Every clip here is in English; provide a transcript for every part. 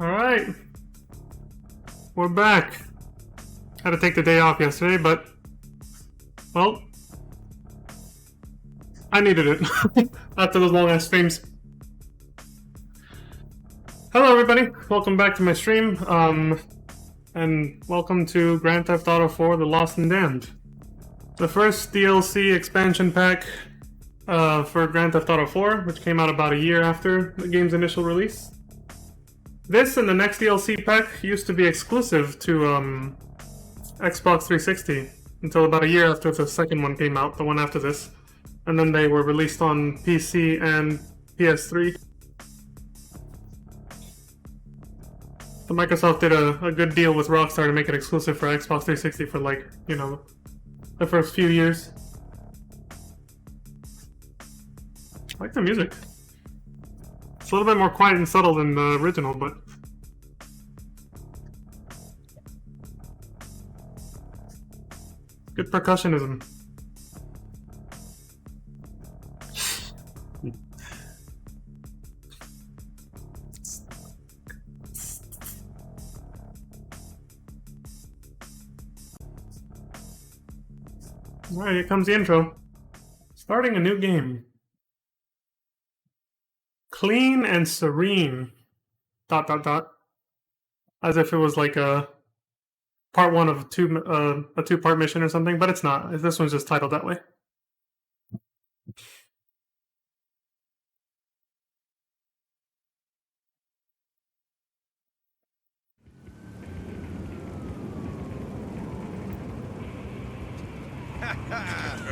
Alright. We're back. Had to take the day off yesterday, but... well... I needed it. After those long-ass streams. Hello everybody, welcome back to my stream. And welcome to Grand Theft Auto 4: The Lost and Damned. The first DLC expansion pack for Grand Theft Auto 4, which came out about a year after the game's initial release. This and the next DLC pack used to be exclusive to Xbox 360 until about a year after the second one came out, the one after this. And then they were released on PC and PS3. So Microsoft did a good deal with Rockstar to make it exclusive for Xbox 360 for, like, you know, the first few years. I like the music. It's a little bit more quiet and subtle than the original, but... good percussionism. Alright, here comes the intro. Starting a new game. Clean and serene. ... As if it was like a part one of a two-part mission or something, but it's not. This one's just titled that way.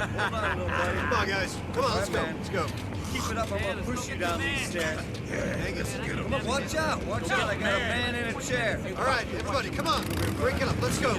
Hold on, little buddy. Come on, guys. Come on, let's go. Let's go. Keep it up, I'm gonna push you down these stairs. Hang us. Come on, watch out, watch out. I got a man in a chair. All right, everybody, come on. Break it up. Let's go.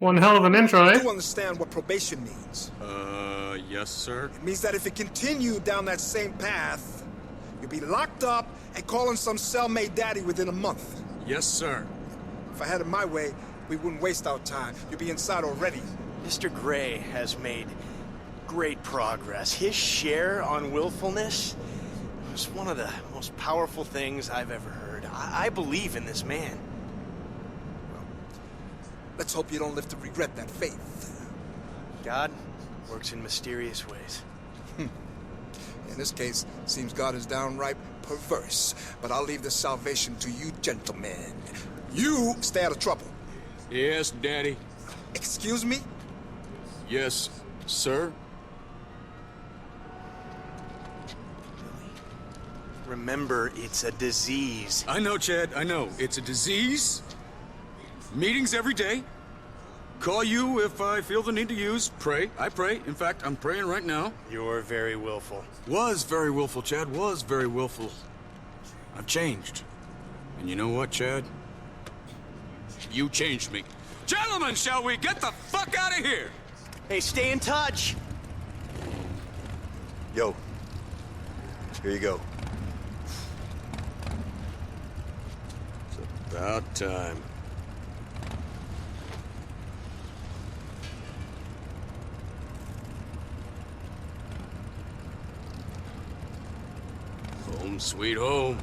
One hell of an intro, eh? You do understand what probation means? Yes, sir. It means that if you continue down that same path, you'll be locked up and calling some cellmate daddy within a month. Yes, sir. If I had it my way, we wouldn't waste our time. You'd be inside already. Mr. Gray has made great progress. His share on willfulness was one of the most powerful things I've ever heard. I believe in this man. Let's hope you don't live to regret that faith. God works in mysterious ways. In this case, seems God is downright perverse. But I'll leave the salvation to you gentlemen. You stay out of trouble. Yes, Daddy. Excuse me? Yes, sir. Remember, it's a disease. I know, Chad, I know. It's a disease. Meetings every day. Call you if I feel the need to use. Pray. I pray. In fact, I'm praying right now. You're very willful. Was very willful, Chad. Was very willful. I've changed. And you know what, Chad? You changed me. Gentlemen, shall we get the fuck out of here? Hey, stay in touch. Yo, here you go. It's about time. Home sweet home.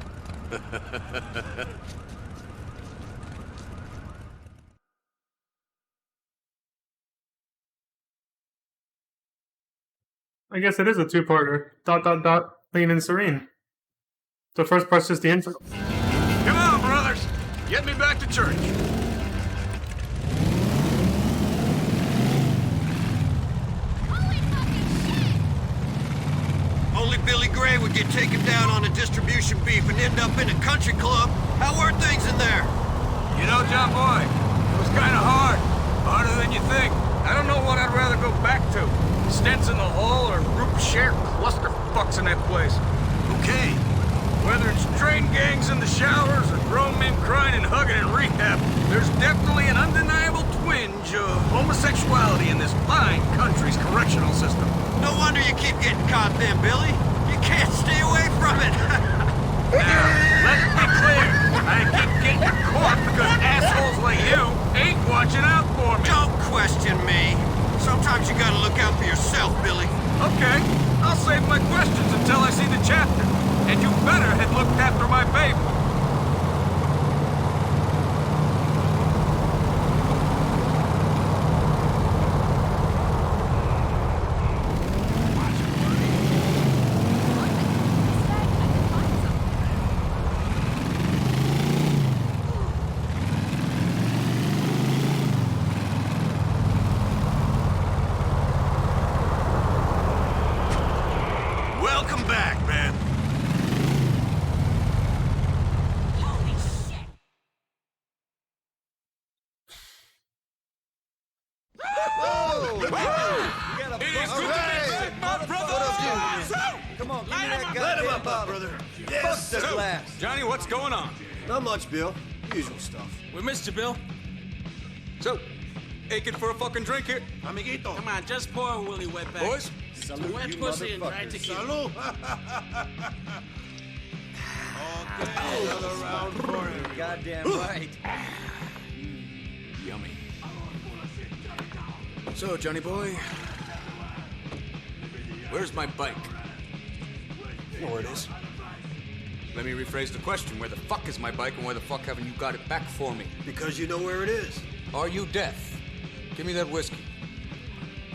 I guess it is a two-parter. ... Clean and Serene. The first part's just the intro. Come on, brothers. Get me back to church. Only Billy Gray would get taken down on a distribution beef and end up in a country club. How were things in there? You know, John Boy, it was kind of hard. Harder than you think. I don't know what I'd rather go back to. Stents in the hall or group share clusterfucks in that place. Okay. Whether it's train gangs in the showers or grown men crying and hugging in rehab, there's definitely an undeniable twinge of homosexuality in this fine country's correctional system. No wonder you keep getting caught then, Billy. You can't stay away from it. Now, let's be clear. I keep getting caught because assholes like you ain't watching out for me. Don't question me. Sometimes you gotta look out for yourself, Billy. Okay, I'll save my questions until I see the chapter. And you better had looked after my baby. Welcome back, man. Come on, give me that goddamn bottle. Brother. Yes, the glass. Johnny, what's going on? Not much, Bill. Usual stuff. We missed you, Bill. So, aching for a fucking drink here? Amiguito. Come on, just pour a Willie wetback. Boys? Some wet pussy and dry tequila. Salud. Okay, another round for him. Goddamn right. Yummy. So, Johnny boy, where's my bike? You know where it is. Let me rephrase the question. Where the fuck is my bike and where the fuck haven't you got it back for me? Because you know where it is. Are you deaf? Give me that whiskey.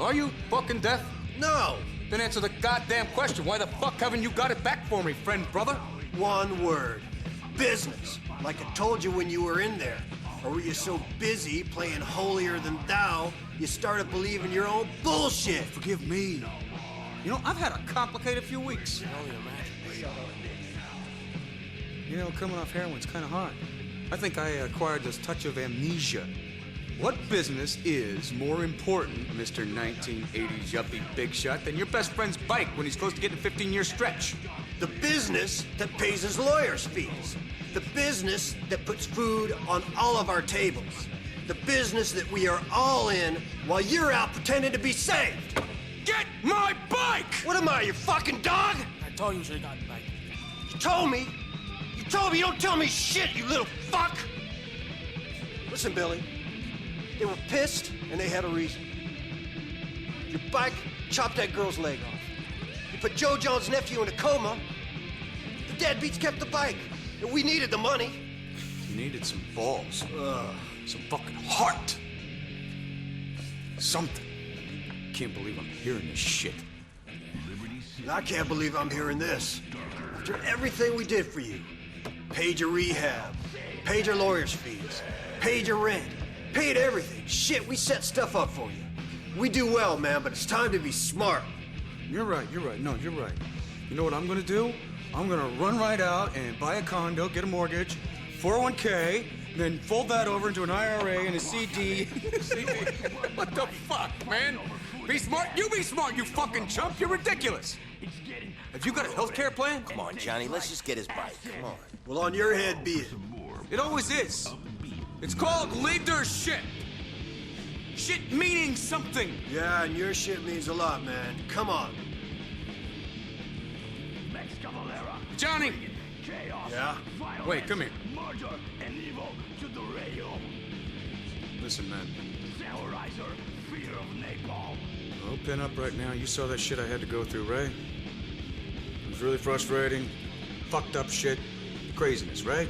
Are you fucking deaf? No. Then answer the goddamn question. Why the fuck haven't you got it back for me, friend, brother? One word. Business. Like I told you when you were in there. Or were you so busy playing holier than thou, you started believing your own bullshit? Forgive me. You know, I've had a complicated few weeks. You know, coming off heroin's kind of hard. I think I acquired this touch of amnesia. What business is more important, Mr. 1980s yuppie big shot, than your best friend's bike when he's close to getting a 15-year stretch? The business that pays his lawyer's fees. The business that puts food on all of our tables. The business that we are all in while you're out pretending to be saved. Get my bike! What am I, your fucking dog? I told you you should have gotten back. You told me. You told me. You don't tell me shit, you little fuck. Listen, Billy. They were pissed, and they had a reason. Your bike chopped that girl's leg off. You put Joe John's nephew in a coma. The deadbeats kept the bike, and we needed the money. You needed some balls. Some fucking heart. Something. Can't believe I'm hearing this shit. I can't believe I'm hearing this. After everything we did for you. Paid your rehab. Paid your lawyer's fees. Paid your rent. Paid everything. Shit, we set stuff up for you. We do well, man, but it's time to be smart. You're right. No, you're right. You know what I'm gonna do? I'm gonna run right out and buy a condo, get a mortgage, 401k, then fold that over into an IRA and a CD. What the fuck, man? Be smart? You be smart, you fucking chump. You're ridiculous. Have you got a healthcare plan? Come on, Johnny, let's just get his bike. Come on. Well, on your head be it. It always is. It's called leader shit. Shit meaning something. Yeah, and your shit means a lot, man. Come on. Johnny! Yeah? Wait, come here. Listen, man. I'll pin up right now. You saw that shit I had to go through, right? It was really frustrating. Fucked up shit. Craziness, right?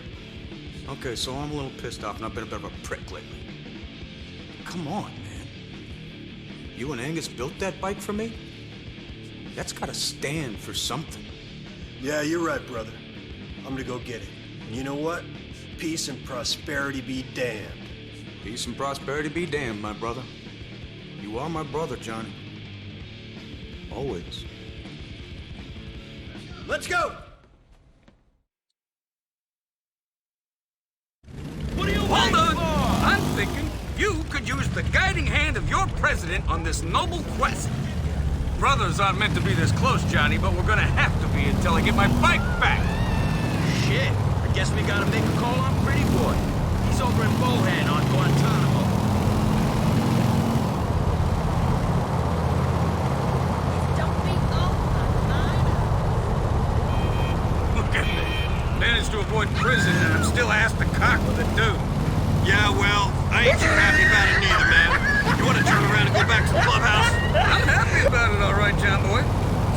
Okay, so I'm a little pissed off and I've been a bit of a prick lately. Come on, man. You and Angus built that bike for me? That's gotta stand for something. Yeah, you're right, brother. I'm gonna go get it. And you know what? Peace and prosperity be damned. Peace and prosperity be damned, my brother. You are my brother, Johnny. Always. Let's go! Hold on! I'm thinking you could use the guiding hand of your president on this noble quest. Brothers aren't meant to be this close, Johnny, but we're gonna have to be until I get my bike back. Shit, I guess we gotta make a call on Pretty Boy. He's over in Bohan on Guantanamo. Look at me. Managed to avoid prison and I'm still asked to cock with a dude. Yeah, well, I ain't too happy about it neither, man. You want to turn around and go back to the clubhouse? I'm happy about it, all right, John boy.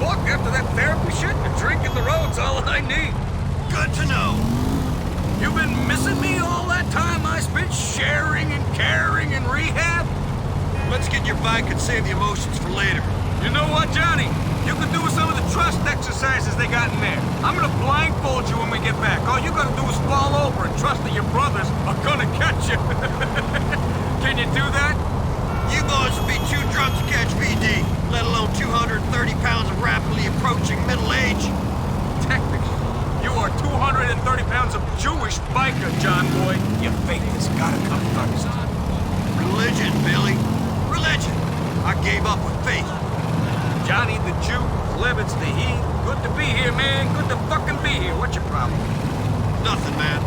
Fuck, after that therapy shit, a drink in the road's all I need. Good to know. You been missing me all that time I spent sharing and caring and rehab? Let's get your bike and save the emotions for later. You know what, Johnny? You can do some of the trust exercises they got in there. I'm gonna blindfold you when we get back. All you gotta do is fall over and trust that your brothers are gonna catch you. Can you do that? You boys would be too drunk to catch VD, let alone 230 pounds of rapidly approaching middle age. Technically, you are 230 pounds of Jewish biker, John boy. Your faith has gotta come first. Religion, Billy. Religion. I gave up with faith. Johnny the Jew, Levitz the he. Good to be here, man. Good to fucking be here. What's your problem? Nothing, man.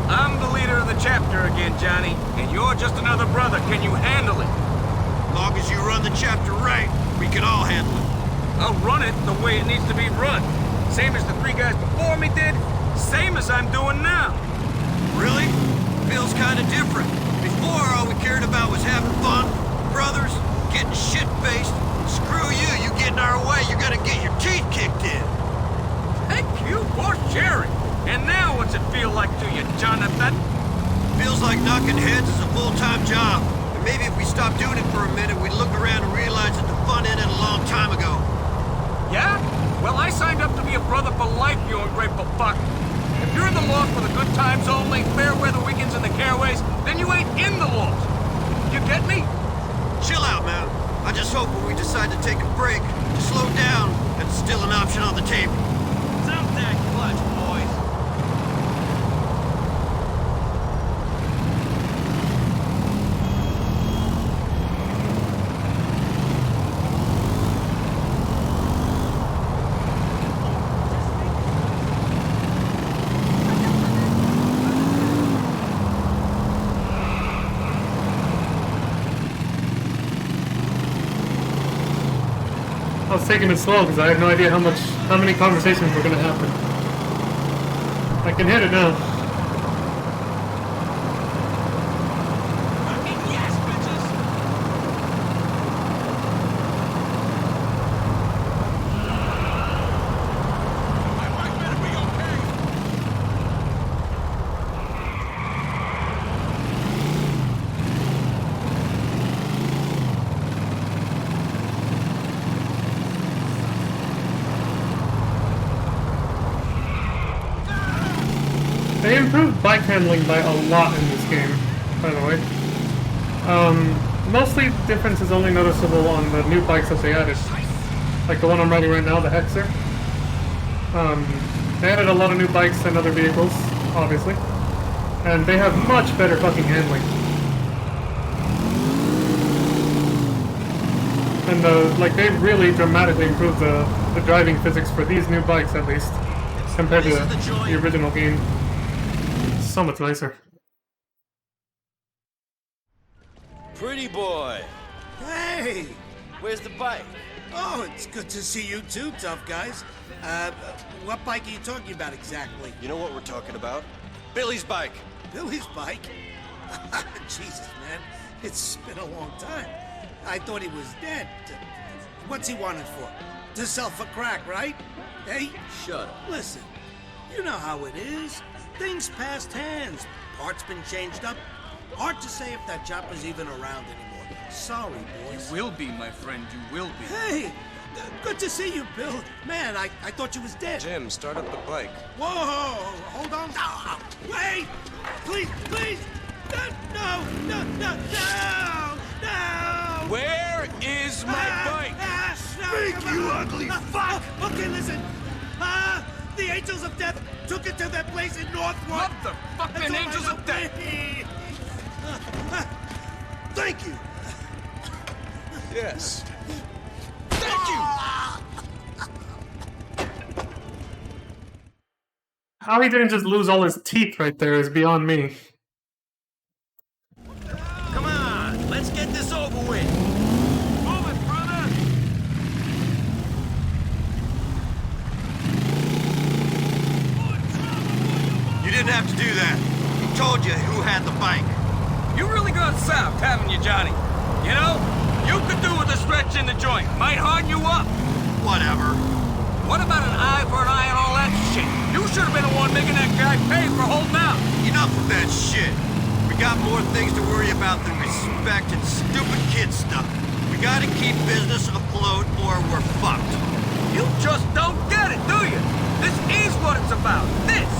I'm the leader of the chapter again, Johnny, and you're just another brother. Can you handle it? Long as you run the chapter right, we can all handle it. I'll run it the way it needs to be run. Same as the three guys before me did, same as I'm doing now. Really? Feels kind of different. Before, all we cared about was having fun, brothers, getting shit-faced. Screw you, you get in our way, you're gonna get your teeth kicked in. Thank you for sharing. And now what's it feel like to you, Jonathan? Feels like knocking heads is a full-time job. And maybe if we stopped doing it for a minute, we'd look around and realize that the fun ended a long time ago. Yeah? Well, I signed up to be a brother for life, you ungrateful fuck. If you're in the law for the good times only, fair weather weekends and the caraways, then you ain't in the law. You get me? Chill out, man. I just hope when we decide to take a break, to slow down, that's still an option on the table. Dump that clutch, boys. I was taking it slow because I had no idea how many conversations were gonna happen. I can hit it now. Yes, bitches! My wife better be okay. improved bike handling by a lot in this game, by the way. Mostly the difference is only noticeable on the new bikes that they added. Like the one I'm riding right now, the Hexer. They added a lot of new bikes and other vehicles, obviously. And they have much better fucking handling. And like they really dramatically improved the driving physics for these new bikes, at least, compared to the original game. So much nicer. Pretty boy. Hey! Where's the bike? Oh, it's good to see you too, tough guys. What bike are you talking about exactly? You know what we're talking about? Billy's bike. Billy's bike? Jesus, man. It's been a long time. I thought he was dead. What's he wanted for? To sell for crack, right? Hey? Shut up. Listen, you know how it is. Things passed hands. Parts been changed up. Hard to say if that chopper's even around anymore. Sorry, boys. You will be, my friend, you will be. Hey! Good to see you, Bill. Man, I thought you was dead. Jim, start up the bike. Whoa! Hold on. Wait! Please! No! Where is my bike? Speak, you ugly fuck! Okay, listen. The Angels of Death took it to their place in Northwood. What the fucking Angels of Death? Thank you. Yes. Thank you! How he didn't just lose all his teeth right there is beyond me. Come on, let's get this over with. Move it, brother! You didn't have to do that. He told you who had the bike. You really gone south, haven't you, Johnny? You know, you could do with a stretch in the joint. Might harden you up. Whatever. What about an eye for an eye and all that shit? You should have been the one making that guy pay for holding out. Enough of that shit. We got more things to worry about than respect and stupid kid stuff. We gotta keep business afloat or we're fucked. You just don't get it, do you? This is what it's about. This.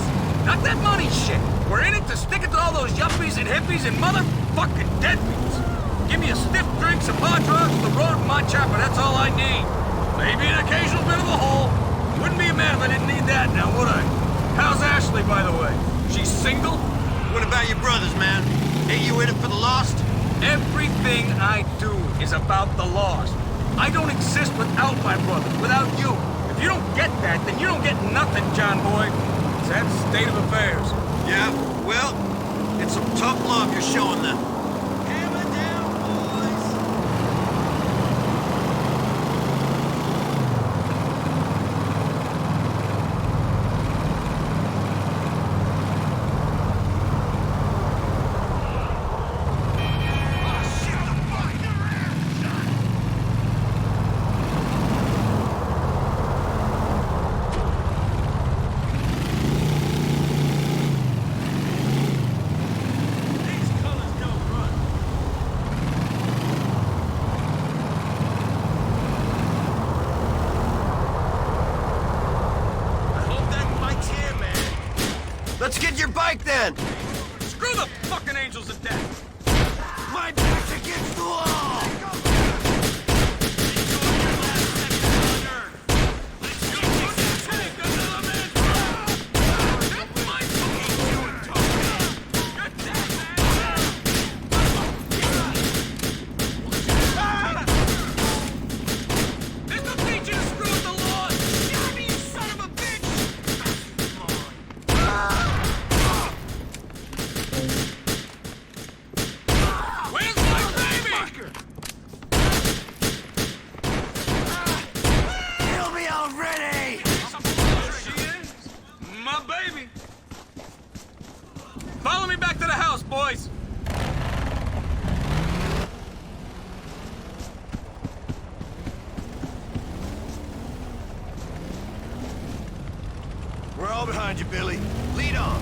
Not that money shit. We're in it to stick it to all those yuppies and hippies and motherfucking deadbeats. Give me a stiff drink, some hard drugs, the road, and my chopper. That's all I need. Maybe an occasional bit of a hole. Wouldn't be a man if I didn't need that now, would I? How's Ashley, by the way? She's single? What about your brothers, man? Ain't you in it for the lost? Everything I do is about the lost. I don't exist without my brother, without you. If you don't get that, then you don't get nothing, John boy. It's that state of affairs. Yeah, well, it's some tough love you're showing them. Hammer down, boys. Let's get your bike then! Screw the fucking Angels of Death! My back's against the wall! Follow me back to the house, boys! We're all behind you, Billy. Lead on.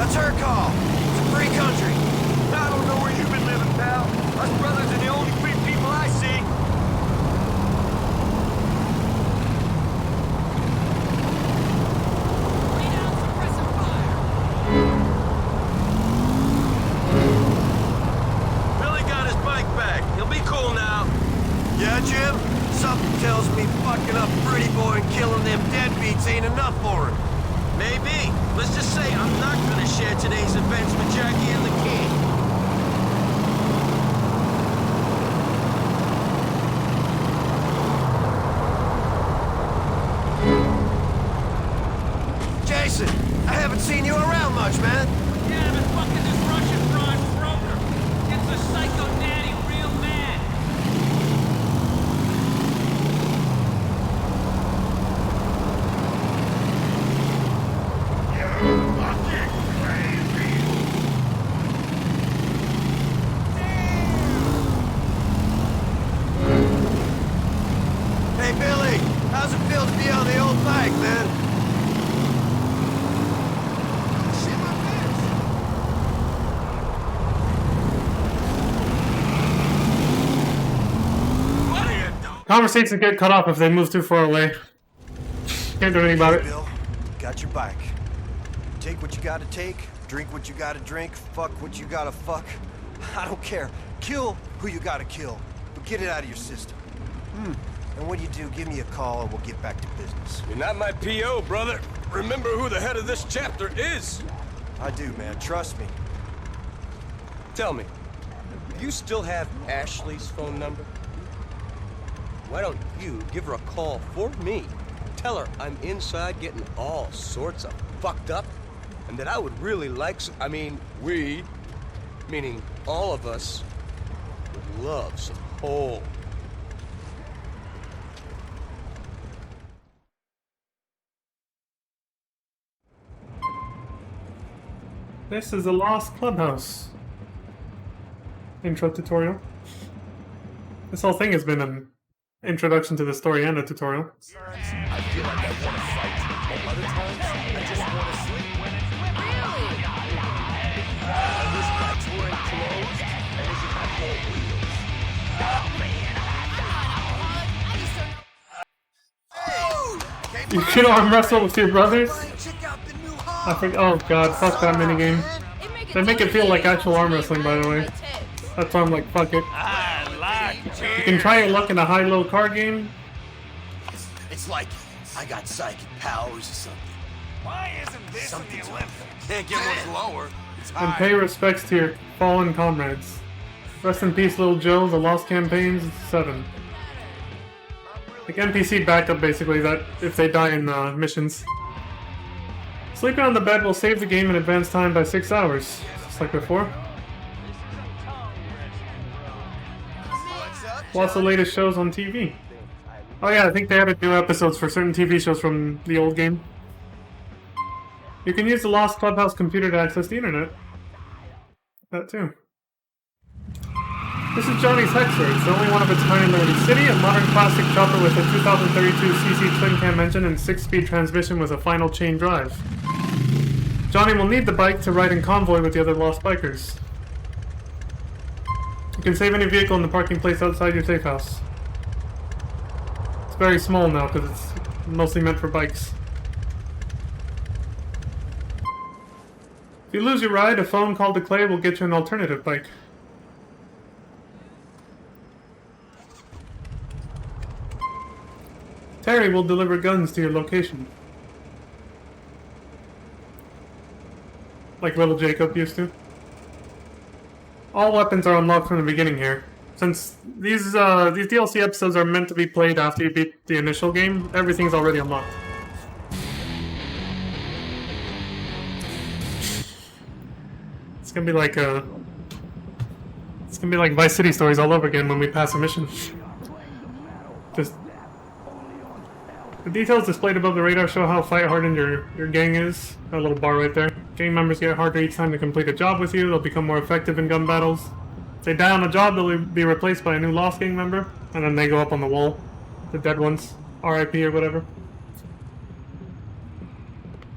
That's her call. It's a free country. I don't know where you've been living, pal. Us brothers are the only free people I see. Billy got his bike back. He'll be cool now. Yeah, Jim? Something tells me fucking up Pretty Boy and killing them deadbeats ain't enough for him. Maybe. Let's just say I'm not gonna share today's events with Jackie and the King. Jason, I haven't seen you around much, man. Yeah, I've been fucking this Russian broad broker. Gets the psycho daddy real mad. Hey, Billy, how's it feel to be on the old bike, man? Shit my pants. What are you doing? Conversations get cut off if they move too far away. Can't do anything about it. Bill, got your bike. Take what you gotta take, drink what you gotta drink, fuck what you gotta fuck. I don't care. Kill who you gotta kill, but get it out of your system. And when you do, give me a call and we'll get back to business. You're not my P.O., brother. Remember who the head of this chapter is. I do, man. Trust me. Tell me, do you still have Ashley's phone number? Why don't you give her a call for me? Tell her I'm inside getting all sorts of fucked up, and that I would really like we, meaning all of us, would love some whole. This is a Lost Clubhouse intro tutorial. This whole thing has been an introduction to the story and a tutorial. I feel like I want to fight, but other times I just want to sleep. And this bike's wearing clothes, and it should have four wheels. You can arm wrestle with your brothers? I think. Oh god, fuck that minigame. They make it feel like actual arm wrestling, by the way. That's why I'm like, fuck it. You can try your luck in a high-low car game. It's like I got psychic powers or something. Why isn't this Something in the to Olympics? Can't get much lower. And pay respects to your fallen comrades. Rest in peace, Little Joe. The Lost Campaigns 7. Like NPC backup, basically, that if they die in missions. Sleeping on the bed will save the game in advance time by 6 hours, just like before. Watch the latest shows on TV. Oh yeah, I think they added new episodes for certain TV shows from the old game. You can use the Lost Clubhouse computer to access the internet. That too. This is Johnny's Hexer. It's the only one of its kind in Liberty City, a modern classic chopper with a 2032cc twin-cam engine and 6-speed transmission with a final chain drive. Johnny will need the bike to ride in convoy with the other lost bikers. You can save any vehicle in the parking place outside your safe house. It's very small now because it's mostly meant for bikes. If you lose your ride, a phone call to Clay will get you an alternative bike. Terry will deliver guns to your location. Like little Jacob used to. All weapons are unlocked from the beginning here. Since these DLC episodes are meant to be played after you beat the initial game, everything's already unlocked. It's gonna be like Vice City stories all over again when we pass a mission. Just the details displayed above the radar show how fight-hardened your gang is. That little bar right there. Gang members get harder each time to complete a job with you. They'll become more effective in gun battles. If they die on a job, they'll be replaced by a new Lost Gang member. And then they go up on the wall. The dead ones. RIP or whatever.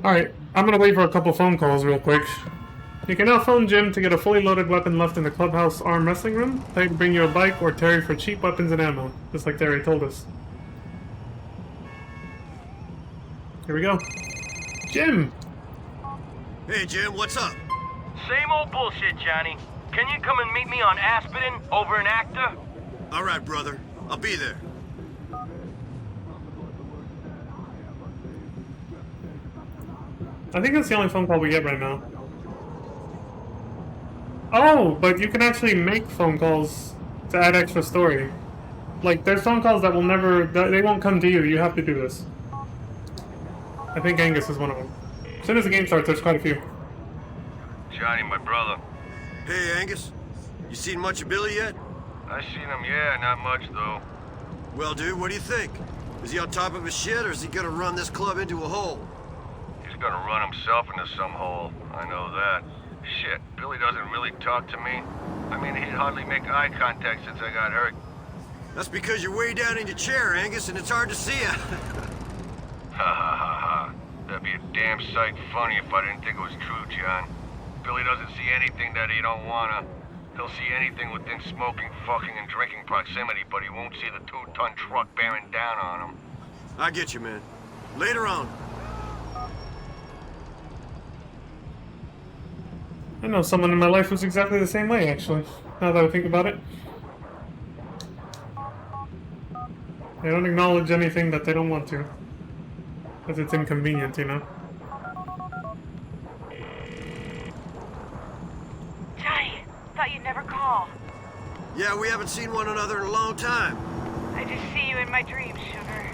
Alright, I'm gonna wait for a couple phone calls real quick. You can now phone Jim to get a fully loaded weapon left in the clubhouse arm wrestling room. Tell you to bring you a bike or Terry for cheap weapons and ammo, just like Terry told us. Here we go. Jim! Hey, Jim, what's up? Same old bullshit, Johnny. Can you come and meet me on Aspidin over in Acta? All right, brother. I'll be there. I think that's the only phone call we get right now. Oh, but you can actually make phone calls to add extra story. Like, there's phone calls that will never... they won't come to you. You have to do this. I think Angus is one of them. As soon as the game starts, there's quite a few. Johnny, my brother. Hey, Angus. You seen much of Billy yet? I seen him, yeah, not much, though. Well, dude, what do you think? Is he on top of his shit, or is he gonna run this club into a hole? He's gonna run himself into some hole. I know that. Shit, Billy doesn't really talk to me. I mean, he'd hardly make eye contact since I got hurt. That's because you're way down in your chair, Angus, and it's hard to see ya. Ha ha ha ha. That'd be a damn sight funny if I didn't think it was true, John. Billy doesn't see anything that he don't wanna. He'll see anything within smoking, fucking, and drinking proximity, but he won't see the 2-ton truck bearing down on him. I get you, man. Later on. I know someone in my life who's exactly the same way, actually, now that I think about it. They don't acknowledge anything that they don't want to. Because it's inconvenient, you know? Johnny, thought you'd never call. Yeah, we haven't seen one another in a long time. I just see you in my dreams, sugar.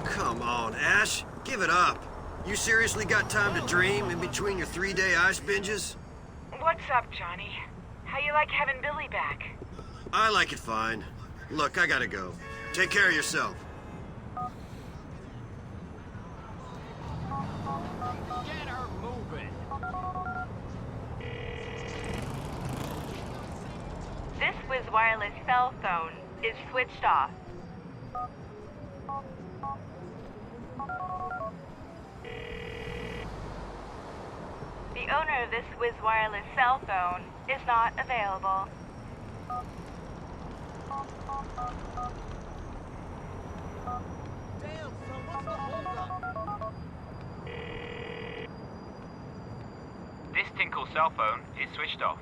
Come on, Ash. Give it up. You seriously got time to dream in between your 3-day ice binges? What's up, Johnny? How you like having Billy back? I like it fine. Look, I gotta go. Take care of yourself. Get her moving. This Wiz Wireless cell phone is switched off. The owner of this Wiz Wireless cell phone is not available. Damn, son, what's the holdup? This Tinkle cell phone is switched off.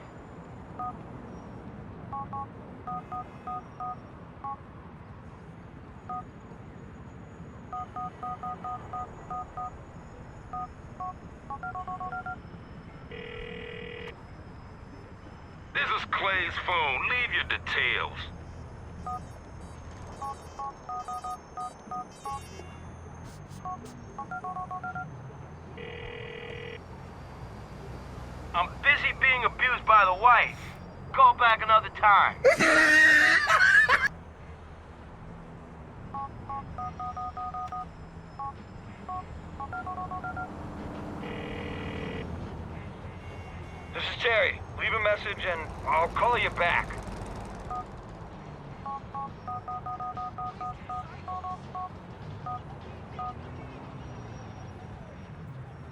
This is Clay's phone. Leave your details. I'm busy being abused by the wife. Call back another time. This is Terry. Leave a message and I'll call you back.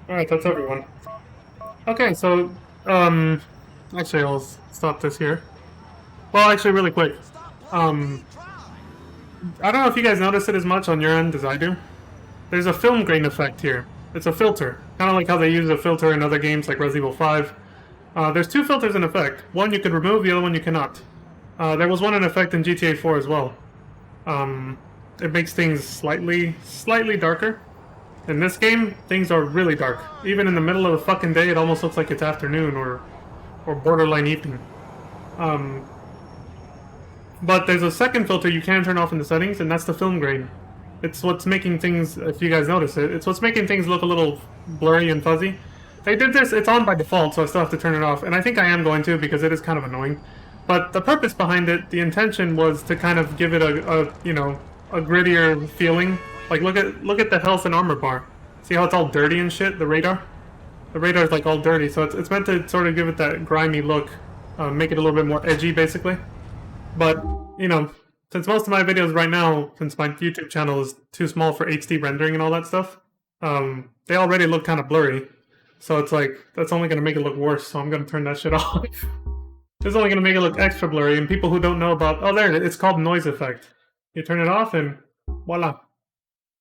Alright, that's everyone. Okay, so, actually I'll stop this here. Well, actually, really quick. I don't know if you guys notice it as much on your end as I do. There's a film grain effect here. It's a filter. Kind of like how they use a filter in other games like Resident Evil 5. There's two filters in effect. One you could remove, the other one you cannot. There was one in effect in GTA 4 as well. It makes things slightly darker. In this game, things are really dark. Even in the middle of the fucking day, it almost looks like it's afternoon or borderline evening. But there's a second filter you can turn off in the settings, and that's the film grain. It's what's making things, if you guys notice it, it's what's making things look a little blurry and fuzzy. They did this, it's on by default, so I still have to turn it off, and I think I am going to because it is kind of annoying. But the purpose behind it, the intention was to kind of give it a grittier feeling. Like, look at the health and armor bar. See how it's all dirty and shit, the radar? The radar is like all dirty, so it's meant to sort of give it that grimy look, make it a little bit more edgy, basically. But, you know, since most of my videos right now, since my YouTube channel is too small for HD rendering and all that stuff, they already look kind of blurry. So it's like, that's only gonna make it look worse, so I'm gonna turn that shit off. It's only gonna make it look extra blurry, and people who don't know about, oh there, it's called noise effect. You turn it off and voila.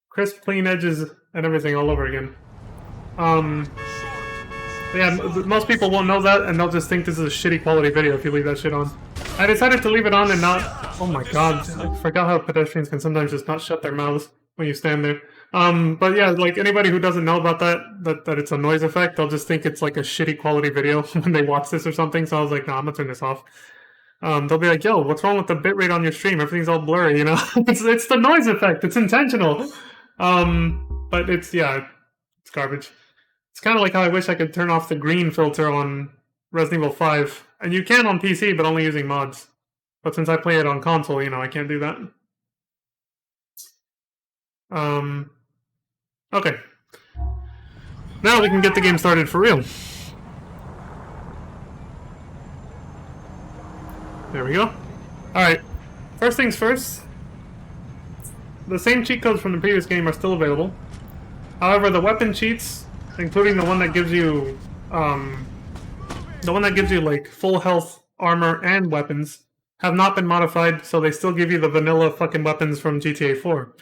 Crisp, clean edges and everything all over again. Yeah, most people won't know that, and they'll just think this is a shitty quality video if you leave that shit on. I decided to leave it on and not... Oh my god, I forgot how pedestrians can sometimes just not shut their mouths when you stand there. But yeah, like anybody who doesn't know about that it's a noise effect, they'll just think it's like a shitty quality video when they watch this or something, so I was like, nah, I'm gonna turn this off. They'll be like, yo, what's wrong with the bitrate on your stream? Everything's all blurry, you know? it's the noise effect, it's intentional. But it's, yeah, it's garbage. It's kind of like how I wish I could turn off the green filter on Resident Evil 5. And you can on PC, but only using mods. But since I play it on console, you know, I can't do that. Okay. Now we can get the game started for real. There we go. Alright. First things first. The same cheat codes from the previous game are still available. However, the weapon cheats, including the one that gives you, like full health, armor, and weapons, have not been modified, so they still give you the vanilla fucking weapons from GTA 4.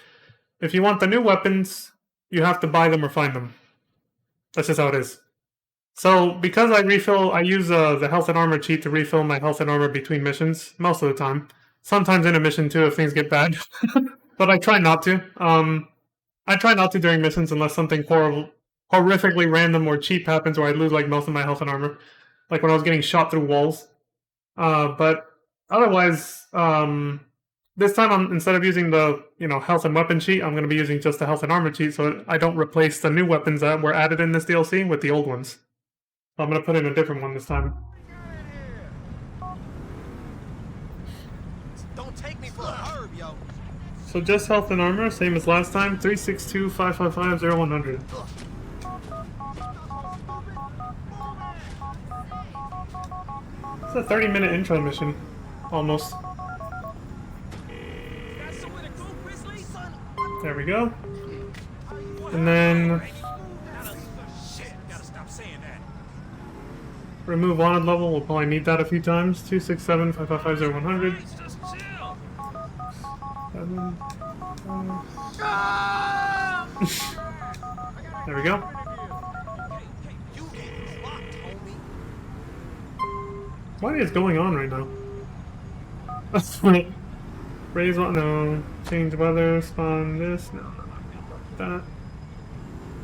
If you want the new weapons, you have to buy them or find them. That's just how it is. So, because I use the health and armor cheat to refill my health and armor between missions, most of the time. Sometimes in a mission too if things get bad. But I try not to. I try not to during missions unless something horrifically random or cheap happens where I lose like most of my health and armor. Like when I was getting shot through walls. But otherwise, this time instead of using the health and weapon cheat, I'm going to be using just the health and armor cheat so I don't replace the new weapons that were added in this DLC with the old ones. So I'm going to put in a different one this time. Don't take me for a herb, yo. So just health and armor, same as last time, 362-555-0100. It's a 30-minute intro mission, almost. There we go. And then remove wanted level, we'll probably need that a few times. 267-555-0100. There we go. What is going on right now? Raise one, no. Change weather, spawn this, no, that.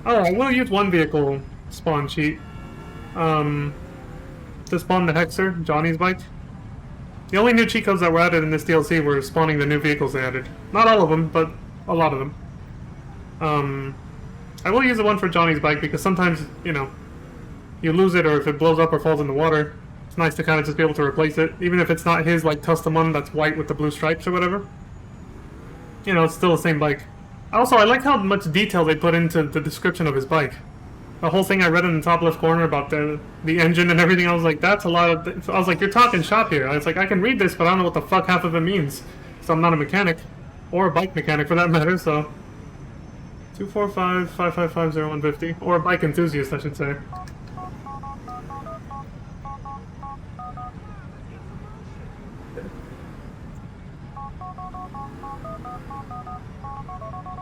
Alright, we'll use one vehicle spawn cheat. To spawn the Hexer, Johnny's bike. The only new cheat codes that were added in this DLC were spawning the new vehicles they added. Not all of them, but a lot of them. I will use the one for Johnny's bike because sometimes, you lose it or if it blows up or falls in the water, it's nice to kind of just be able to replace it. Even if it's not his, like, custom one that's white with the blue stripes or whatever. It's still the same bike. Also, I like how much detail they put into the description of his bike. The whole thing I read in the top left corner about the engine and everything, I was like, that's a lot of... I was like, you're talking shop here. I was like, I can read this, but I don't know what the fuck half of it means. So I'm not a mechanic. Or a bike mechanic, for that matter, so... 245-555-0150. Or a bike enthusiast, I should say.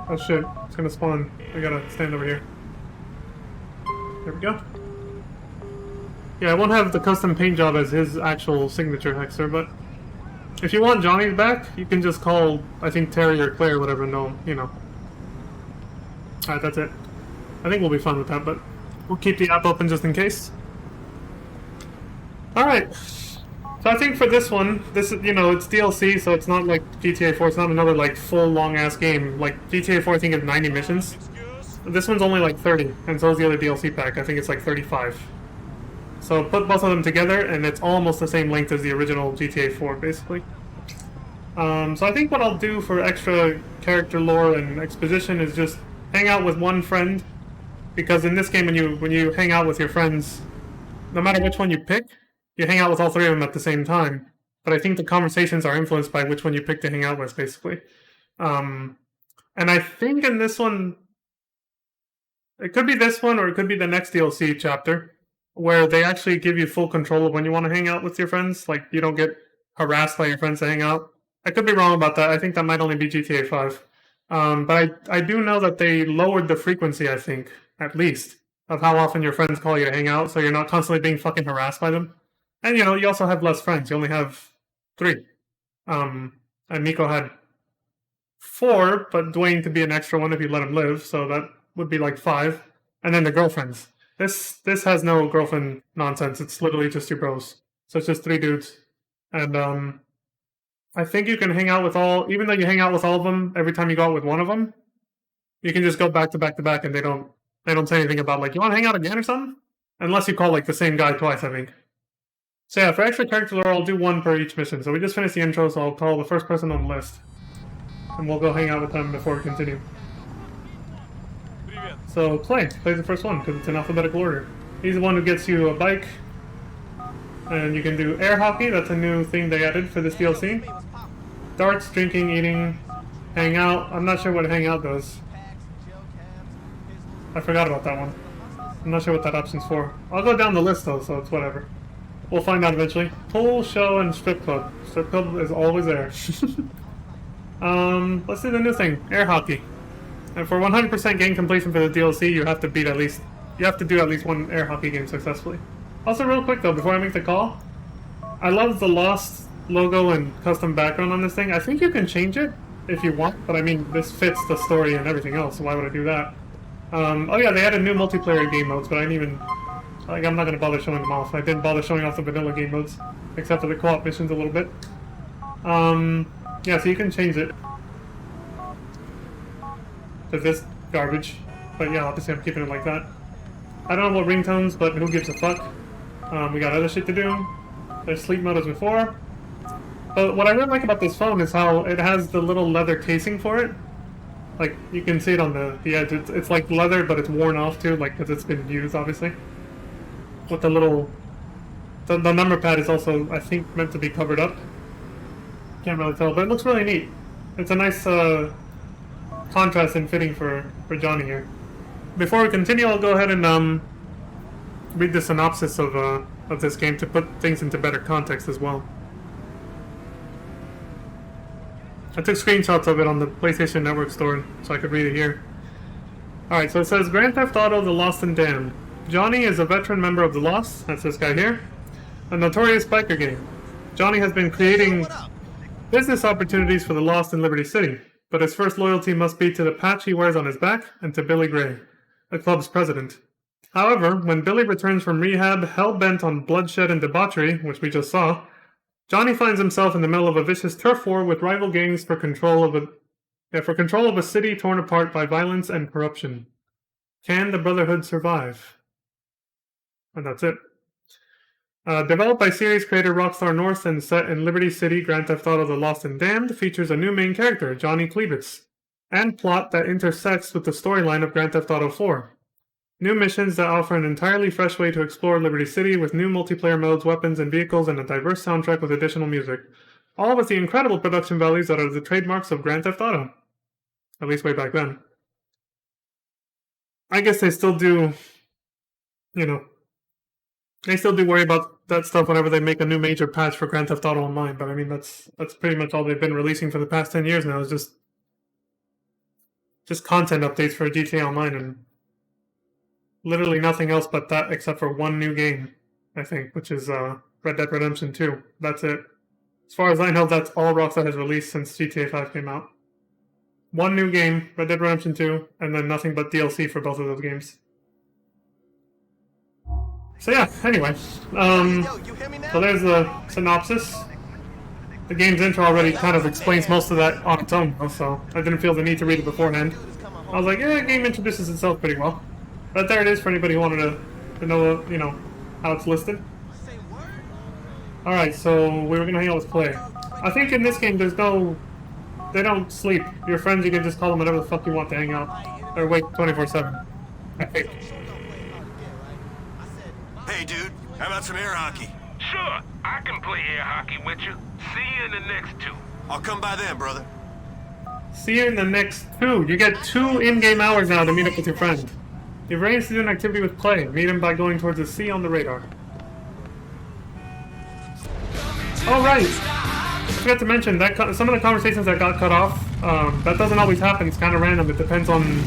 Oh shit, it's gonna spawn. I gotta stand over here. There we go. Yeah, I won't have the custom paint job as his actual signature Hexer, but if you want Johnny's back, you can just call, I think, Terry or Claire or whatever, no, Alright, that's it. I think we'll be fine with that, but we'll keep the app open just in case. Alright. So I think for this one, this is, it's DLC, so it's not like GTA 4, it's not another, like, full long-ass game. Like, GTA 4, I think, is 90 missions. This one's only, like, 30, and so is the other DLC pack. I think it's, like, 35. So put both of them together, and it's almost the same length as the original GTA 4, basically. So I think what I'll do for extra character lore and exposition is just hang out with one friend, because in this game, when you hang out with your friends, no matter which one you pick, you hang out with all three of them at the same time. But I think the conversations are influenced by which one you pick to hang out with, basically. And I think in this one, It could be this one, or it could be the next DLC chapter, where they actually give you full control of when you want to hang out with your friends. Like, you don't get harassed by your friends to hang out. I could be wrong about that. I think that might only be GTA 5. But I do know that they lowered the frequency, I think, at least, of how often your friends call you to hang out, so you're not constantly being fucking harassed by them. And, you know, you also have less friends. You only have 3. And Miko had 4, but Dwayne could be an extra one if you let him live, so that would be like 5. And then the girlfriends. This has no girlfriend nonsense. It's literally just your bros. So it's just 3 dudes. And I think you can hang out with all, even though you hang out with all of them every time you go out with one of them, you can just go back to back to back, and they don't say anything about, like, you want to hang out again or something? Unless you call, like, the same guy twice, I think. So yeah, for extra character lore, I'll do 1 per each mission. So we just finished the intro, so I'll call the first person on the list. And we'll go hang out with them before we continue. So Clay the first one, because it's in alphabetical order. He's the one who gets you a bike. And you can do air hockey, that's a new thing they added for this DLC. Darts, drinking, eating, hang out. I'm not sure what hang out does. I forgot about that one. I'm not sure what that option's for. I'll go down the list though, so it's whatever. We'll find out eventually. Pool, show, and strip club. Strip club is always there. Let's do the new thing, air hockey. And for 100% game completion for the DLC, you have to do at least 1 air hockey game successfully. Also, real quick though, before I make the call, I love the Lost logo and custom background on this thing. I think you can change it if you want, but I mean, this fits the story and everything else, so why would I do that? Oh yeah, they added new multiplayer game modes, but I didn't even... Like, I'm not going to bother showing them off. I didn't bother showing off the vanilla game modes, except for the co-op missions a little bit. Yeah, so you can change it to this garbage. But yeah, obviously I'm keeping it like that. I don't know what ringtones, but who gives a fuck? We got other shit to do. There's sleep mode as before. But what I really like about this phone is how it has the little leather casing for it. Like, you can see it on the edge. It's like leather, but it's worn off too, like, because it's been used, obviously. With the little... The number pad is also, I think, meant to be covered up. Can't really tell, but it looks really neat. It's a nice contrast and fitting for Johnny here. Before we continue, I'll go ahead and read the synopsis of this game to put things into better context as well. I took screenshots of it on the PlayStation Network store so I could read it here. Alright, so it says, Grand Theft Auto The Lost and Damned. Johnny is a veteran member of The Lost, that's this guy here, a notorious biker gang. Johnny has been creating business opportunities for The Lost in Liberty City, but his first loyalty must be to the patch he wears on his back and to Billy Gray, the club's president. However, when Billy returns from rehab, hell-bent on bloodshed and debauchery, which we just saw, Johnny finds himself in the middle of a vicious turf war with rival gangs for control of a city torn apart by violence and corruption. Can the Brotherhood survive? And that's it. Developed by series creator Rockstar North and set in Liberty City, Grand Theft Auto The Lost and Damned features a new main character, Johnny Klebitz, and plot that intersects with the storyline of Grand Theft Auto 4. New missions that offer an entirely fresh way to explore Liberty City with new multiplayer modes, weapons, and vehicles, and a diverse soundtrack with additional music. All with the incredible production values that are the trademarks of Grand Theft Auto. At least way back then. I guess they still do, they still do worry about that stuff whenever they make a new major patch for Grand Theft Auto Online, but I mean, that's pretty much all they've been releasing for the past 10 years now, is just content updates for GTA Online, and literally nothing else but that, except for one new game, I think, which is Red Dead Redemption 2. That's it. As far as I know, that's all Rockstar has released since GTA 5 came out. One new game, Red Dead Redemption 2, and then nothing but DLC for both of those games. So yeah, anyway. So there's the synopsis. The game's intro already kind of explains most of that on its own, so I didn't feel the need to read it beforehand. I was like, yeah, the game introduces itself pretty well. But there it is for anybody who wanted to know, how it's listed. Alright, so we were gonna hang out with Clay. I think in this game they don't sleep. Your friends, you can just call them whatever the fuck you want to hang out. Or wait 24/7. I think. Hey dude, how about some air hockey? Sure, I can play air hockey with you. See you in the next 2. I'll come by then, brother. See you in the next 2. You get 2 in-game hours now to meet up with your friend. He arranged to do an activity with Clay. Meet him by going towards the sea on the radar. Oh, right! I forgot to mention that some of the conversations that got cut off, that doesn't always happen. It's kind of random. It depends on,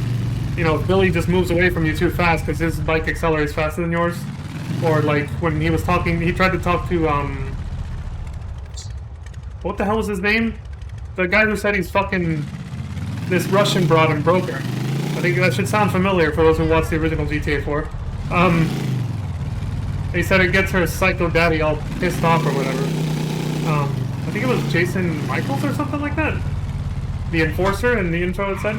you know, if Billy just moves away from you too fast because his bike accelerates faster than yours. Or, like, when he was talking, he tried to talk to, what the hell was his name? The guy who said he's fucking this Russian broad and broker. I think that should sound familiar for those who watched the original GTA 4. He said it gets her psycho daddy all pissed off or whatever. I think it was Jason Michaels or something like that. The enforcer in the intro it said.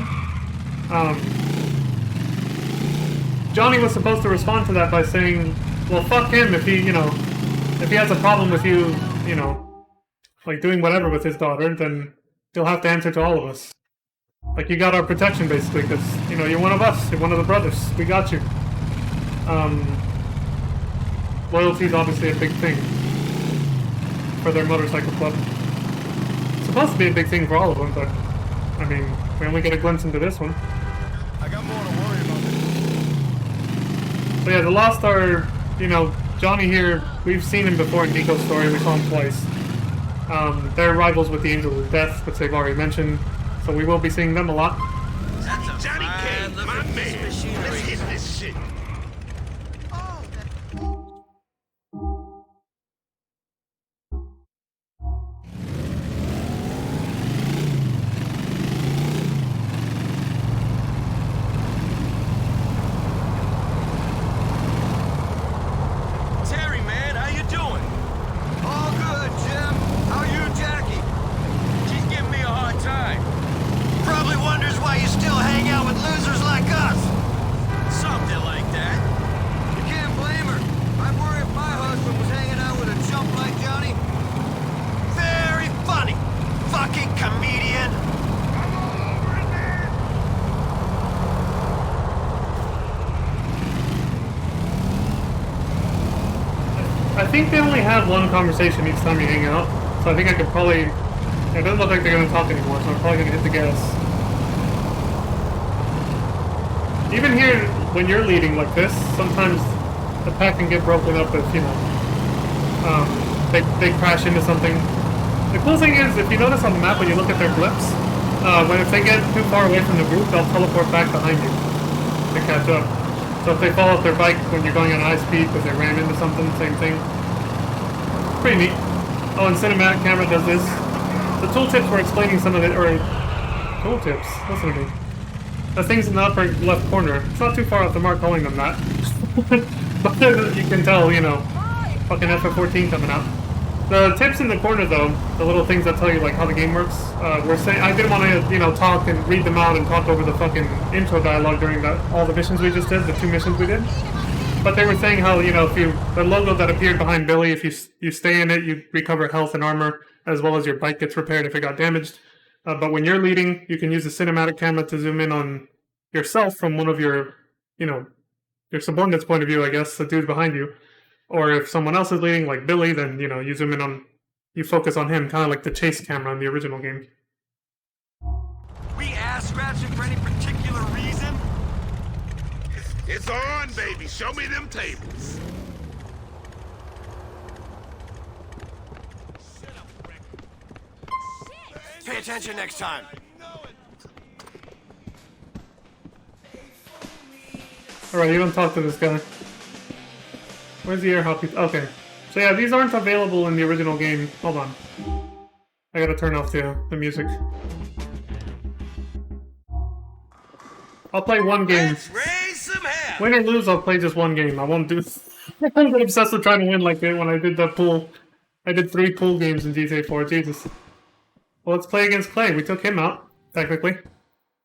Johnny was supposed to respond to that by saying, well, fuck him if he, you know, if he has a problem with you, you know, like doing whatever with his daughter, then he'll have to answer to all of us. Like, you got our protection, basically, because, you know, you're one of us. You're one of the brothers. We got you. Loyalty is obviously a big thing for their motorcycle club. It's supposed to be a big thing for all of them, but, I mean, we only get a glimpse into this one. I got more to worry about this. So yeah, the Lost are, you know, Johnny here, we've seen him before in Nico's story. We saw him twice. They're rivals with the Angels of Death, which they've already mentioned. So we will be seeing them a lot. Johnny K, my man. Let's hit this shit. Terry, man, how you doing? All good, Jim. How are you, Jackie? She's giving me a hard time. Probably wonders why you still hang out with losers like us. Something like that. You can't blame her. I'd worry if my husband was hanging out with a chump like Johnny. Very funny. Fucking comedian. I think they only have one conversation each time you hang out, so I think I could probably... It doesn't look like they're going to talk anymore, so I'm probably going to hit the gas. Even here, when you're leading like this, sometimes the pack can get broken up if, you know, they crash into something. The cool thing is, if you notice on the map when you look at their blips, if they get too far away from the group, they'll teleport back behind you to catch up. So if they fall off their bike when you're going at high speed because they ran into something, same thing. Pretty neat. Oh, and cinematic camera does this. The tooltips were explaining some of it, or tooltips, listen to me. The things in the upper left corner. It's not too far off the mark calling them that. But you can tell, you know, fucking FF14 coming out. The tips in the corner, though, the little things that tell you, like, how the game works, were saying, I didn't want to, you know, talk and read them out and talk over the fucking intro dialogue during all the missions we just did, the 2 missions we did. But they were saying how, you know, the logo that appeared behind Billy, if you stay in it, you recover health and armor, as well as your bike gets repaired if it got damaged. But when you're leading, you can use the cinematic camera to zoom in on yourself from one of your, you know, your subordinate's point of view, I guess, the dude behind you. Or if someone else is leading, like Billy, then, you know, you zoom in on, you focus on him, kind of like the chase camera in the original game. We ass scratching for any particular reason? It's on, baby. Show me them tables. Pay attention next time. Alright, you don't talk to this guy. Where's the air hockey? Okay. So yeah, these aren't available in the original game. Hold on. I gotta turn off the music. I'll play one game. Win or lose, I'll play just one game. I won't do... I'm obsessed with trying to win like that when I did the pool. I did 3 pool games in GTA 4. Jesus. Well, let's play against Clay. We took him out, technically.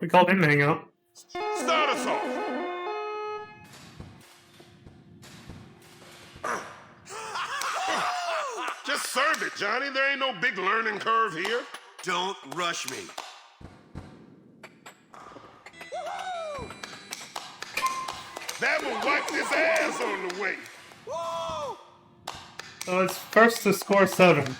We called him to hang out. Start us off. Just serve it, Johnny. There ain't no big learning curve here. Don't rush me. That will wipe this ass on the way. So it's first to score 7.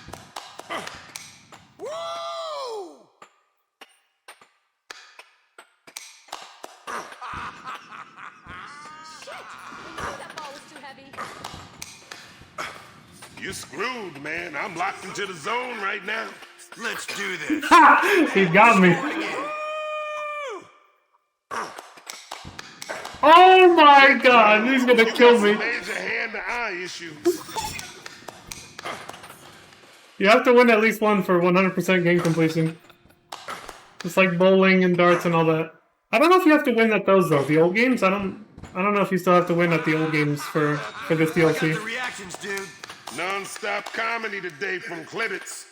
You screwed, man. I'm locked into the zone right now. Let's do this. He got me. Oh my god, he's gonna kill me. Major hand-to-eye issues. You have to win at least one for 100% game completion. It's like bowling and darts and all that. I don't know if you have to win at those though. The old games, I don't know if you still have to win at the old games for this DLC. Reactions, dude. Non-stop comedy today from Clititz.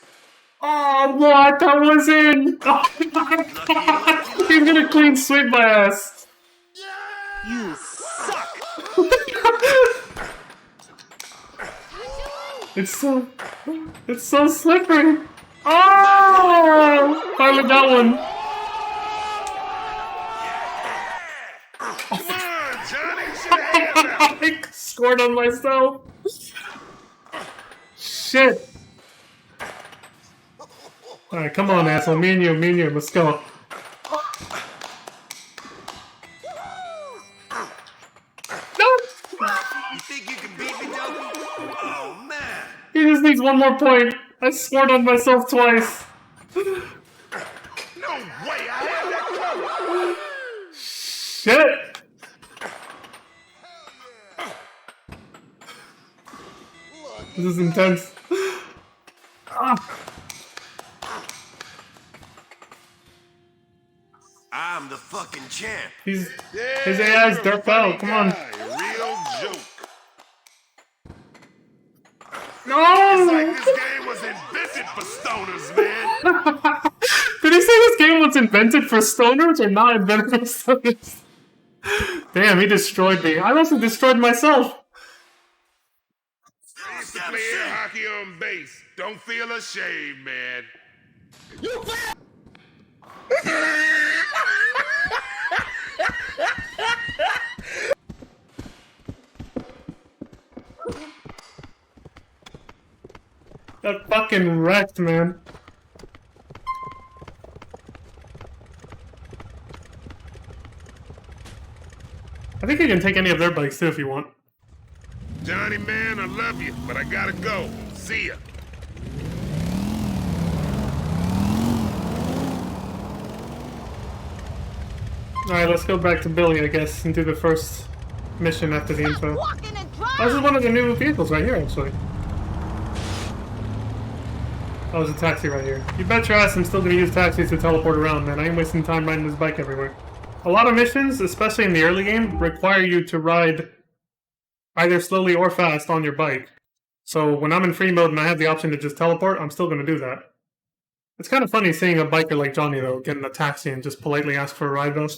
Oh, what? That was in! Oh my god! He's gonna clean sweep my ass. You suck. It's so slippery. Oh! Finally got one. Come on, Johnny. You should have that. I scored on myself. Shit. Alright, come on, asshole. Me and you, let's go. No! You think you can beat me, Dopey? Oh, man. He just needs one more point. I scored on myself twice. No way. I had that covered. Shit! This is intense. Ah. I'm the fucking champ. His AI's derped out. Come on. Real joke. No! It's like this game was invented for stoners, man. Did he say this game was invented for stoners or not invented for stoners? Damn, he destroyed me. I also destroyed myself. I used to play air hockey on base. Don't feel ashamed, man. You Got fucking wrecked, man. I think you can take any of their bikes too if you want. Johnny, man, I love you, but I gotta go. See ya. Alright, let's go back to Billy, I guess, and do the first mission after the intro. Oh, this is one of the new vehicles right here, actually. Oh, there's a taxi right here. You bet your ass I'm still gonna use taxis to teleport around, man. I ain't wasting time riding this bike everywhere. A lot of missions, especially in the early game, require you to ride either slowly or fast on your bike. So when I'm in free mode and I have the option to just teleport, I'm still gonna do that. It's kind of funny seeing a biker like Johnny, though, get in a taxi and just politely ask for a ride, though.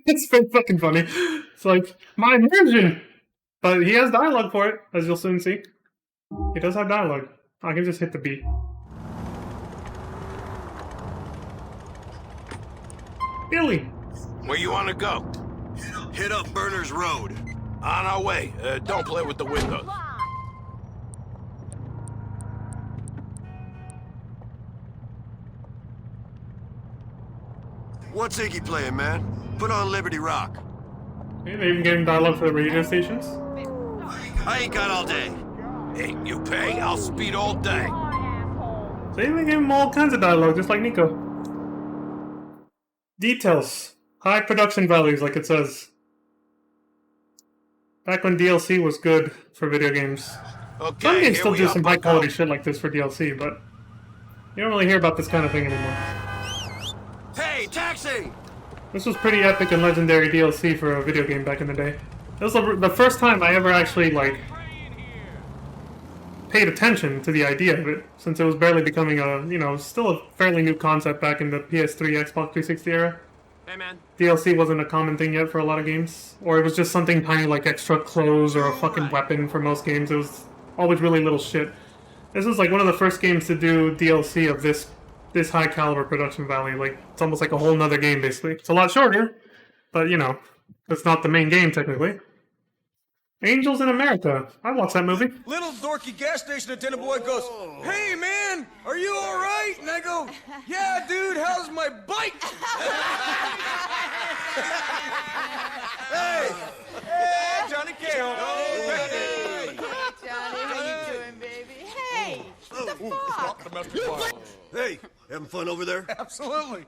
It's very fucking funny. It's like, my immersion! But he has dialogue for it, as you'll soon see. He does have dialogue. I can just hit the beat. Billy! Where you want to go? Hit up Berners Road. On our way. Don't play with the windows. What's Iggy playing, man? Put on Liberty Rock. Hey, they even getting dialogue for the radio stations? I ain't got all day. Hey, you pay, I'll speed all day. So they even gave him all kinds of dialogue, just like Nico. Details. High production values, like it says. Back when DLC was good for video games. Okay, Some games here still we do are, some high buck quality up. shit like this for DLC, but you don't really hear about this kind of thing anymore. Hey, taxi! This was pretty epic and legendary DLC for a video game back in the day. It was the first time I ever actually, like, paid attention to the idea of it, since it was barely becoming a, you know, still a fairly new concept back in the PS3, Xbox 360 era. Hey, man. DLC wasn't a common thing yet for a lot of games, or it was just something tiny like extra clothes or a fucking weapon for most games. It was always really little shit. This was like one of the first games to do DLC of this high caliber production value. Like, it's almost like a whole nother game, basically. It's a lot shorter, but, you know, it's not the main game, technically. Angels in America. I watched that movie. Little dorky gas station attendant boy goes, "Hey man, are you all right?" And I go, "Yeah, dude, how's my bike?" Hey, Johnny Cahill. Hey, Johnny, how you doing, baby? Stop domestic violence. Hey, having fun over there? Absolutely.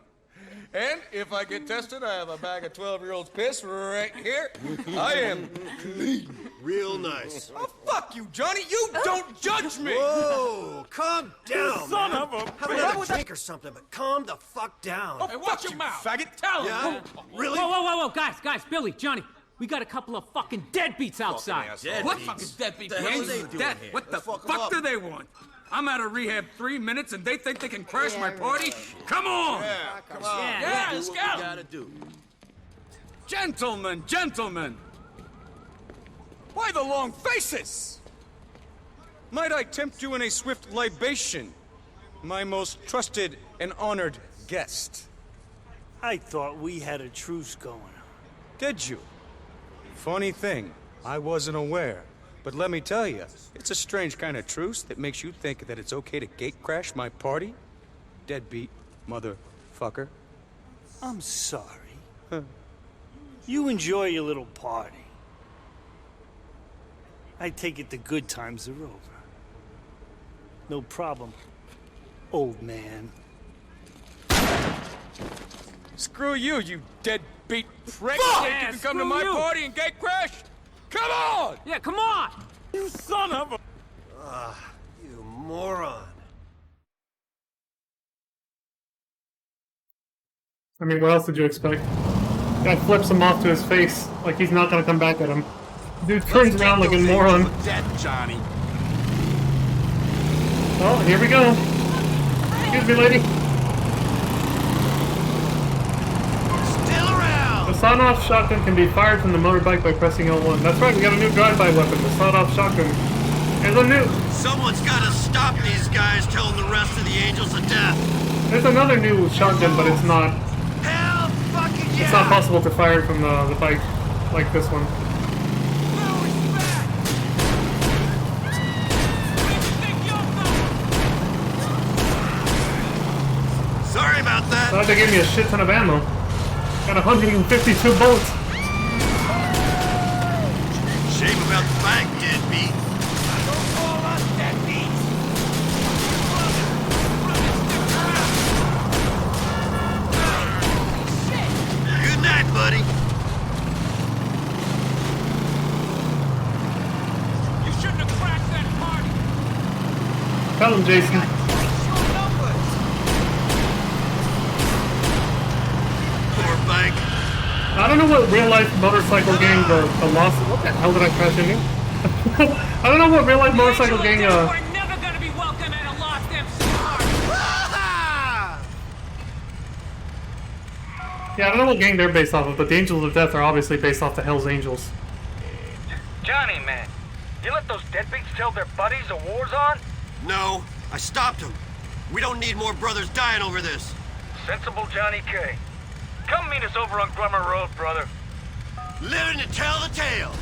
And if I get tested, I have a bag of 12-year-old's piss right here. I am clean. Real nice. Oh, fuck you, Johnny. You don't judge me. Whoa, calm down, Son man. of a Have bitch. another drink or something, but calm the fuck down. Oh, watch your mouth, faggot. Tell him. Yeah? Really? Whoa, guys, Billy, Johnny, we got a couple of fucking deadbeats outside. What fucking deadbeat? The hell are they doing here? What the Let's fuck 'em fuck up. do they want? I'm out of rehab 3 minutes and they think they can crash my party? Come on! Yeah, come on. Yeah, do let's what go. we gotta do. Gentlemen! Why the long faces? Might I tempt you in a swift libation, my most trusted and honored guest? I thought we had a truce going. Did you? Funny thing, I wasn't aware. But let me tell you, it's a strange kind of truce that makes you think that it's okay to gate crash my party? Deadbeat motherfucker. I'm sorry. You enjoy your little party. I take it the good times are over. No problem, old man. Screw you, you deadbeat prick! Fuck! Think Yeah, you can come to screw my you. party and gate crash? Come on! Yeah, come on! You son of a... You moron. I mean, what else did you expect? Guy flips him off to his face like he's not gonna come back at him. Dude turns around like a moron. That, Johnny. Oh, here we go. Excuse me, lady. Still around. The sawed-off shotgun can be fired from the motorbike by pressing L1. That's right, we got a new drive-by weapon, the sawed-off shotgun. Here's a new... Someone's gotta stop these guys telling the rest of the Angels of Death. There's another new shotgun, but it's not... Hell fucking yeah! It's not possible to fire from the bike like this one. Sorry about that. Thought they gave me a shit ton of ammo. Got 152 bullets. Shame about the bike, deadbeat. Don't call us deadbeats. Good night, buddy. You shouldn't have crashed that party! Tell him, Jason. Poor bike. I don't know what real-life motorcycle gang the Lost... What the hell did I crash into? I don't know what real-life motorcycle gang, We're never gonna be welcome at a Lost MC party! Yeah, I don't know what gang they're based off of, but the Angels of Death are obviously based off the Hells Angels. Johnny, man. You let those deadbeats tell their buddies the war's on? No, I stopped him. We don't need more brothers dying over this. Sensible Johnny K. Come meet us over on Grummer Road, brother. Living to tell the tale.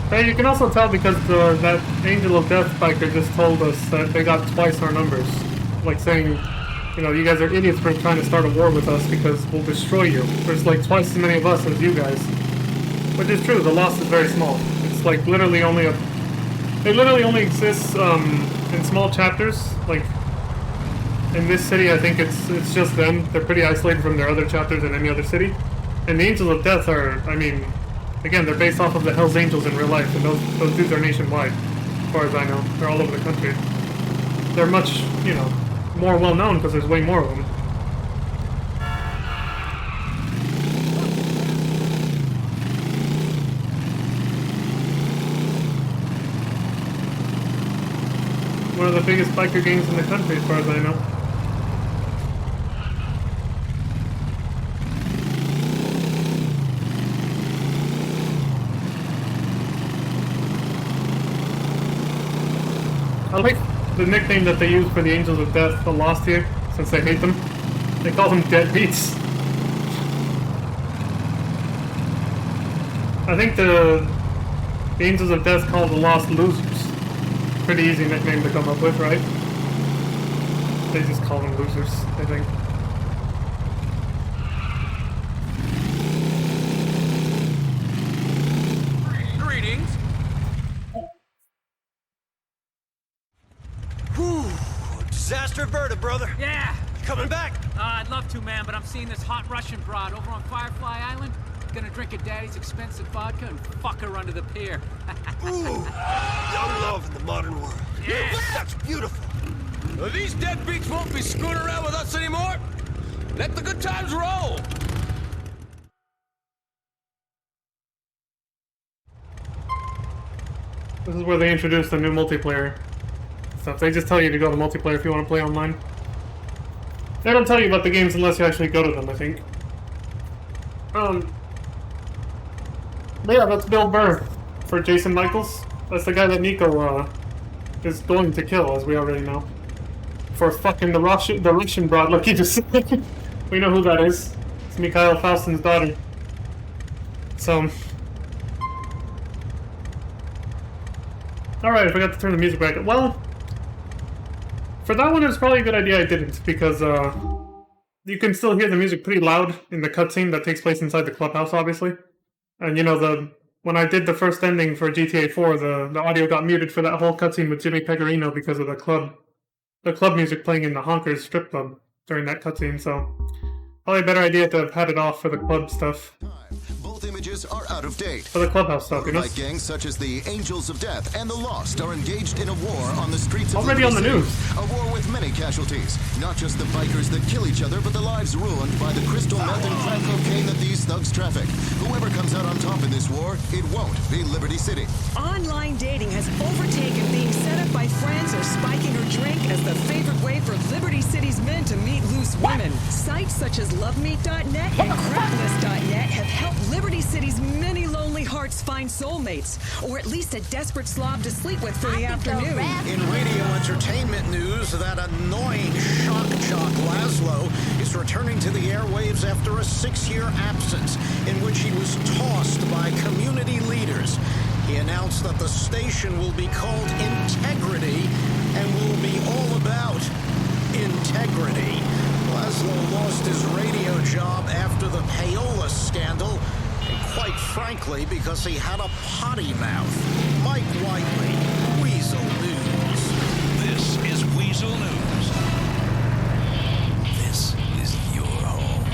Hey, you can also tell because that Angel of Death biker just told us that they got twice our numbers. Like saying, you know, you guys are idiots for trying to start a war with us because we'll destroy you. There's like twice as many of us as you guys. Which is true, the loss is very small. It's like literally only a... It literally only exists in small chapters. Like, in this city I think it's just them. They're pretty isolated from their other chapters in any other city. And the Angels of Death are, I mean... Again, they're based off of the Hells Angels in real life, and those dudes are nationwide, as far as I know. They're all over the country. They're much, you know, more well-known because there's way more of them. One of the biggest biker gangs in the country, as far as I know. I like the nickname that they use for the Angels of Death, the Lost here, since they hate them. They call them deadbeats. I think The Angels of Death called the Lost Losers. Pretty easy nickname to come up with, right? They just call them losers, I think. Greetings. Whew. Disaster averted, brother. Yeah. You coming back? I'd love to, man, but I'm seeing this hot Russian broad over on Firefly Island. Gonna drink her daddy's expensive vodka and fuck her under the pier. Ooh, young love in the modern world. Yeah. That's beautiful. Well, these deadbeats won't be screwing around with us anymore. Let the good times roll. This is where they introduce the new multiplayer stuff. They just tell you to go to multiplayer if you want to play online. They don't tell you about the games unless you actually go to them, I think. But yeah, that's Bill Burr for Jason Michaels. That's the guy that Nico is going to kill, as we already know. For fucking the Russian broad. Look, he just we know who that is. It's Mikhail Faustin's daughter. So. Alright, I forgot to turn the music back up. Well, for that one, it's probably a good idea I didn't, because you can still hear the music pretty loud in the cutscene that takes place inside the clubhouse, obviously. And you know, when I did the first ending for GTA 4, the audio got muted for that whole cutscene with Jimmy Pecorino because of the club music playing in the Honkers strip club during that cutscene, so probably a better idea to have had it off for the club stuff. Both images are out of date. For the clubhouse stuff, you know? Like gangs such as the Angels of Death and the Lost are engaged in a war on the streets of already on the news. A war with many casualties. Not just the bikers that kill each other, but the lives ruined by the crystal meth and crack cocaine that these thugs traffic. Whoever comes out on top in this war, it won't be Liberty City. Online dating has overtaken being set up by friends or spiking her drink as the favorite way for Liberty City's men to meet loose women. Sites such as LoveMe.net and Crapless.net have helped Liberty City's many lonely hearts find soulmates, or at least a desperate slob to sleep with for the afternoon. In radio entertainment news, that annoying shock jock Laszlo is returning to the airwaves after a 6-year absence in which he was tossed by community leaders. He announced that the station will be called Integrity and will be all about integrity. Laszlo lost his radio job after the payola scandal, and quite frankly, because he had a potty mouth. Mike Whiteley, Weasel News. This is Weasel News. This is your home.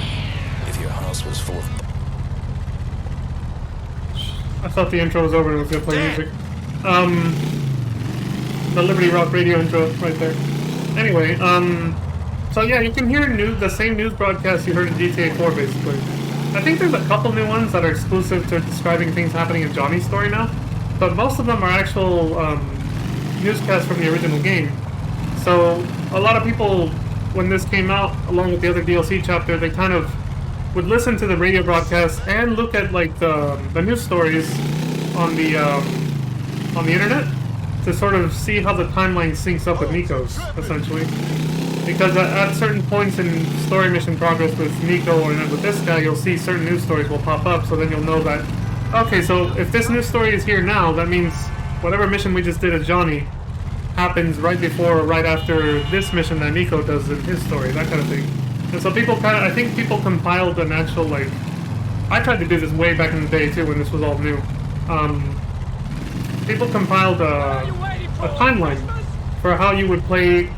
If your house was full of... I thought the intro was over and it was gonna play music. The Liberty Rock radio intro right there. Anyway, so yeah, you can hear the same news broadcast you heard in GTA 4, basically. I think there's a couple new ones that are exclusive to describing things happening in Johnny's story now, but most of them are actual newscasts from the original game. So a lot of people, when this came out, along with the other DLC chapter, they kind of would listen to the radio broadcast and look at like the news stories on the internet to sort of see how the timeline syncs up with Nico's, essentially. Because at certain points in story mission progress with Nico or with this guy, you'll see certain news stories will pop up, so then you'll know that, okay, so if this news story is here now, that means whatever mission we just did as Johnny happens right before or right after this mission that Nico does in his story, that kind of thing. And so people I think people compiled an actual, like, I tried to do this way back in the day too when this was all new. People compiled a timeline for how you would play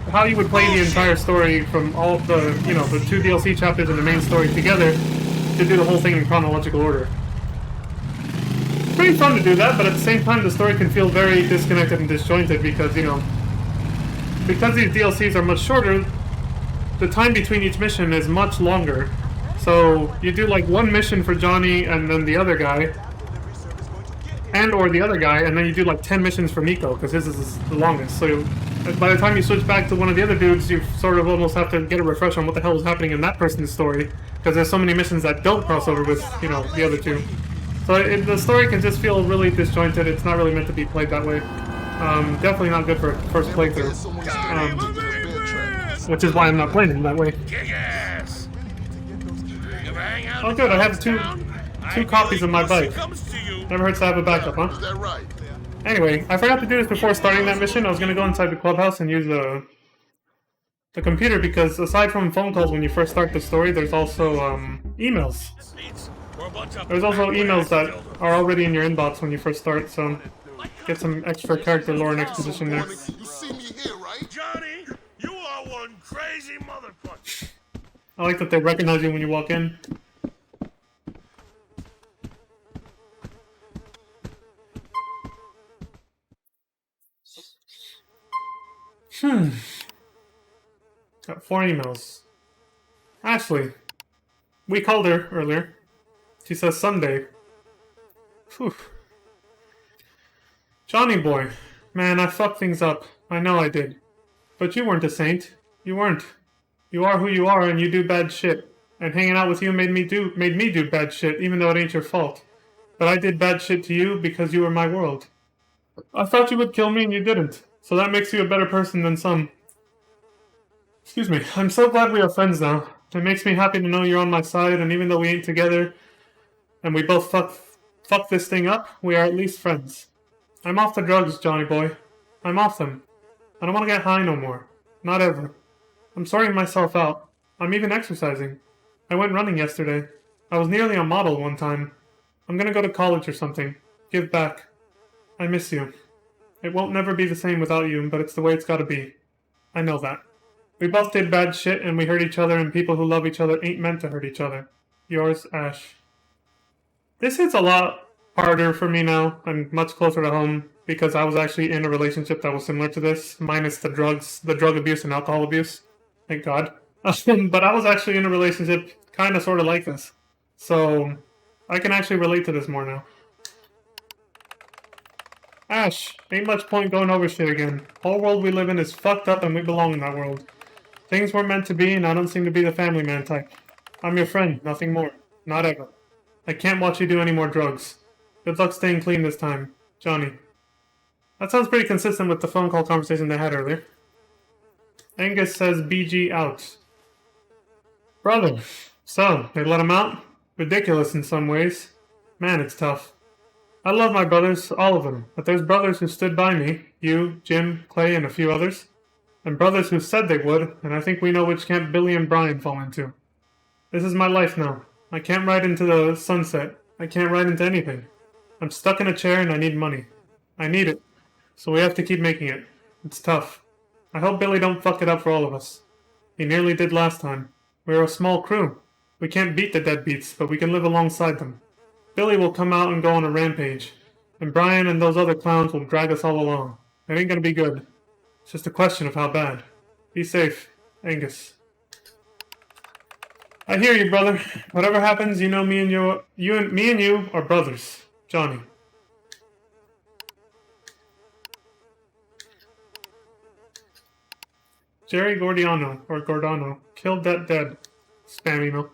the entire story from all of the, you know, the 2 DLC chapters and the main story together to do the whole thing in chronological order. It's pretty fun to do that, but at the same time the story can feel very disconnected and disjointed because, you know, because these DLCs are much shorter, the time between each mission is much longer. So you do like one mission for Johnny and then the other guy, or the other guy, and then you do like 10 missions for Nico, because his is the longest. So by the time you switch back to one of the other dudes, you sort of almost have to get a refresh on what the hell is happening in that person's story, because there's so many missions that don't cross over with, you know, the other two. So the story can just feel really disjointed. It's not really meant to be played that way. Definitely not good for first playthrough. Which is why I'm not playing it that way. Kick ass. Oh good, I have 2 copies of my bike. Never hurts to have a backup, huh? Is that right? Anyway, I forgot to do this before starting that mission. I was gonna go inside the clubhouse and use the computer because aside from phone calls when you first start the story, there's also emails. There's also emails that are already in your inbox when you first start, so get some extra character lore and exposition there. You see me here, right? Johnny, you are one crazy motherfucker. I like that they recognize you when you walk in. Got 4 emails. Ashley. We called her earlier. She says Sunday. Whew. Johnny boy. Man, I fucked things up. I know I did. But you weren't a saint. You weren't. You are who you are and you do bad shit. And hanging out with you made me do bad shit, even though it ain't your fault. But I did bad shit to you because you were my world. I thought you would kill me and you didn't. So that makes you a better person than some. Excuse me. I'm so glad we are friends now. It makes me happy to know you're on my side, and even though we ain't together, and we both fuck this thing up, we are at least friends. I'm off the drugs, Johnny boy. I'm off them. I don't want to get high no more. Not ever. I'm sorting myself out. I'm even exercising. I went running yesterday. I was nearly a model one time. I'm gonna go to college or something. Give back. I miss you. It won't never be the same without you, but it's the way it's gotta be. I know that. We both did bad shit and we hurt each other, and people who love each other ain't meant to hurt each other. Yours, Ash. This hits a lot harder for me now and much closer to home because I was actually in a relationship that was similar to this, minus the drug abuse and alcohol abuse. Thank God. But I was actually in a relationship kind of sort of like this. So I can actually relate to this more now. Ash, ain't much point going over shit again. Whole world we live in is fucked up and we belong in that world. Things were meant to be and I don't seem to be the family man type. I'm your friend, nothing more. Not ever. I can't watch you do any more drugs. Good luck staying clean this time. Johnny. That sounds pretty consistent with the phone call conversation they had earlier. Angus says BG out. Brother. So, they let him out? Ridiculous in some ways. Man, it's tough. I love my brothers, all of them, but there's brothers who stood by me, you, Jim, Clay, and a few others, and brothers who said they would, and I think we know which camp Billy and Brian fall into. This is my life now. I can't ride into the sunset. I can't ride into anything. I'm stuck in a chair and I need money. I need it. So we have to keep making it. It's tough. I hope Billy don't fuck it up for all of us. He nearly did last time. We're a small crew. We can't beat the deadbeats, but we can live alongside them. Billy will come out and go on a rampage, and Brian and those other clowns will drag us all along. It ain't gonna be good. It's just a question of how bad. Be safe, Angus. I hear you, brother. Whatever happens, you know me and you are brothers. Johnny. Jerry Gordano. Killed that dead. Spam email.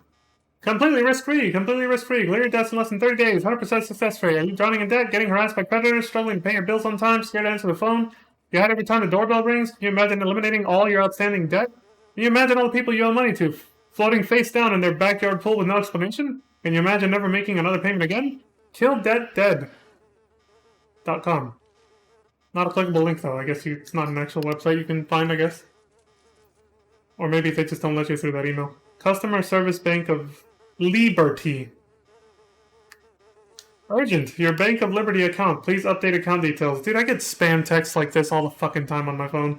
Completely risk-free. Clear your debts in less than 30 days. 100% success rate. Are you drowning in debt, getting harassed by creditors, struggling to pay your bills on time, scared to answer the phone? You had every time the doorbell rings? Can you imagine eliminating all your outstanding debt? Can you imagine all the people you owe money to, floating face down in their backyard pool with no explanation? Can you imagine never making another payment again? KillDebtDead.com. Not a clickable link, though. I guess it's not an actual website you can find, I guess. Or maybe they just don't let you through that email. Customer Service Bank of Liberty. Urgent. Your Bank of Liberty account. Please update account details. Dude, I get spam texts like this all the fucking time on my phone.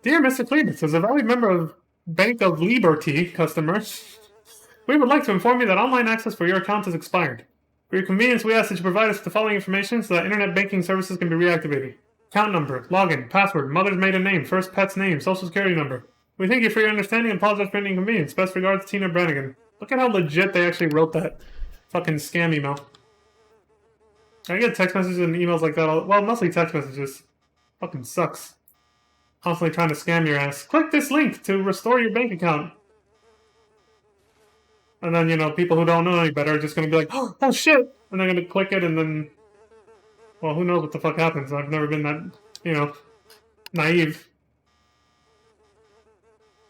Dear Mr. Cleveland, as a valued member of Bank of Liberty customers, we would like to inform you that online access for your account has expired. For your convenience, we ask that you provide us with the following information so that internet banking services can be reactivated. Account number, login, password, mother's maiden name, first pet's name, social security number. We thank you for your understanding and apologize for any inconvenience. Best regards, Tina Brannigan. Look at how legit they actually wrote that fucking scam email. I get text messages and emails like that well, mostly text messages. Fucking sucks. Constantly trying to scam your ass. Click this link to restore your bank account. And then, you know, people who don't know any better are just gonna be like, oh shit! And they're gonna click it and then... Well, who knows what the fuck happens. I've never been that, you know, naive.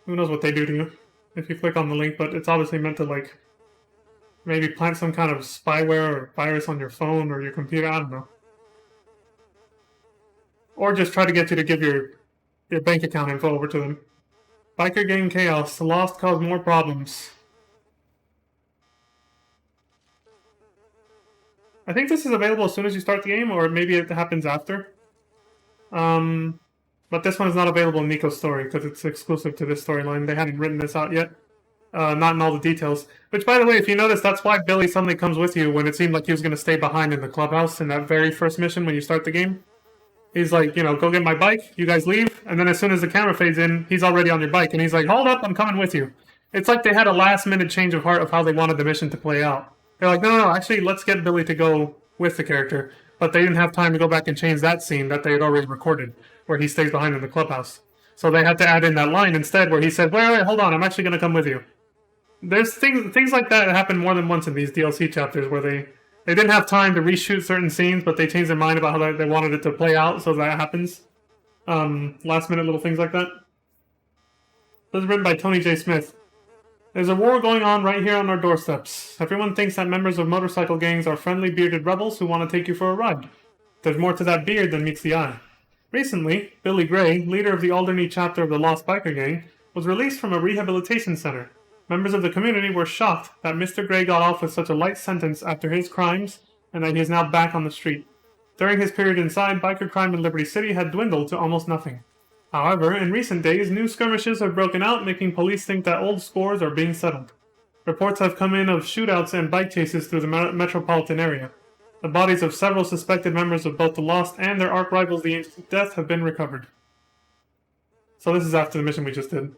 Who knows what they do to you if you click on the link, but it's obviously meant to, like, Maybe plant some kind of spyware or virus on your phone or your computer, I don't know. Or just try to get you to give your bank account info over to them. Biker gang chaos. The Lost cause more problems. I think this is available as soon as you start the game, or maybe it happens after. But this one is not available in Nico's story, because it's exclusive to this storyline. They hadn't written this out yet. Not in all the details. Which, by the way, if you notice, that's why Billy suddenly comes with you when it seemed like he was going to stay behind in the clubhouse in that very first mission when you start the game. He's like, you know, go get my bike, you guys leave, and then as soon as the camera fades in, he's already on your bike, and he's like, hold up, I'm coming with you. It's like they had a last-minute change of heart of how they wanted the mission to play out. They're like, no, actually, let's get Billy to go with the character. But they didn't have time to go back and change that scene that they had already recorded, where he stays behind in the clubhouse. So they had to add in that line instead, where he said, wait, hold on, I'm actually going to come with you. There's things like that happen more than once in these DLC chapters, where they didn't have time to reshoot certain scenes, but they changed their mind about how they wanted it to play out, so that happens. Last minute little things like that. This is written by Tony J. Smith. There's a war going on right here on our doorsteps. Everyone thinks that members of motorcycle gangs are friendly bearded rebels who want to take you for a ride. There's more to that beard than meets the eye. Recently, Billy Gray, leader of the Alderney chapter of the Lost Biker Gang, was released from a rehabilitation center. Members of the community were shocked that Mr. Gray got off with such a light sentence after his crimes, and that he is now back on the street. During his period inside, biker crime in Liberty City had dwindled to almost nothing. However, in recent days, new skirmishes have broken out, making police think that old scores are being settled. Reports have come in of shootouts and bike chases through the metropolitan area. The bodies of several suspected members of both the Lost and their arch rivals, the Angels of Death, have been recovered. So this is after the mission we just did.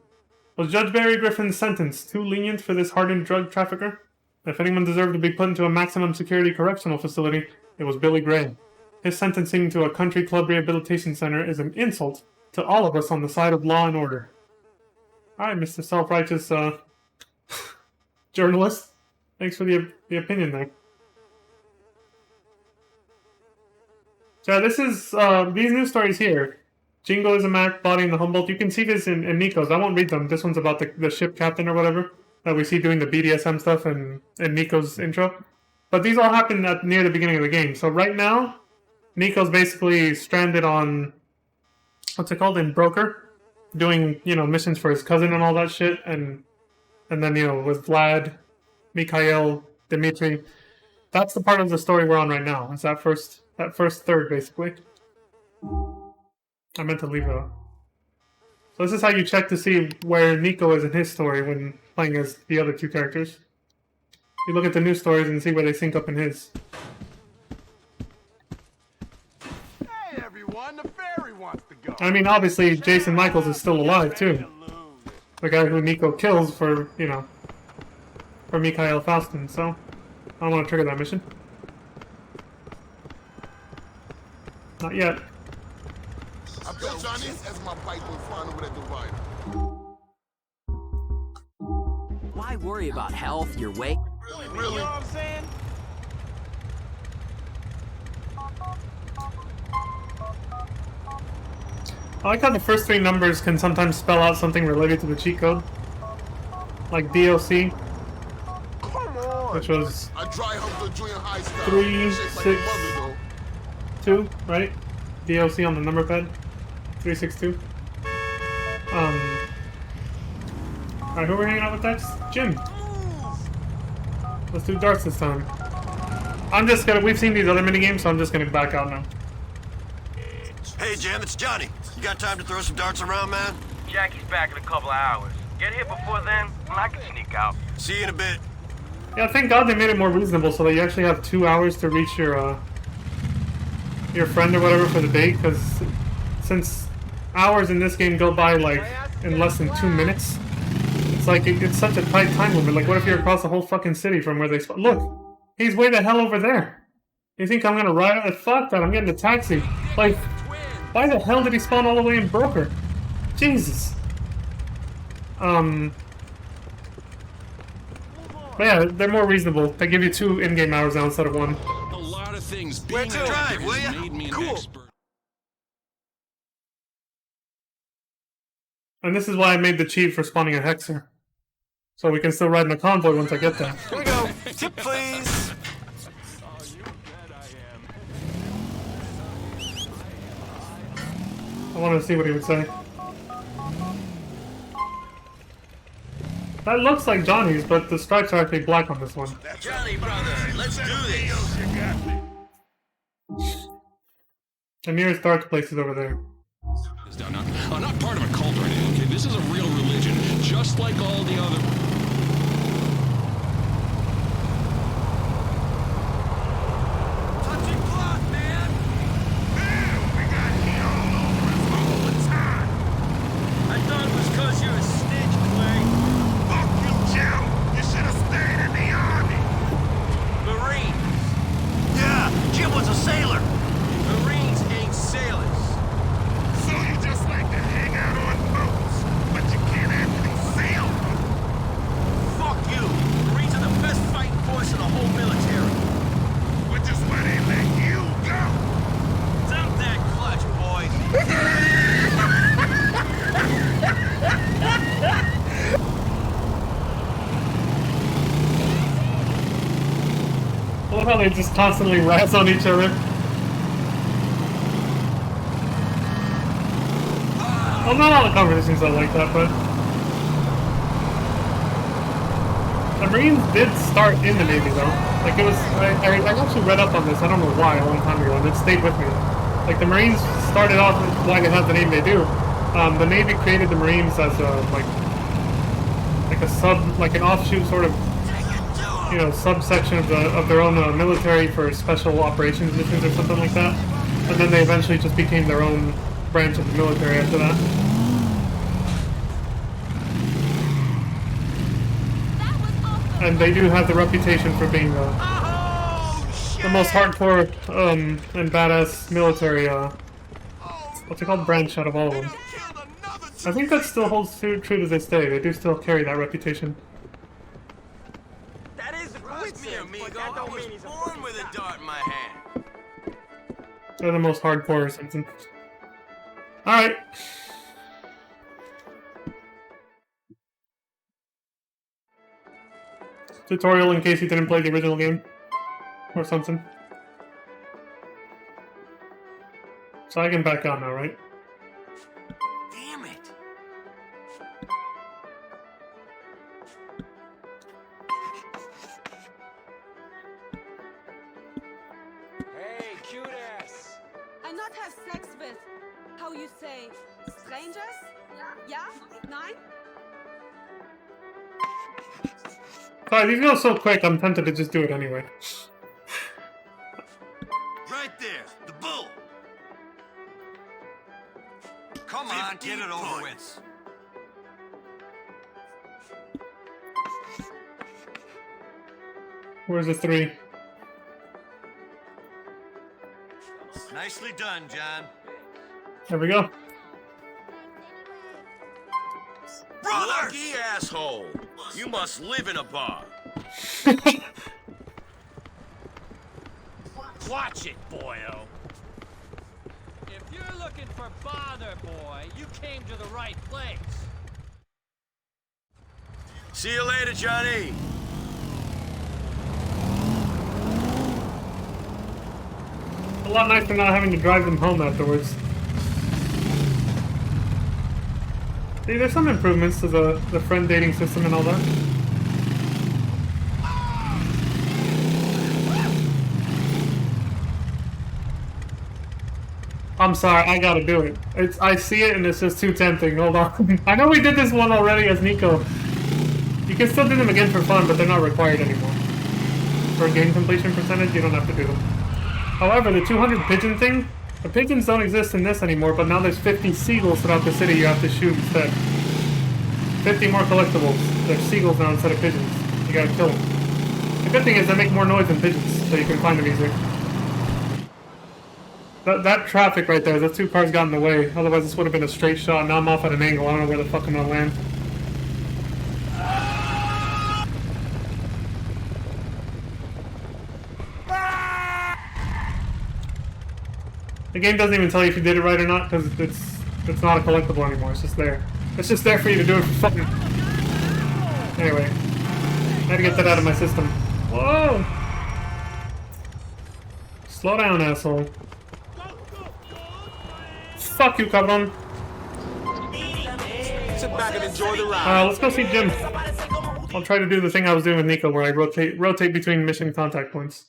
Was Judge Barry Griffin's sentence too lenient for this hardened drug trafficker? If anyone deserved to be put into a maximum security correctional facility, it was Billy Gray. His sentencing to a country club rehabilitation center is an insult to all of us on the side of law and order. Alright, Mr. Self-Righteous, journalist. Thanks for the opinion there. So this is, these news stories here. Jingo is a Mac, Body and the Humboldt. You can see this in Nico's. I won't read them. This one's about the ship captain or whatever that we see doing the BDSM stuff in Nico's intro. But these all happen near the beginning of the game. So right now, Nico's basically stranded on, what's it called, in Broker, doing, you know, missions for his cousin and all that shit. And then, you know, with Vlad, Mikhail, Dmitri. That's the part of the story we're on right now. It's that first third, basically. I meant to leave it out. So this is how you check to see where Nico is in his story when playing as the other two characters. You look at the new stories and see where they sync up in his. Hey everyone, the ferry wants to go. I mean, obviously, Jason Michaels is still alive, too. The guy who Nico kills for, you know, for Mikhail Faustin, so I don't want to trigger that mission. Not yet. I bet Johnny as my bike will find over that divider. Why worry about health, your weight? Really? You know what I'm saying? I like how the first three numbers can sometimes spell out something related to the cheat code. Like DLC. Which was 362, right? DLC on the number pad. 362. Alright, who are we hanging out with next? Jim. Let's do darts this time. We've seen these other minigames, so I'm just gonna back out now. Hey, Jim, it's Johnny. You got time to throw some darts around, man? Jackie's back in a couple of hours. Get here before then, and I can sneak out. See you in a bit. Yeah, thank God they made it more reasonable so that you actually have 2 hours to reach your friend or whatever for the day, because since hours in this game go by like in less than 2 minutes, it's like it's such a tight time limit. Like, what if you're across the whole fucking city from where they spawn? Look, he's way the hell over there. You think I'm gonna ride? Fuck that! I'm getting a taxi. Like, why the hell did he spawn all the way in Broker? Jesus. But yeah, they're more reasonable. They give you 2 in-game hours now instead of 1. A lot of things Where being to drive, will ya? made me an Cool. expert. And this is why I made the cheat for spawning a Hexer. So we can still ride in a convoy once I get there. Here we go. Tip, please. I wanted to see what he would say. That looks like Johnny's, but the stripes are actually black on this one. Johnny, brother, let's do this. The nearest dark place is over there. Not part of a cult or anything, okay? This is a real religion, just like all the other... Touching clock, man! We got heat all over us all the time! I thought it was because you're a snitch, Clay. Fuck you, Jim! You should have stayed in the army! Marines! Yeah, Jim was a sailor! Marines ain't sailors. So you just like to hang out on boats, but you can't actually sail them. Fuck you! Marines are the best fighting force in the whole military. Which is why they let you go. Dump that clutch, boys! I love how they just constantly razz on each other. Well, not all the conversations are like that, but... The Marines did start in the Navy, though. Like, it was... I actually read up on this, I don't know why, a long time ago, and it stayed with me. Like, the Marines started off with why they have the name they do. The Navy created the Marines as a, like an offshoot sort of, you know, subsection of their own military for special operations missions or something like that. And then they eventually just became their own branch of the military after that. And they do have the reputation for being the most hardcore and badass military, what's it called, branch out of all of them. I think that still holds true to this day. They do still carry that reputation. That is a coincidence, amigo. I was born with a dart in my hand. They're the most hardcore or something. Alright. Tutorial in case you didn't play the original game. Or something. So I can back out now, right? Damn it! Hey, cute ass. And not have sex with, how you say, strangers? Yeah? Nine? Sorry, these go so quick, I'm tempted to just do it anyway. Right there, the bull. Come on, get it over with. Where's the 3? Nicely done, John. There we go. Brother! Lucky asshole. You must live in a bar. Watch it, boyo. If you're looking for bother, boy, you came to the right place. See you later, Johnny. A lot nicer not having to drive them home afterwards. See, there's some improvements to the friend dating system and all that. I'm sorry, I gotta do it. I see it and it's just too tempting. Hold on. I know we did this one already as Nico. You can still do them again for fun, but they're not required anymore. For game completion percentage, you don't have to do them. However, the 200 pigeon thing, the pigeons don't exist in this anymore, but now there's 50 seagulls throughout the city you have to shoot instead. 50 more collectibles. There's seagulls now instead of pigeons. You gotta kill them. The good thing is they make more noise than pigeons, so you can find them easier. That traffic right there, those 2 cars got in the way. Otherwise this would have been a straight shot. Now I'm off at an angle. I don't know where the fuck I'm gonna land. The game doesn't even tell you if you did it right or not, because it's not a collectible anymore. It's just there. It's just there for you to do it for fun. Anyway, I had to get that out of my system. Whoa! Slow down, asshole. Fuck you, cabron. Sit back and enjoy the ride. Let's go see Jim. I'll try to do the thing I was doing with Nico, where I rotate between mission contact points.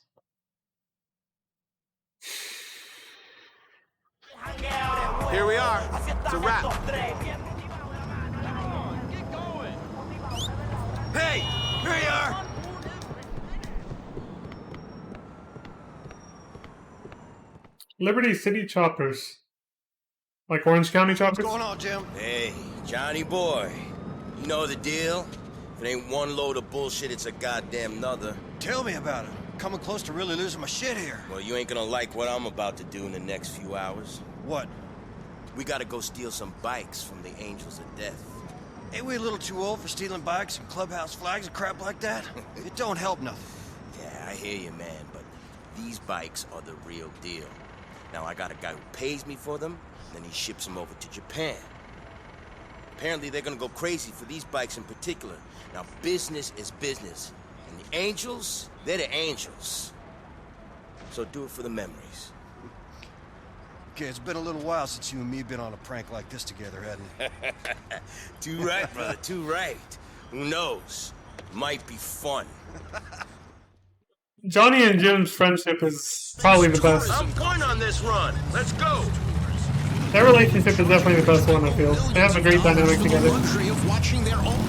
Here we are. It's a wrap. Hey, here you are. Liberty City choppers. Like Orange County choppers? What's going on, Jim? Hey, Johnny boy. You know the deal? If it ain't one load of bullshit, it's a goddamn nother. Tell me about it. Coming close to really losing my shit here. Well, you ain't gonna like what I'm about to do in the next few hours. What? We gotta go steal some bikes from the Angels of Death. Ain't we a little too old for stealing bikes and clubhouse flags and crap like that? It don't help nothing. Yeah, I hear you, man, but these bikes are the real deal. Now, I got a guy who pays me for them, then he ships them over to Japan. Apparently, they're gonna go crazy for these bikes in particular. Now, business is business. And the Angels, they're the Angels. So do it for the memories. Okay, it's been a little while since you and me have been on a prank like this together, hasn't it? Too right, brother, too right. Who knows? Might be fun. Johnny and Jim's friendship is probably the best. I'm going on this run. Let's go. Their relationship is definitely the best one, I feel. They have a great dynamic together. Luxury of watching their own.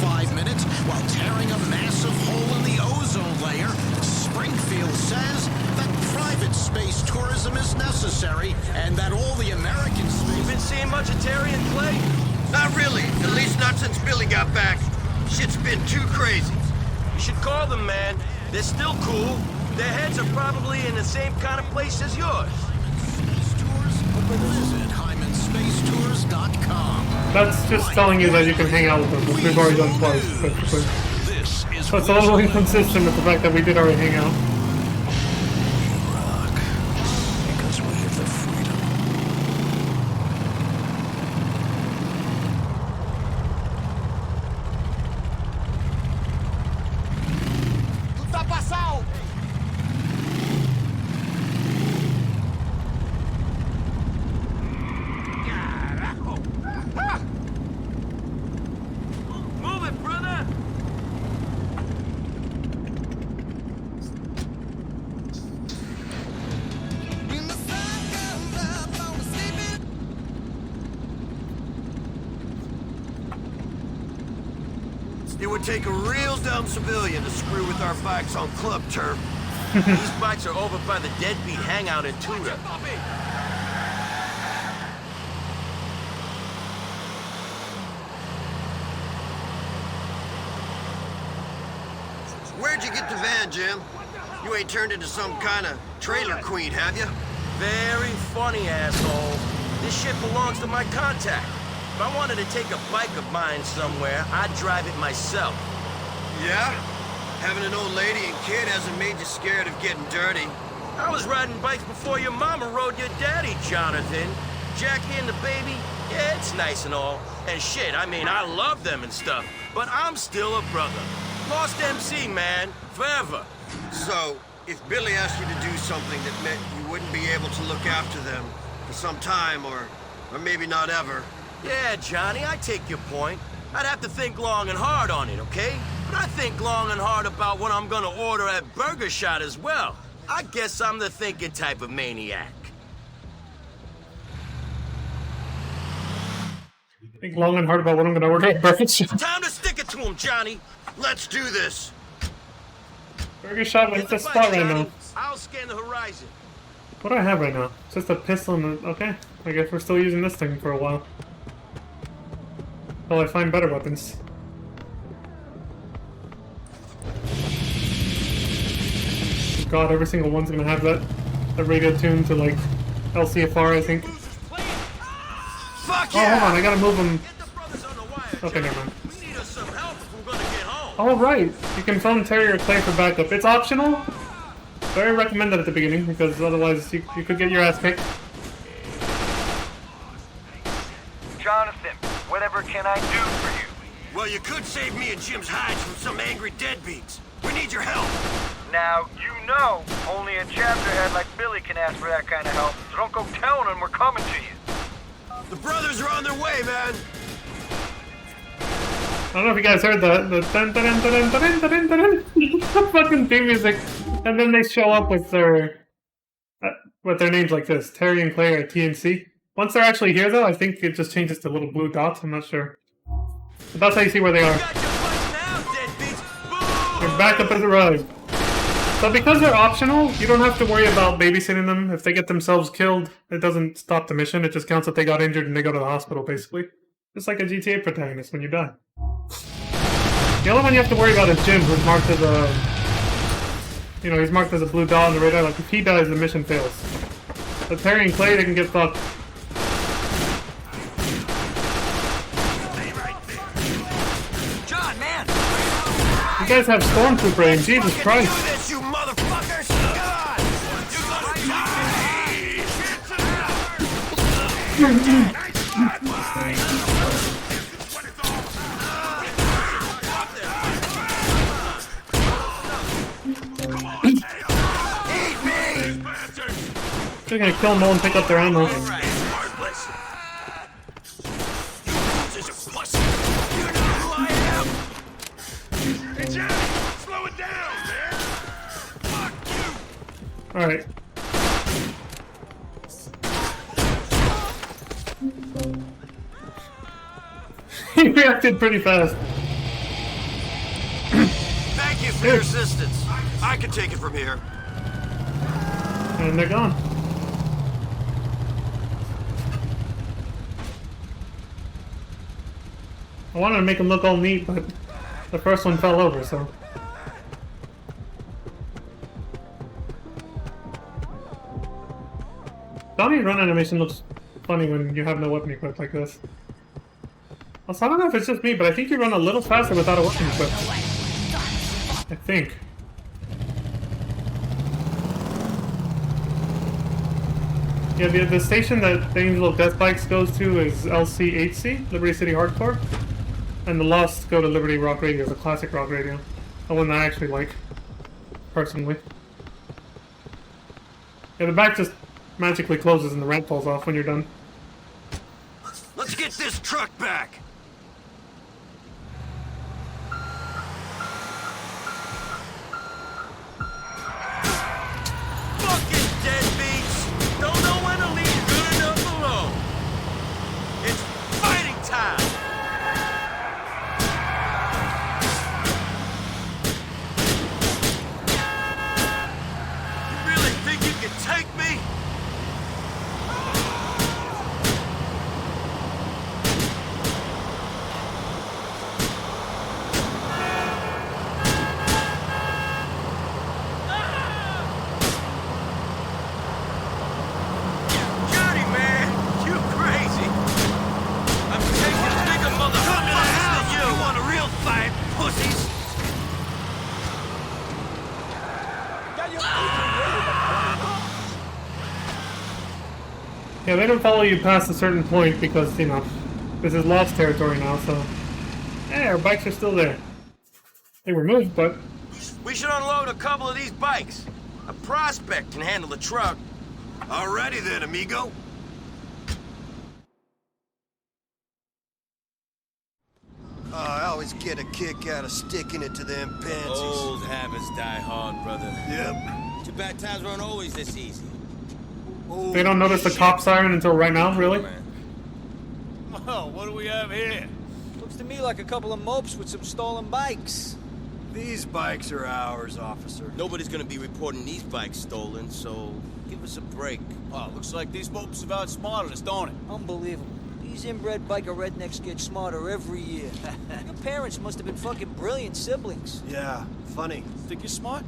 5 minutes while tearing a massive hole in the ozone layer, Springfield says that private space tourism is necessary and that all the American space... You been seeing much of Terry and Clay? Not really. At least not since Billy got back. Shit's been too crazy. You should call them, man. They're still cool. Their heads are probably in the same kind of place as yours. Visit HymanSpaceTours.com. That's just telling you that you can hang out with them, which we've already done twice, basically. So it's a little inconsistent with the fact that we did already hang out. Because we have the freedom. Tu tá passado! Move it, brother! It would take a real dumb civilian to screw with our bikes on club turf. These bikes are over by the Deadbeat Hangout in Tuda. Where'd you get the van, Jim? You ain't turned into some kind of trailer queen, have you? Very funny, asshole. This shit belongs to my contact. If I wanted to take a bike of mine somewhere, I'd drive it myself. Yeah? Having an old lady and kid hasn't made you scared of getting dirty. I was riding bikes before your mama rode your daddy, Jonathan. Jackie and the baby, yeah, it's nice and all. And shit, I mean, I love them and stuff. But I'm still a brother. Lost MC, man. Forever. So, if Billy asked you to do something that meant you wouldn't be able to look after them for some time, or maybe not ever. Yeah, Johnny, I take your point. I'd have to think long and hard on it, okay? But I think long and hard about what I'm gonna order at Burger Shot as well. I guess I'm the thinking type of maniac. Think long and hard about what I'm gonna order at Burger Shot. Time to stick it to him, Johnny. Let's do this. Burger Shot is the spot right now. I'll scan the horizon. What do I have right now? Just a pistol and a... Okay. I guess we're still using this thing for a while. Until I find better weapons. God, every single one's gonna have that radio tuned to like LCFR, I think. Fuck oh, yeah! hold on, I gotta move them. Okay, never mind. Oh, right! You can phone Terry or Clay for backup. It's optional. Very recommended at the beginning because otherwise you could get your ass kicked. Jonathan, whatever can I do for you? Well, you could save me and Jim's hides from some angry deadbeats. We need your help. Now, you know only a chapter head like Billy can ask for that kind of help, so don't go telling them we're coming to you. The brothers are on their way, man. I don't know if you guys heard the dun dun dun dun dun dun dun dun fucking theme music, and then they show up with their names like this, Terry and Clay at TNC. Once they're actually here, though, I think it just changes to little blue dots. I'm not sure, but that's how you see where they are. They're back up as a ride. So because they're optional, you don't have to worry about babysitting them. If they get themselves killed, it doesn't stop the mission. It just counts that they got injured and they go to the hospital, basically. Just like a GTA protagonist when you die. The only one you have to worry about is Jim, who's marked as a... You know, he's marked as a blue dot on the radar. Like, if he dies, the mission fails. But Terry and Clay, they can get fucked. John, man! You guys have Stormtrooper aim, Jesus Christ. Do this, you motherfuckers! Come They're gonna kill them all and pick up their ammo. Alright. He reacted pretty fast. Thank you for your assistance. I can take it from here. And they're gone. I wanted to make them look all neat, but the first one fell over, so... Bounty run animation looks funny when you have no weapon equipped like this. Also, I don't know if it's just me, but I think you run a little faster without a weapon equipped. I think. Yeah, the station that the Angel of Death Bikes goes to is LC8C, Liberty City Hardcore. And the Lost go to Liberty Rock Radio, the classic rock radio. The one that I actually like, personally. Yeah, the back just magically closes and the ramp falls off when you're done. Let's get this truck back! Fucking deadbeats! Don't know when to leave good enough alone! It's fighting time! You really think you can take me? Yeah, they don't follow you past a certain point because, you know, this is Lost territory now, so... Hey, our bikes are still there. They were moved, but... We should unload a couple of these bikes. A prospect can handle the truck. Alrighty then, amigo. I always get a kick out of sticking it to them pansies. Old habits die hard, brother. Yep. Too bad times weren't always this easy. They don't notice the cop siren until right now, really? Oh, what do we have here? Looks to me like a couple of mopes with some stolen bikes. These bikes are ours, officer. Nobody's gonna be reporting these bikes stolen, so give us a break. Oh, looks like these mopes have outsmarted us, don't it? Unbelievable. These inbred biker rednecks get smarter every year. Your parents must have been fucking brilliant siblings. Yeah, funny. Think you're smart?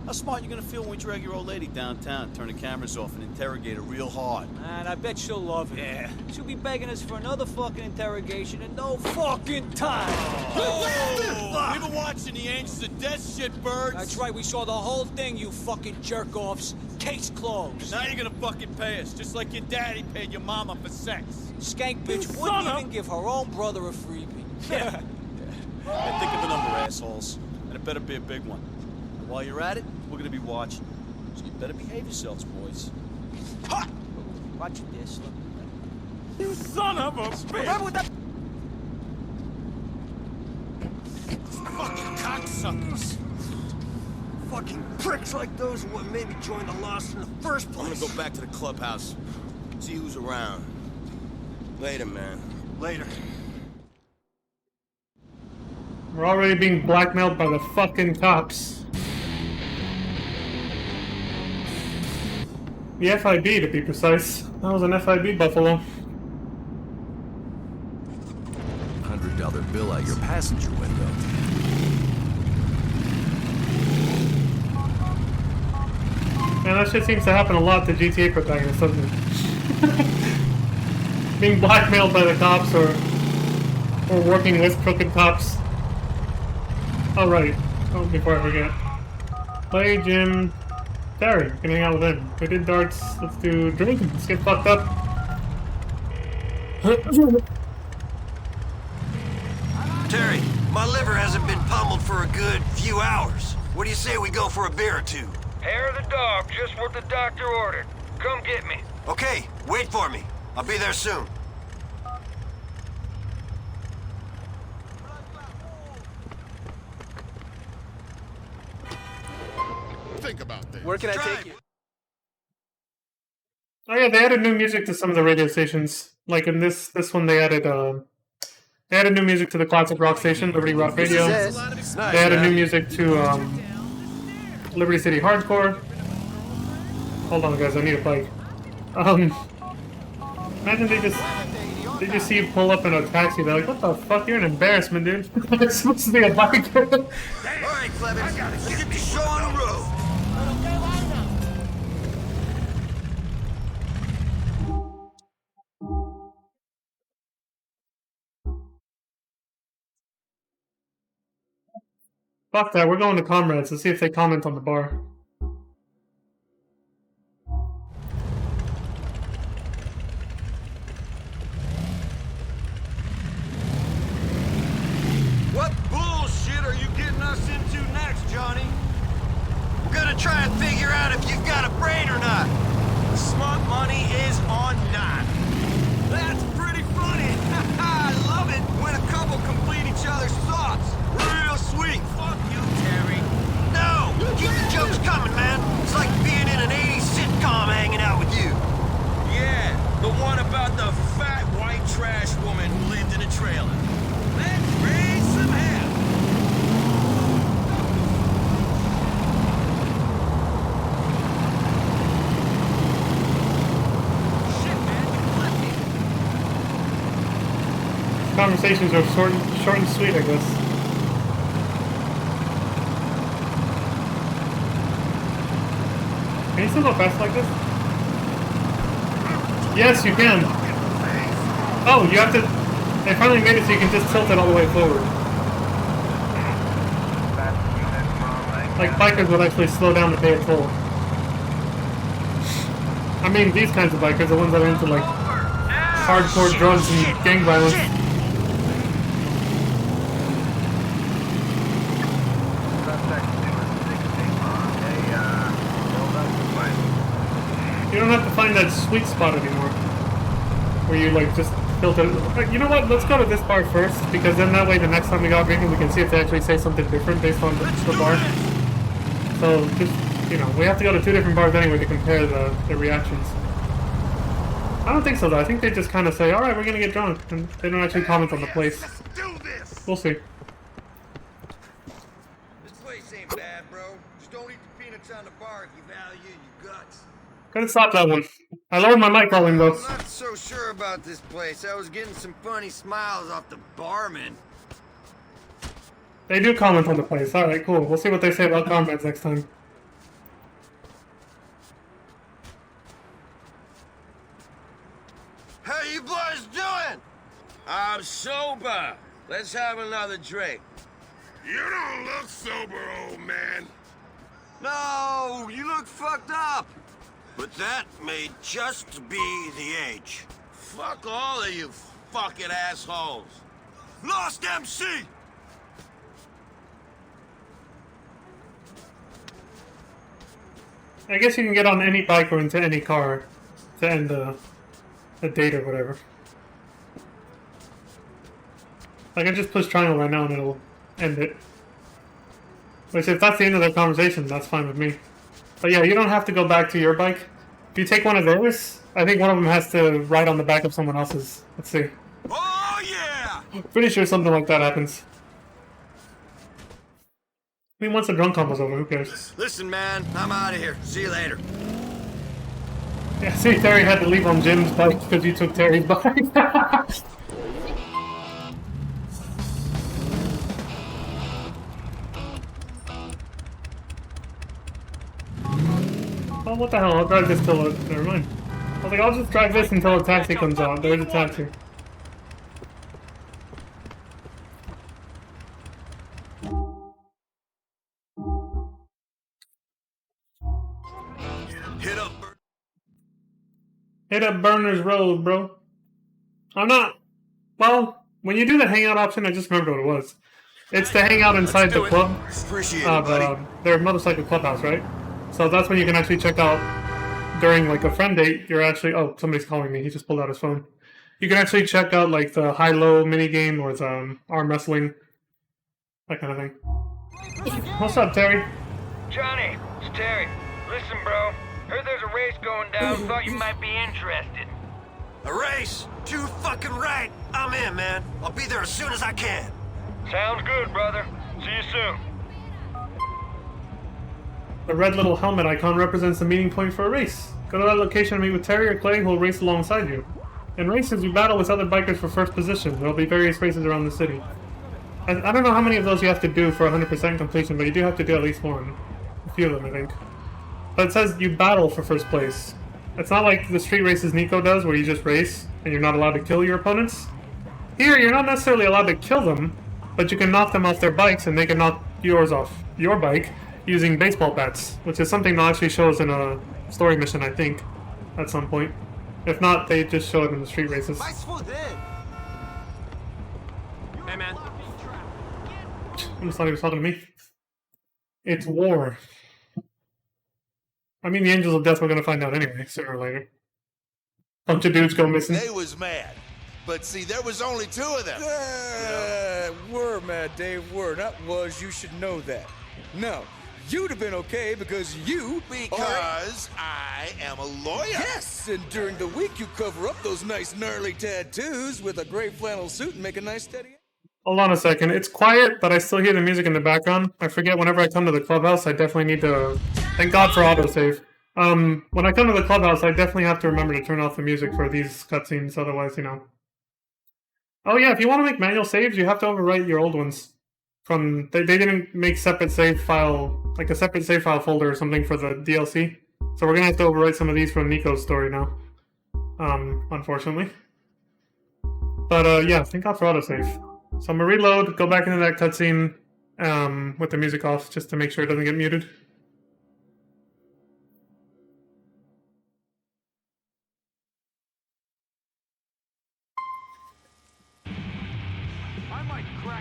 How smart you gonna feel when we drag your old lady downtown, turn the cameras off, and interrogate her real hard? Man, I bet she'll love it. Yeah. She'll be begging us for another fucking interrogation in no fucking time. Oh, we were watching the Angels of Death shit, birds. That's right, we saw the whole thing, you fucking jerk-offs. Case closed. Now you're gonna fucking pay us, just like your daddy paid your mama for sex. Skank bitch wouldn't even give her own brother a freebie. Yeah. Hey, think of a number, assholes. And it better be a big one. And while you're at it, we're gonna be watching. So you better behave yourselves, boys. Ha! Watch your dish. You son of a bitch! Remember what that... Fucking cocksuckers. Fucking pricks like those are what made me join the Lost in the first place. I'm gonna go back to the clubhouse. See who's around. Later, man. Later. We're already being blackmailed by the fucking cops. The FIB, to be precise. That was an FIB buffalo. $100 bill out your passenger window. Man, that shit seems to happen a lot to GTA protagonists, doesn't it? Being blackmailed by the cops or working with crooked cops. Oh, right. Oh, before I forget. Play Jim Terry. You can hang out with him. We did darts. Let's do drinking. Let's get fucked up. Terry, my liver hasn't been pummeled for a good few hours. What do you say we go for a beer or two? Hair of the dog, just what the doctor ordered. Come get me. Okay, wait for me. I'll be there soon. Think about this. Where can I take you? Oh yeah, they added new music to some of the radio stations. Like in this one, they added new music to the classic rock station, Liberty Rock Radio. They added new music to Liberty City Hardcore. Hold on, guys, I need a bike. Imagine they just see you pull up in a taxi. They're like, "What the fuck? You're an embarrassment, dude." It's supposed to be a biker. All right, Clemens, let's get the show on the road. Fuck that, we're going to Comrades. Let's see if they comment on the bar. What bullshit are you getting us into next, Johnny? We're gonna try and figure out if you've got a brain or not. Smart money is on not. That's pretty funny. I love it when a couple complete each other's thoughts. Real sweet. Fuck you, Terry. No! Keep the jokes coming, man. It's like being in an 80s sitcom hanging out with you. Yeah, the one about the fat white trash woman who lived in a trailer. Let's raise some hell. Conversations are short and sweet, I guess. Can you still go fast like this? Yes, you can. Oh, you have to... They finally made it so you can just tilt it all the way forward. Like, bikers would actually slow down to pay a toll. I mean, these kinds of bikers, the ones that are into, like, hardcore drugs and gang violence. You don't have to find that sweet spot anymore. Where you, like, just filter it. You know what? Let's go to this bar first, because then that way the next time we go out drinking, we can see if they actually say something different based on the bar. So, just, you know, we have to go to two different bars anyway to compare the reactions. I don't think so, though. I think they just kind of say, alright, we're gonna get drunk, and they don't actually comment on the place. We'll see. This place ain't bad, bro. Just don't eat the peanuts on the bar if you value your guts. Gotta stop that one. I lowered my mic volume, though. I'm not so sure about this place. I was getting some funny smiles off the barman. They do comment on the place. Alright, cool. We'll see what they say about comments next time. How you boys doing? I'm sober. Let's have another drink. You don't look sober, old man. No, you look fucked up. But that may just be the age. Fuck all of you fucking assholes. Lost MC! I guess you can get on any bike or into any car to end the date or whatever. Like, I just push triangle right now and it'll end it. Which, if that's the end of their conversation, that's fine with me. But yeah, you don't have to go back to your bike. If you take one of theirs, I think one of them has to ride on the back of someone else's. Let's see. Oh, yeah! Pretty sure something like that happens. I mean, once the drunk combo's over, who cares? Listen, man, I'm out of here. See you later. Yeah, see, Terry had to leave on Jim's bike because you took Terry's bike. Oh, what the hell? I'll drive this till never mind. I was like, I'll just drive this until a taxi comes out. There's a taxi. Hit up Burners Road, bro. I'm not... Well, when you do the hangout option, I just remembered what it was. It's to hang out inside the club. Appreciate it, buddy. Their motorcycle clubhouse, right? So that's when you can actually check out, during like a friend date, you're actually... Oh, somebody's calling me. He just pulled out his phone. You can actually check out like the high-low minigame or the arm wrestling. That kind of thing. What's up, Terry? Johnny, it's Terry. Listen, bro. Heard there's a race going down. Thought you might be interested. A race? Too fucking right. I'm in, man. I'll be there as soon as I can. Sounds good, brother. See you soon. The red little helmet icon represents the meeting point for a race. Go to that location and meet with Terry or Clay, who will race alongside you. In races, you battle with other bikers for first position. There will be various races around the city. I don't know how many of those you have to do for 100% completion, but you do have to do at least one. A few of them, I think. But it says you battle for first place. It's not like the street races Nico does, where you just race and you're not allowed to kill your opponents. Here, you're not necessarily allowed to kill them, but you can knock them off their bikes and they can knock yours off your bike using baseball bats, which is something that actually shows in a story mission, I think, at some point. If not, they just show it in the street races. Hey, man. I just thought he was talking to me. It's war. I mean, the Angels of Death we're gonna find out anyway, sooner or later. Bunch of dudes go missing. They was mad. But see, there was only two of them. Were mad, Dave, were. Not was, you should know that. No, you'd have been okay because you Because I am a lawyer. Yes, and during the week you cover up those nice gnarly tattoos with a gray flannel suit and make a nice steady... Hold on a second. It's quiet, but I still hear the music in the background. I forget whenever I come to the clubhouse, I definitely need to... Thank God for autosave. When I come to the clubhouse, I definitely have to remember to turn off the music for these cutscenes, otherwise, you know... Oh yeah, if you want to make manual saves, you have to overwrite your old ones. They didn't make separate save file, like a separate save file folder or something for the DLC. So we're gonna have to overwrite some of these from Nico's story now. Unfortunately. But yeah, thank God for autosave. So I'm gonna reload, go back into that cutscene with the music off, just to make sure it doesn't get muted.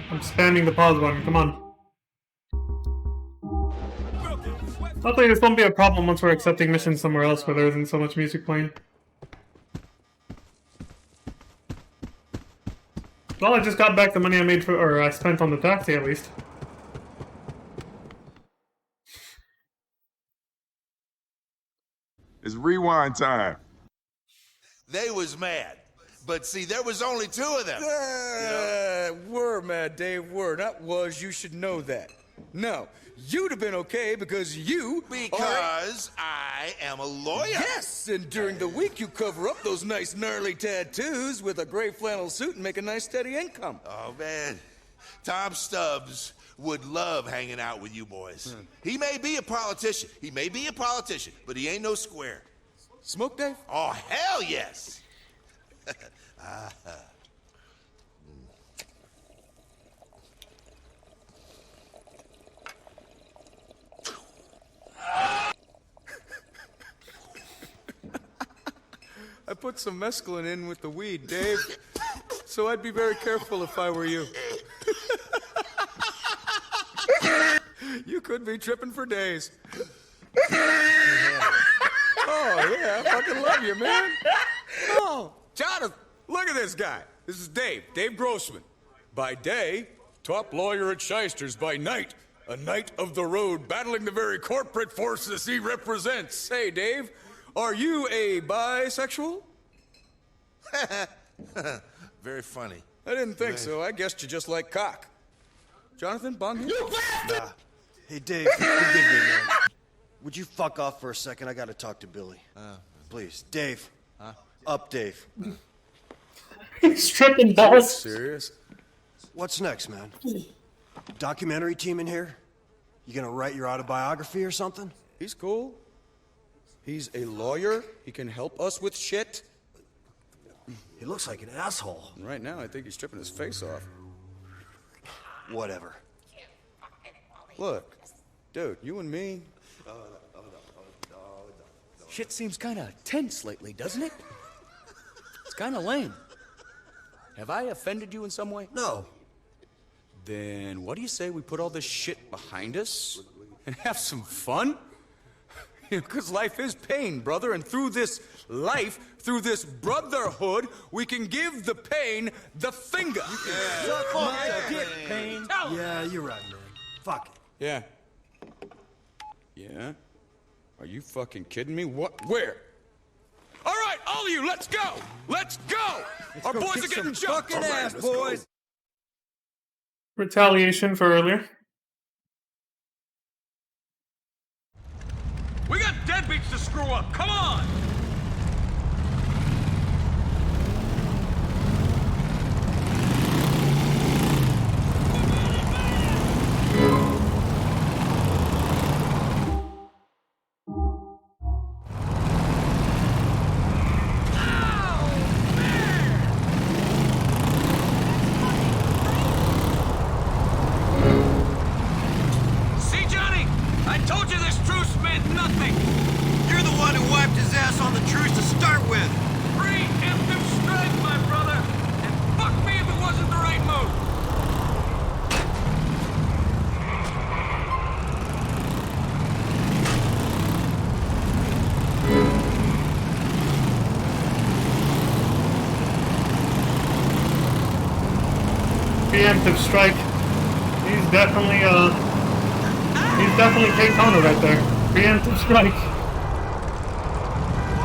I'm spamming the pause button, come on. Luckily this won't be a problem once we're accepting missions somewhere else where there isn't so much music playing. Well, I just got back the money I made or I spent on the taxi at least. It's rewind time. They was mad. But see, there was only two of them. Were mad, Dave, were. Not was, you should know that. No, you'd have been okay because you... Because I am a lawyer. Yes, and during the week you cover up those nice gnarly tattoos with a gray flannel suit and make a nice steady income. Oh, man. Tom Stubbs would love hanging out with you boys. He may be a politician. But he ain't no square. Smoke, Dave? Oh, hell yes. I put some mescaline in with the weed, Dave. So I'd be very careful if I were you. You could be tripping for days. Yeah. Yeah, I fucking love you, man. Oh, Jonathan, look at this guy. This is Dave Grossman. By day, top lawyer at Shysters. By night, a knight of the road battling the very corporate forces he represents. Hey, Dave, are you a bisexual? Very funny. I didn't think so. I guessed you just like cock. Jonathan, bong you? Nah. Hey, Dave, forgive me, man. Would you fuck off for a second? I gotta talk to Billy. Please. Dave. Up, Dave. He's tripping balls. Serious? What's next, man? Documentary team in here? You gonna write your autobiography or something? He's cool. He's a lawyer. He can help us with shit. He looks like an asshole. And right now, I think he's stripping his face off. Whatever. Look, dude, you and me. Shit seems kind of tense lately, doesn't it? It's kind of lame. Have I offended you in some way? No. Then what do you say we put all this shit behind us and have some fun? Because life is pain, brother, and through this life, through this brotherhood, we can give the pain the finger. Suck my dick, Pain. Yeah, you're right, man. Fuck it. Yeah. Yeah? Are you fucking kidding me? What? Where? All right, all of you, let's go! Let's go! Our boys are getting jumped! Fucking ass, boys! Retaliation for earlier. We got deadbeats to screw up. Come on! See, Johnny? I told you this truce meant nothing. You're the one who wiped his ass on the truce to start with. Preemptive strike, my brother. And fuck me if it wasn't the right move. Preemptive strike. He's definitely Daytona right there. Preemptive strike.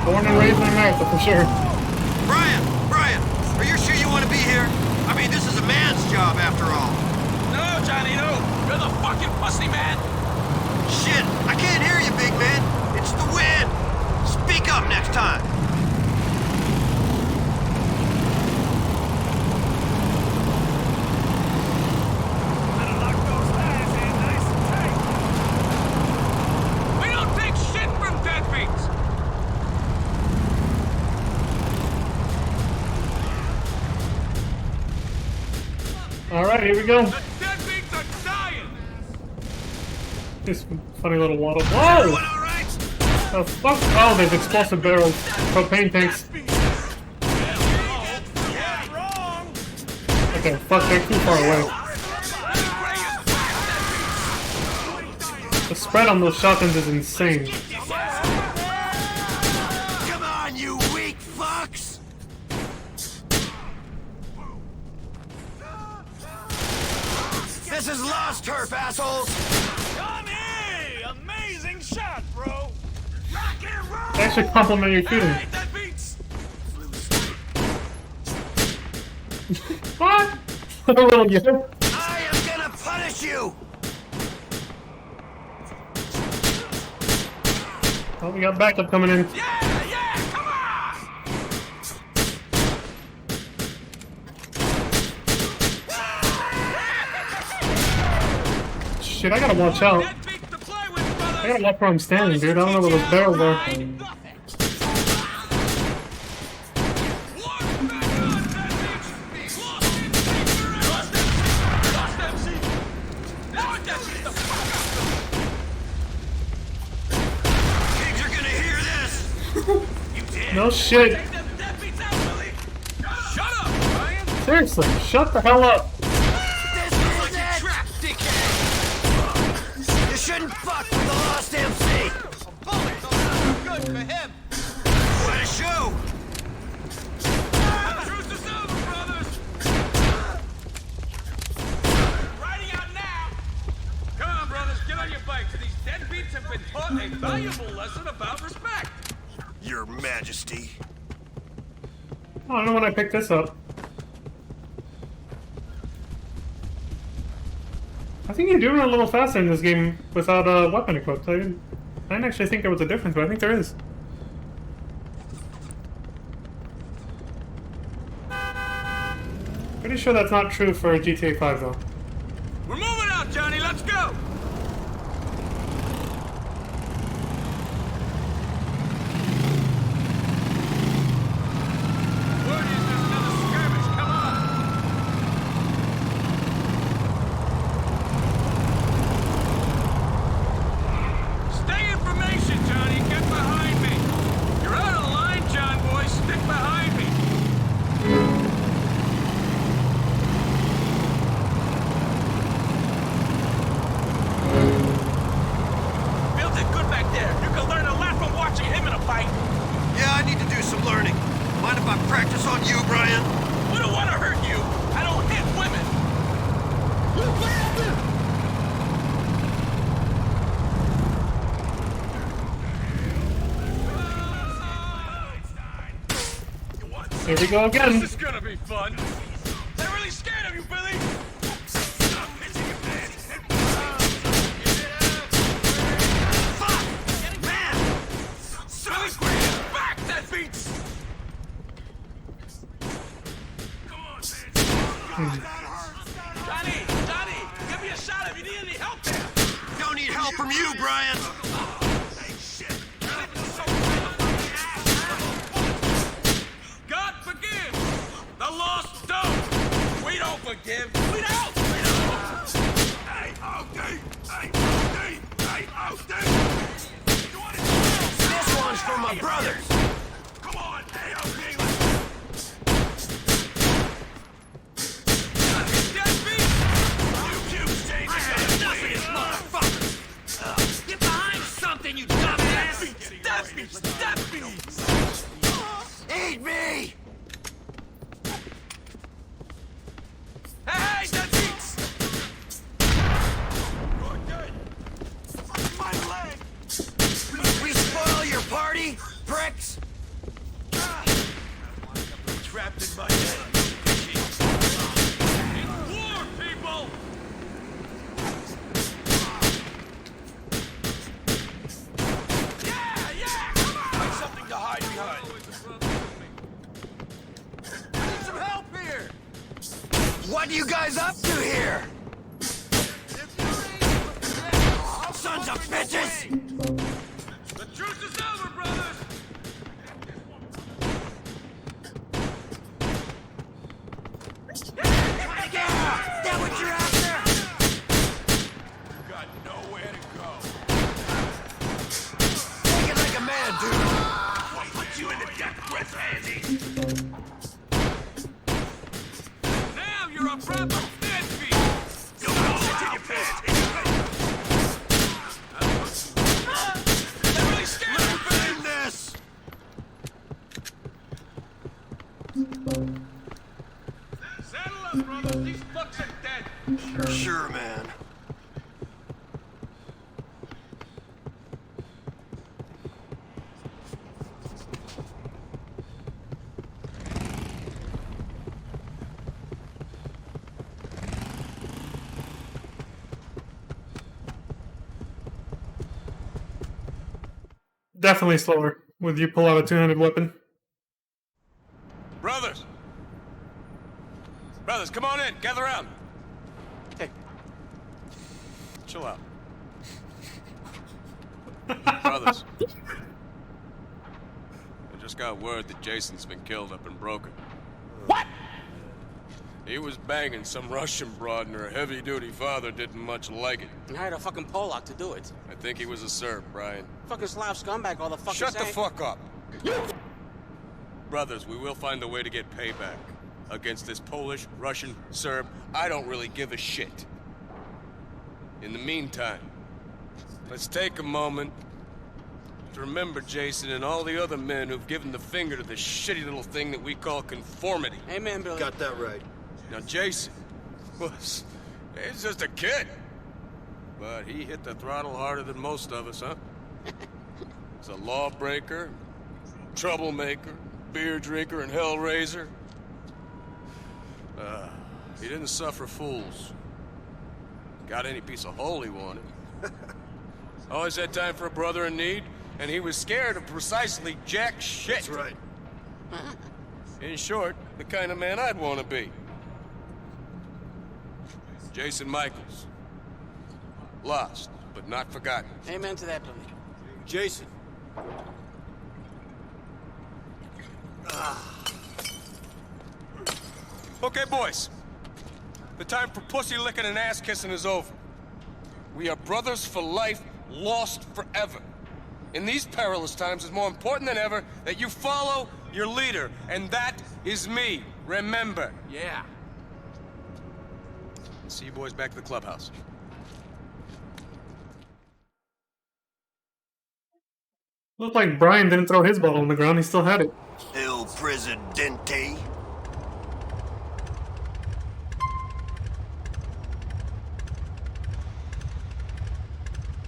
Born and raised in America for sure. Brian, are you sure you want to be here? I mean, this is a man's job after all. No, Johnny, no. You're the fucking pussy man. Shit, I can't hear you, big man. It's the wind. Speak up next time. We don't take shit from deadbeats. Alright, here we go. The deadbeats are dying. This funny little waddle. Whoa! The fuck? Oh, there's explosive barrels. Propane tanks. Okay, fuck, they're too far away. The spread on those shotguns is insane. Come on, you weak fucks! This is lost turf, assholes! Johnny! Amazing shot, bro! Rock and roll! They actually compliment your shooting. Hey, that beats! What? A little yellow. I am gonna punish you! Oh, we got backup coming in. Yeah, come on! Shit, I gotta watch out. I gotta watch where I'm standing, dude. I don't know where those barrels are. Kids are gonna hear this! No shit. Shut up, Brian! Seriously, shut the hell up. This is it! Trap, dickhead! You shouldn't fuck with the Lost MC! A bullet! Good for him! Your Majesty. Oh, I don't know when I picked this up. I think you're doing it a little faster in this game without a weapon equipped. I didn't actually think there was a difference, but I think there is. Pretty sure that's not true for GTA 5 though. We're moving out, Johnny. Let's go. Here we go again. This is gonna be fun. They're really scared of you, Billy. Fuck! Man! Billy Green is back! That beats! Come on, man. Johnny! Give me a shot if you need any help there! Don't need help from you, Brian! Forgive. We don't. Hey, This one's for my brothers. Come on, Get behind something, you dumbass! That beats! Eat me! Hey, that beats! My leg! We spoil your party, pricks! Trapped in my head. It's war, people! Yeah! Come on! Find something to hide behind. I need some help here! What are you guys up to here? Sons of bitches! The truce is over, brothers! Yeah! That what you're after? You got nowhere to go. Take it like a man, dude! I'll put you in the death grip, Andy! Now you're a proper deadbeat! Go on, sit in your pants! They're really scared of you, In this! Saddle up, brothers! These fucks are dead! Sure, man. Definitely slower with you pull out a two-handed weapon. Brothers! Brothers, come on in! Gather around! Hey. Chill out. Brothers. I just got word that Jason's been killed up in Broken. What? He was banging some Russian broad and her heavy-duty father didn't much like it. And hired a fucking Polak to do it. I think he was a Serb, Brian. Fucking Slav scumbag all the fucking Shut the same. fuck up! Brothers, we will find a way to get payback. Against this Polish, Russian, Serb, I don't really give a shit. In the meantime, let's take a moment to remember Jason and all the other men who've given the finger to this shitty little thing that we call conformity. Amen, Billy. Got that right. Now, Jason he's just a kid. But he hit the throttle harder than most of us, huh? He's a lawbreaker, troublemaker, beer drinker, and hellraiser. He didn't suffer fools. Got any piece of hole he wanted. Always had time for a brother in need, and he was scared of precisely jack shit. That's right. In short, the kind of man I'd want to be. Jason Michaels. Lost, but not forgotten. Amen to that, Billy. Jason. Okay, boys. The time for pussy licking and ass kissing is over. We are brothers for life, lost forever. In these perilous times, it's more important than ever that you follow your leader, and that is me. Remember. Yeah. See you boys back to the clubhouse. Looked like Brian didn't throw his bottle on the ground, he still had it. El Presidente.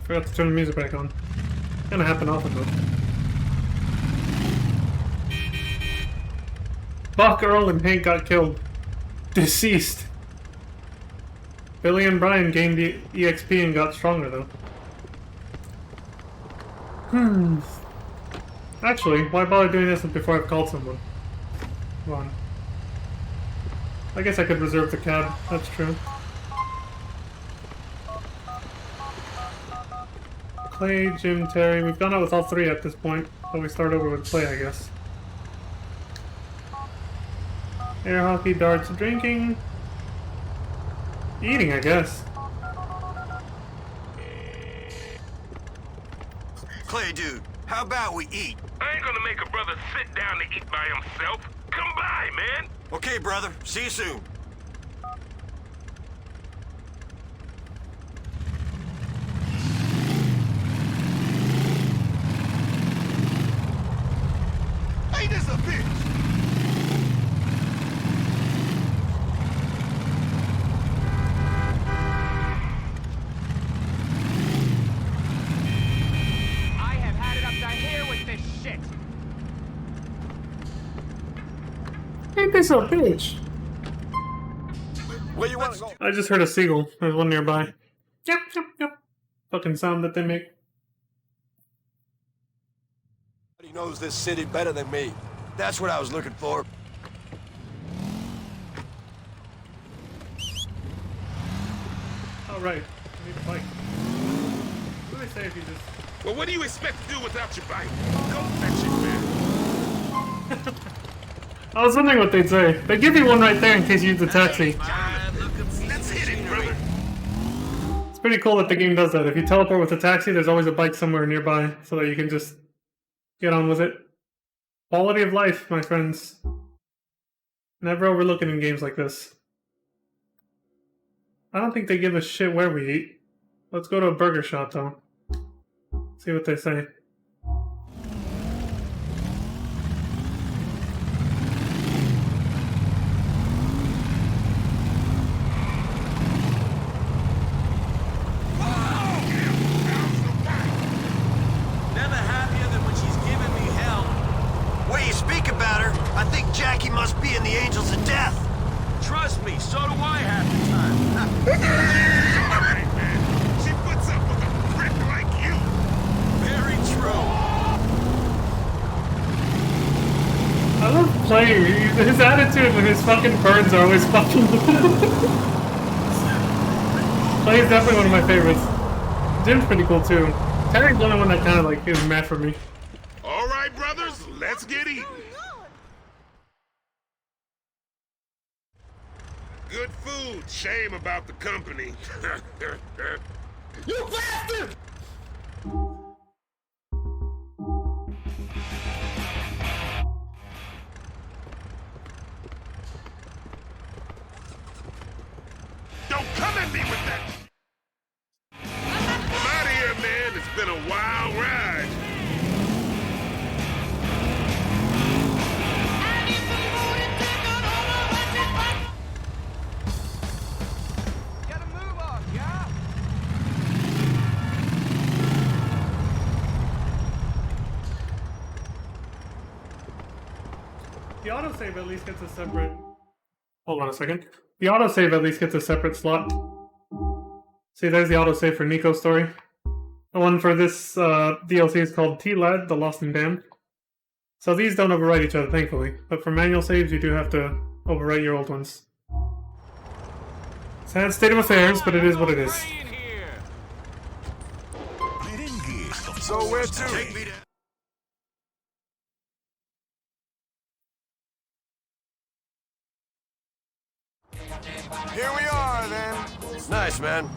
Forgot to turn the music back on. Gonna happen often though. Buck, Earl, and Hank got killed. Deceased. Billy and Brian gained the EXP and got stronger though. Actually, why bother doing this before I've called someone? Come on. I guess I could reserve the cab, that's true. Clay, Jim, Terry. We've gone out with all three at this point, but we start over with Clay, I guess. Air hockey, darts, drinking. Eating, I guess. Clay, dude, how about we eat? I ain't gonna make a brother sit down to eat by himself. Come by, man. Okay, brother. See you soon. Ain't this a bitch? I have had it up to here with this shit. Ain't this a bitch? Where you want to go? I just heard a seagull. There's one nearby. Yep, yep, yep. Fucking sound that they make. He knows this city better than me. That's what I was looking for. Oh, right. I need a bike. What do they say if you just... Well, what do you expect to do without your bike? Go fetch it, man. I was wondering what they'd say. They give you one right there in case you use the taxi. Let's hit it, brother. It's pretty cool that the game does that. If you teleport with a taxi, there's always a bike somewhere nearby so that you can just get on with it. Quality of life, my friends. Never overlook it in games like this. I don't think they give a shit where we eat. Let's go to a burger shop, though. See what they say. Never happier than when she's giving me hell. Way you speak about her, I think Jackie must be in the Angels of Death. Trust me, so do I half the time. Alright, man. She puts up with a prick like you. Very true. I love Clay. His attitude and his fucking burns are always fucking... Clay is definitely one of my favorites. Jim's pretty cool too. Terry's the only one that kind of like is mad for me. Alright, brothers, let's get eating. Good food. Shame about the company. You bastard! Don't come at me with that. I'm out of here, man. It's been a wild ride. Get a move on, yeah? The autosave at least gets a separate... Hold on a second. The autosave at least gets a separate slot. See, there's the autosave for Nico's story. The one for this DLC is called T-Lad, The Lost and Damned. So these don't overwrite each other, thankfully. But for manual saves, you do have to overwrite your old ones. Sad state of affairs, but it is what it is. So where to? Take me down. Here we are, then. Nice, man.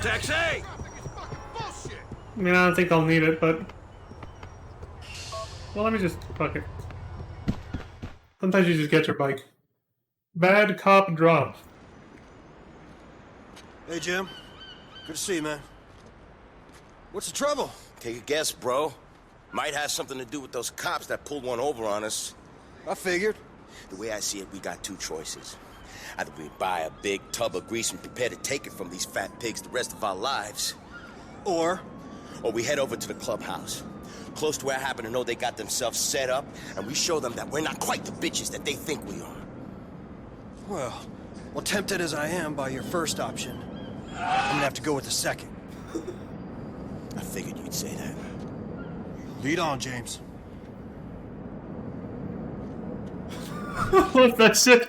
Taxi! I mean, I don't think I'll need it, but... Well, let me just... fuck it. Sometimes you just get your bike. Bad cop drop. Hey, Jim. Good to see you, man. What's the trouble? Take a guess, bro. Might have something to do with those cops that pulled one over on us. I figured. The way I see it, we got two choices. Either we buy a big tub of grease and prepare to take it from these fat pigs the rest of our lives. Or we head over to the clubhouse. Close to where I happen to know they got themselves set up, and we show them that we're not quite the bitches that they think we are. Well, tempted as I am by your first option, I'm gonna have to go with the second. I figured you'd say that. Lead on, James. Look, that shit.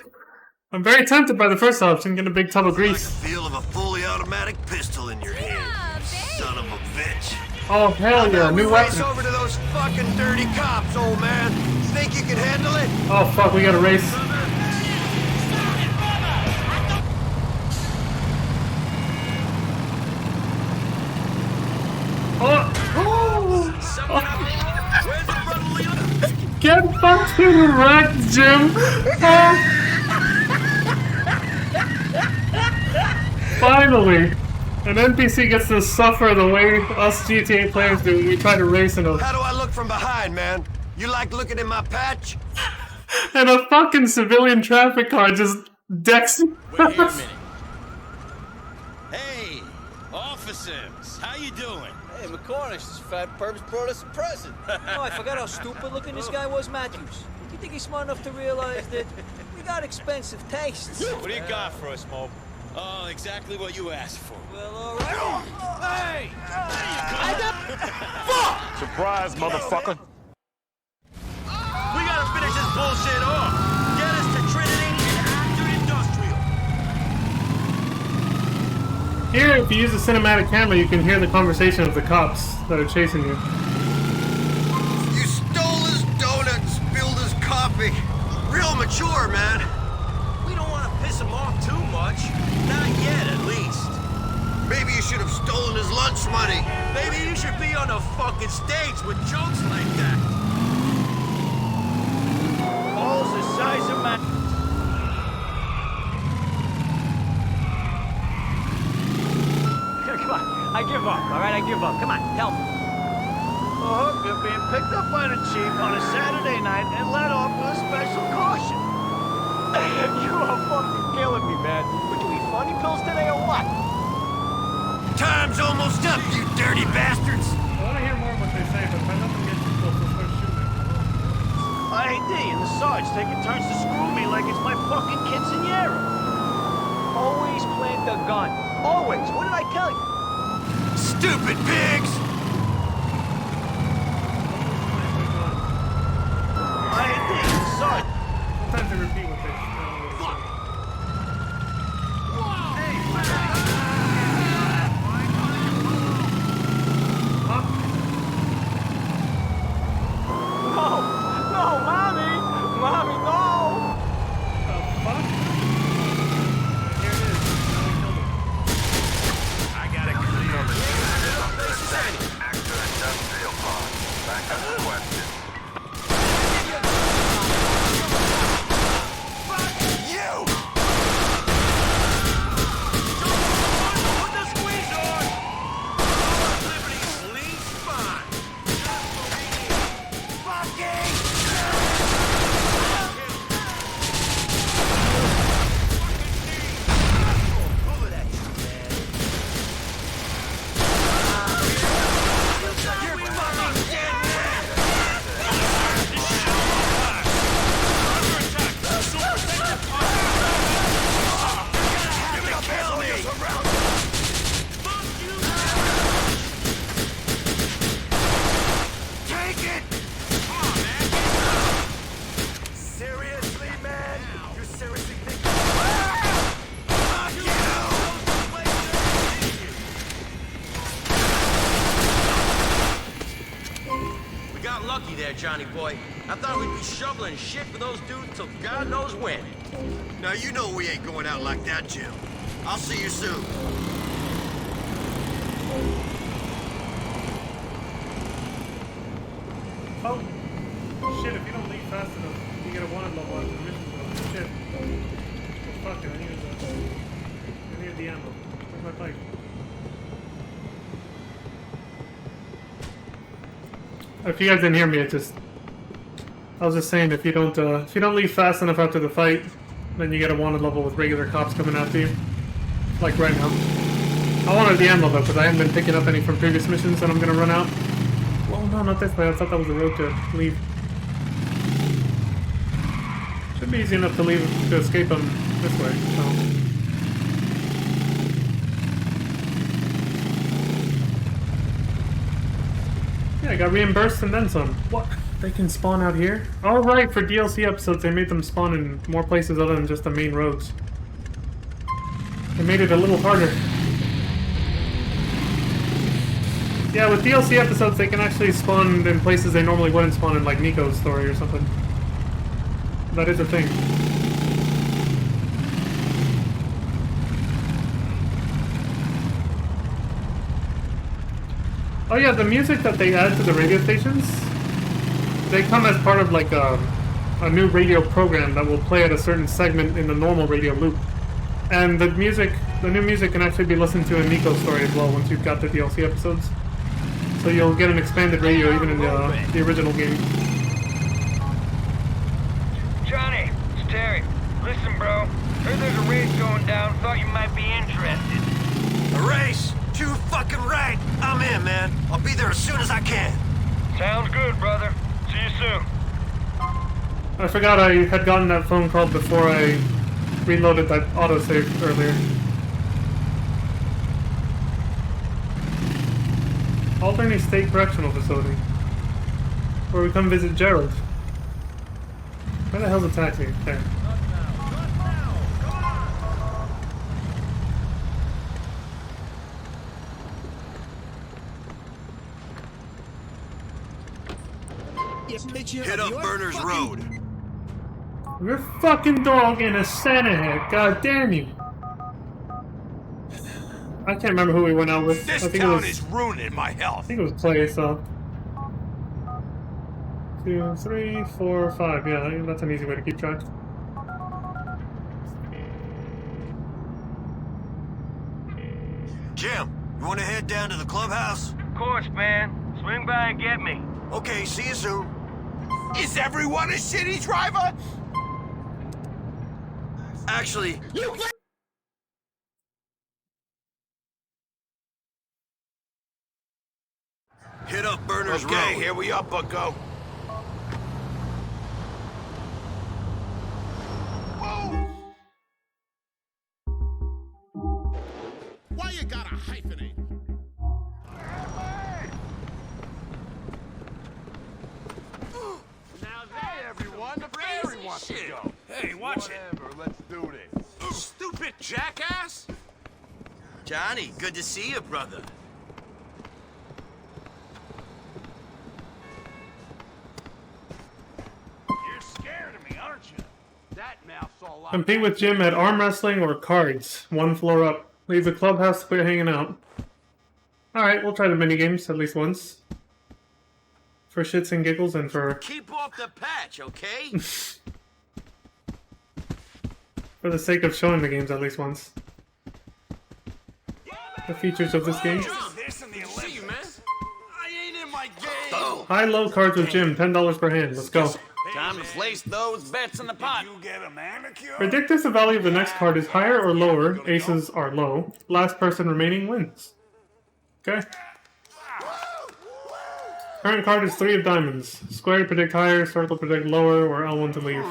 I'm very tempted by the first option, get a big tub of grease. Like the feel of a fully automatic pistol in your hand. Son of a bitch. Oh, hell yeah, new weapon. Race over to those fucking dirty cops, old man. Think you can handle it? Oh, fuck, we gotta race. Get fucking wrecked, Jim! Finally! An NPC gets to suffer the way us GTA players do when we try to race in a... How do I look from behind, man? You like looking at my patch? And a fucking civilian traffic car just decks you. Wait here a minute. Hey, officers, how you doing? Hey, McCormick, this fat perps brought us a present. Oh, I forgot how stupid looking this guy was, Matthews. Do you think he's smart enough to realize that we got expensive tastes? What do you got for us, Mo? Oh, exactly what you asked for. Well, all right. Hey! Fuck! Surprise, motherfucker. We gotta finish this bullshit off. Get us to Trinity and Acton Industrial. Here, if you use a cinematic camera, you can hear the conversation of the cops that are chasing you. You stole his donut and spilled his coffee. Real mature, man. We don't want to piss him off too much. Not yet, at least. Maybe you should have stolen his lunch money. Maybe you should be on the fucking stage with jokes like that. Balls the size of my... Come on, I give up, all right? I give up. Come on, tell me. A hooker being picked up by the chief on a Saturday night and let off with a special caution. You are fucking killing me, man. Would you eat funny pills today or what? Time's almost up, you dirty bastards. I want to hear more of what they say, but if I let them get too close, they'll start shooting. ID and the Sarge taking turns to screw me like it's my fucking quinceañera. Always plant the gun. Always. What did I tell you? Stupid pigs! ID and the Sarge. Sometimes they repeat what they say. No, Mommy! Mommy, no! The fuck? Here it is. I gotta clear the Acton Industrial Park. Backup requested. lucky there, Johnny boy. I thought we'd be shoveling shit for those dudes till God knows when. Now you know we ain't going out like that, Jim. I'll see you soon. Oh, shit, if you don't leave fast enough, you get a wanted level after the mission. Shit. Well, fuck it, I needed the ammo. Where's my bike? If you guys didn't hear me, I was just saying, if you don't leave fast enough after the fight, then you get a wanted level with regular cops coming after you. Like right now. I wanted the ammo though, because I haven't been picking up any from previous missions, and I'm gonna run out. Well, no, not this way. I thought that was the road to leave. Should be easy enough to escape them this way. So. Yeah, I got reimbursed and then some. What? They can spawn out here? Oh right, for DLC episodes they made them spawn in more places other than just the main roads. They made it a little harder. Yeah, with DLC episodes they can actually spawn in places they normally wouldn't spawn in, like Nico's story or something. That is a thing. Oh yeah, the music that they add to the radio stations, they come as part of like a new radio program that will play at a certain segment in the normal radio loop. And the new music can actually be listened to in Nico's story as well once you've got the DLC episodes. So you'll get an expanded radio even in the original game. Johnny, it's Terry. Listen, bro. Heard there's a race going down. Thought you might be interested. A race? Too fucking right. I'm in, man. I'll be there as soon as I can. Sounds good, brother. See you soon. I forgot I had gotten that phone call before I reloaded that autosave earlier. Albany State Correctional Facility. Where we come visit Gerald. Where the hell's the taxi? There. Hit up Berners Road. Your fucking dog in a Santa hat, god damn you. I can't remember who we went out with. This I think town it was, is ruining my health. I think it was Clay, so. 2, 3, 4, 5. Yeah, that's an easy way to keep track. Jim, you want to head down to the clubhouse? Of course, man. Swing by and get me. Okay, see you soon. Is everyone a shitty driver? Actually, you. Hit up Berners Road. Okay, here we are, bucko. Why you gotta hyphenate? Hey, everyone, the ferry wants to go. Hey, watch Whatever, let's do this. Stupid jackass! Johnny, good to see you, brother. You're scared of me, aren't you? That mouth's all locked. Compete with Jim at arm wrestling or cards. 1 floor up. Leave the clubhouse to quit hanging out. Alright, we'll try the minigames at least once. For shits and giggles and for... Keep off the patch, okay? for the sake of showing the games at least once. The features of this game. High-low cards with Jim, $10 per hand. Let's go. Time to place those bets in the pot. You get a manicure? Predict if the value of the next card is higher or lower. Aces are low. Last person remaining wins. Okay. Current card is 3 of diamonds. Square to predict higher, circle to predict lower, or L1 to leave.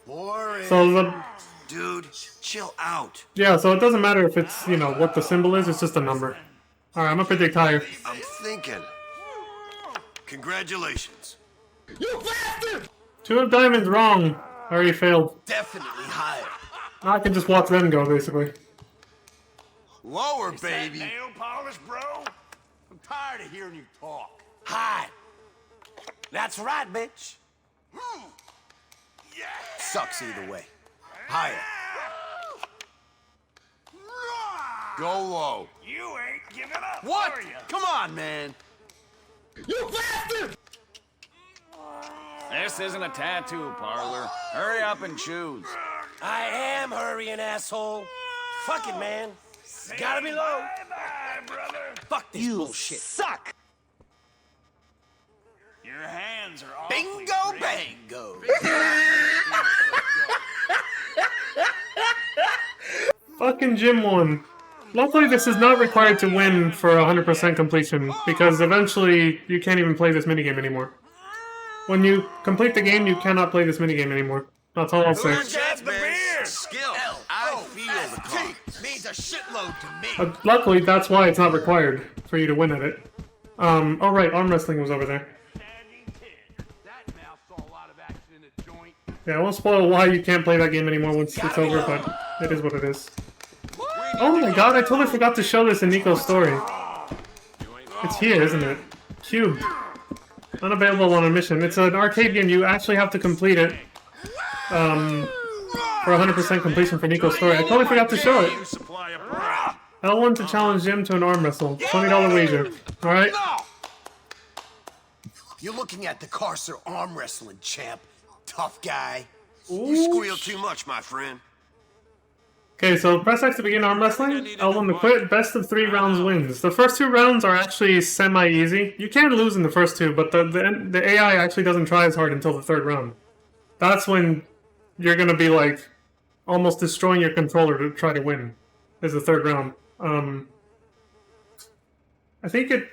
Boring. So the... Dude, chill out. Yeah, so it doesn't matter if it's, you know, what the symbol is, it's just a number. Alright, I'm gonna predict higher. I'm thinking. Congratulations. You bastard! 2 of diamonds, wrong. I already failed. Definitely higher. I can just watch them go, basically. Lower, baby. Nail polish, bro? I'm tired of hearing you talk. High. That's right, bitch. Sucks either way. Higher. Go low. You ain't giving up. What? Are you? Come on, man. You bastard! This isn't a tattoo parlor. Hurry up and choose. I am hurrying, asshole. Fuck it, man. It's gotta be low. Bye, brother. Fuck this bullshit. Suck. Your hands are all Bingo bango. Fucking Jim won. Luckily, this is not required to win for 100% completion, because eventually you can't even play this minigame anymore. When you complete the game, you cannot play this minigame anymore. That's all I'll say. That's the beer. Skill. I feel the call. Means a shitload to me. Luckily, that's why it's not required for you to win at it. Oh right, arm wrestling was over there. Yeah, I won't spoil why you can't play that game anymore once it's over, but it is what it is. Oh my god, I totally forgot to show this in Nico's story. It's here, isn't it? Cubed. Unavailable on a mission. It's an arcade game, you actually have to complete it. For 100% completion for Nico's story. I totally forgot to show it. L1 to challenge Jim to an arm wrestle. $20 wager. Alright? You're looking at the Carcer arm wrestling champ. Tough guy. You squeal too much, my friend. Okay, so press X to begin arm wrestling. L1 to quit. Best of 3 rounds wins. The first 2 rounds are actually semi-easy. You can lose in the first 2, but the AI actually doesn't try as hard until the 3rd round. That's when you're gonna be like almost destroying your controller to try to win. Is the 3rd round. I think it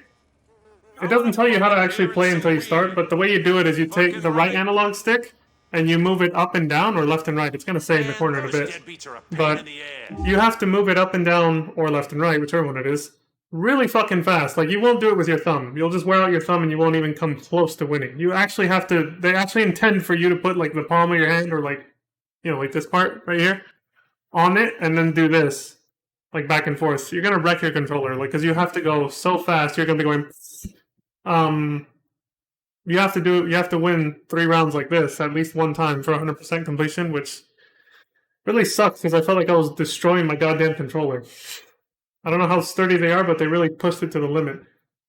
doesn't tell you how to actually play until you start, but the way you do it is you take the right analog stick and you move it up and down or left and right. It's gonna say in the corner in a bit. But you have to move it up and down or left and right, whichever one it is, really fucking fast. Like, you won't do it with your thumb. You'll just wear out your thumb and you won't even come close to winning. You actually have to, they actually intend for you to put like the palm of your hand or like, you know, like this part right here on it and then do this, like back and forth. So you're gonna wreck your controller, like, because you have to go so fast, you're gonna be going, you have to win 3 rounds like this at least one time for 100% completion, which really sucks because I felt like I was destroying my goddamn controller. I don't know how sturdy they are, but they really pushed it to the limit.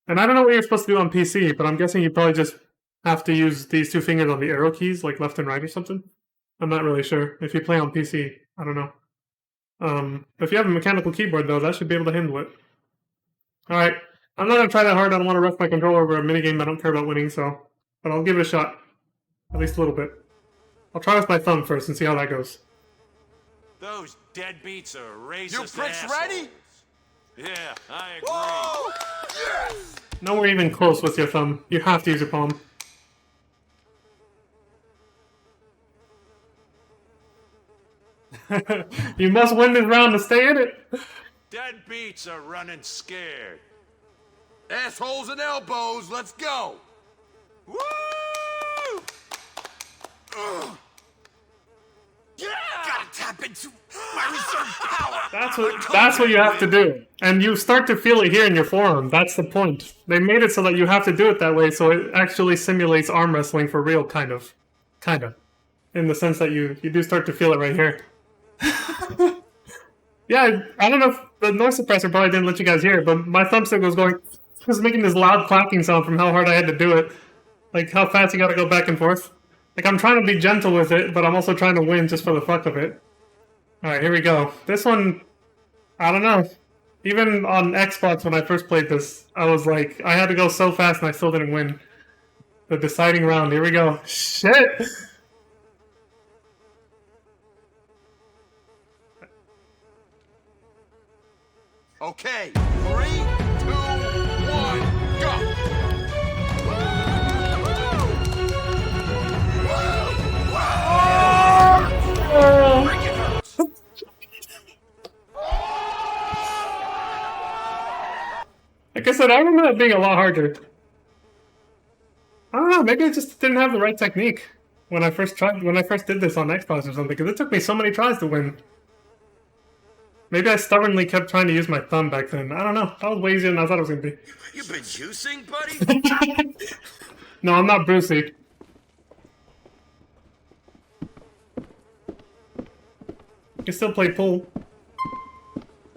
And I don't know what you're supposed to do on PC, but I'm guessing you probably just have to use these 2 fingers on the arrow keys, like left and right or something. I'm not really sure. If you play on PC, I don't know. If you have a mechanical keyboard, though, that should be able to handle it. Alright. I'm not gonna try that hard. I don't want to wreck my controller over a minigame I don't care about winning, so... But I'll give it a shot. At least a little bit. I'll try with my thumb first and see how that goes. Those deadbeats are racist. You pricks ready? Yeah, I agree. Whoa! Yes! Nowhere even close with your thumb. You have to use your palm. You must win this round to stay in it. Deadbeats are running scared. Assholes and elbows, let's go! Woo! Yeah! Gotta tap into my reserve power! That's what you have to do. And you start to feel it here in your forearm. That's the point. They made it so that you have to do it that way, so it actually simulates arm wrestling for real, kind of. In the sense that you do start to feel it right here. Yeah, I don't know if the noise suppressor probably didn't let you guys hear it, but my thumbstick was making this loud clacking sound from how hard I had to do it. Like, how fast you gotta go back and forth. Like, I'm trying to be gentle with it, but I'm also trying to win just for the fuck of it. Alright, here we go. This one, I don't know. Even on Xbox when I first played this, I was like, I had to go so fast and I still didn't win. The deciding round, here we go. Shit! Okay, 3, 2, 1, go! Like I said, I remember that being a lot harder. I don't know, maybe I just didn't have the right technique when I first did this on Xbox or something, because it took me so many tries to win. Maybe I stubbornly kept trying to use my thumb back then. I don't know. I was way easier than I thought it was going to be. You been juicing, buddy? No, I'm not Brucey. You can still play pool.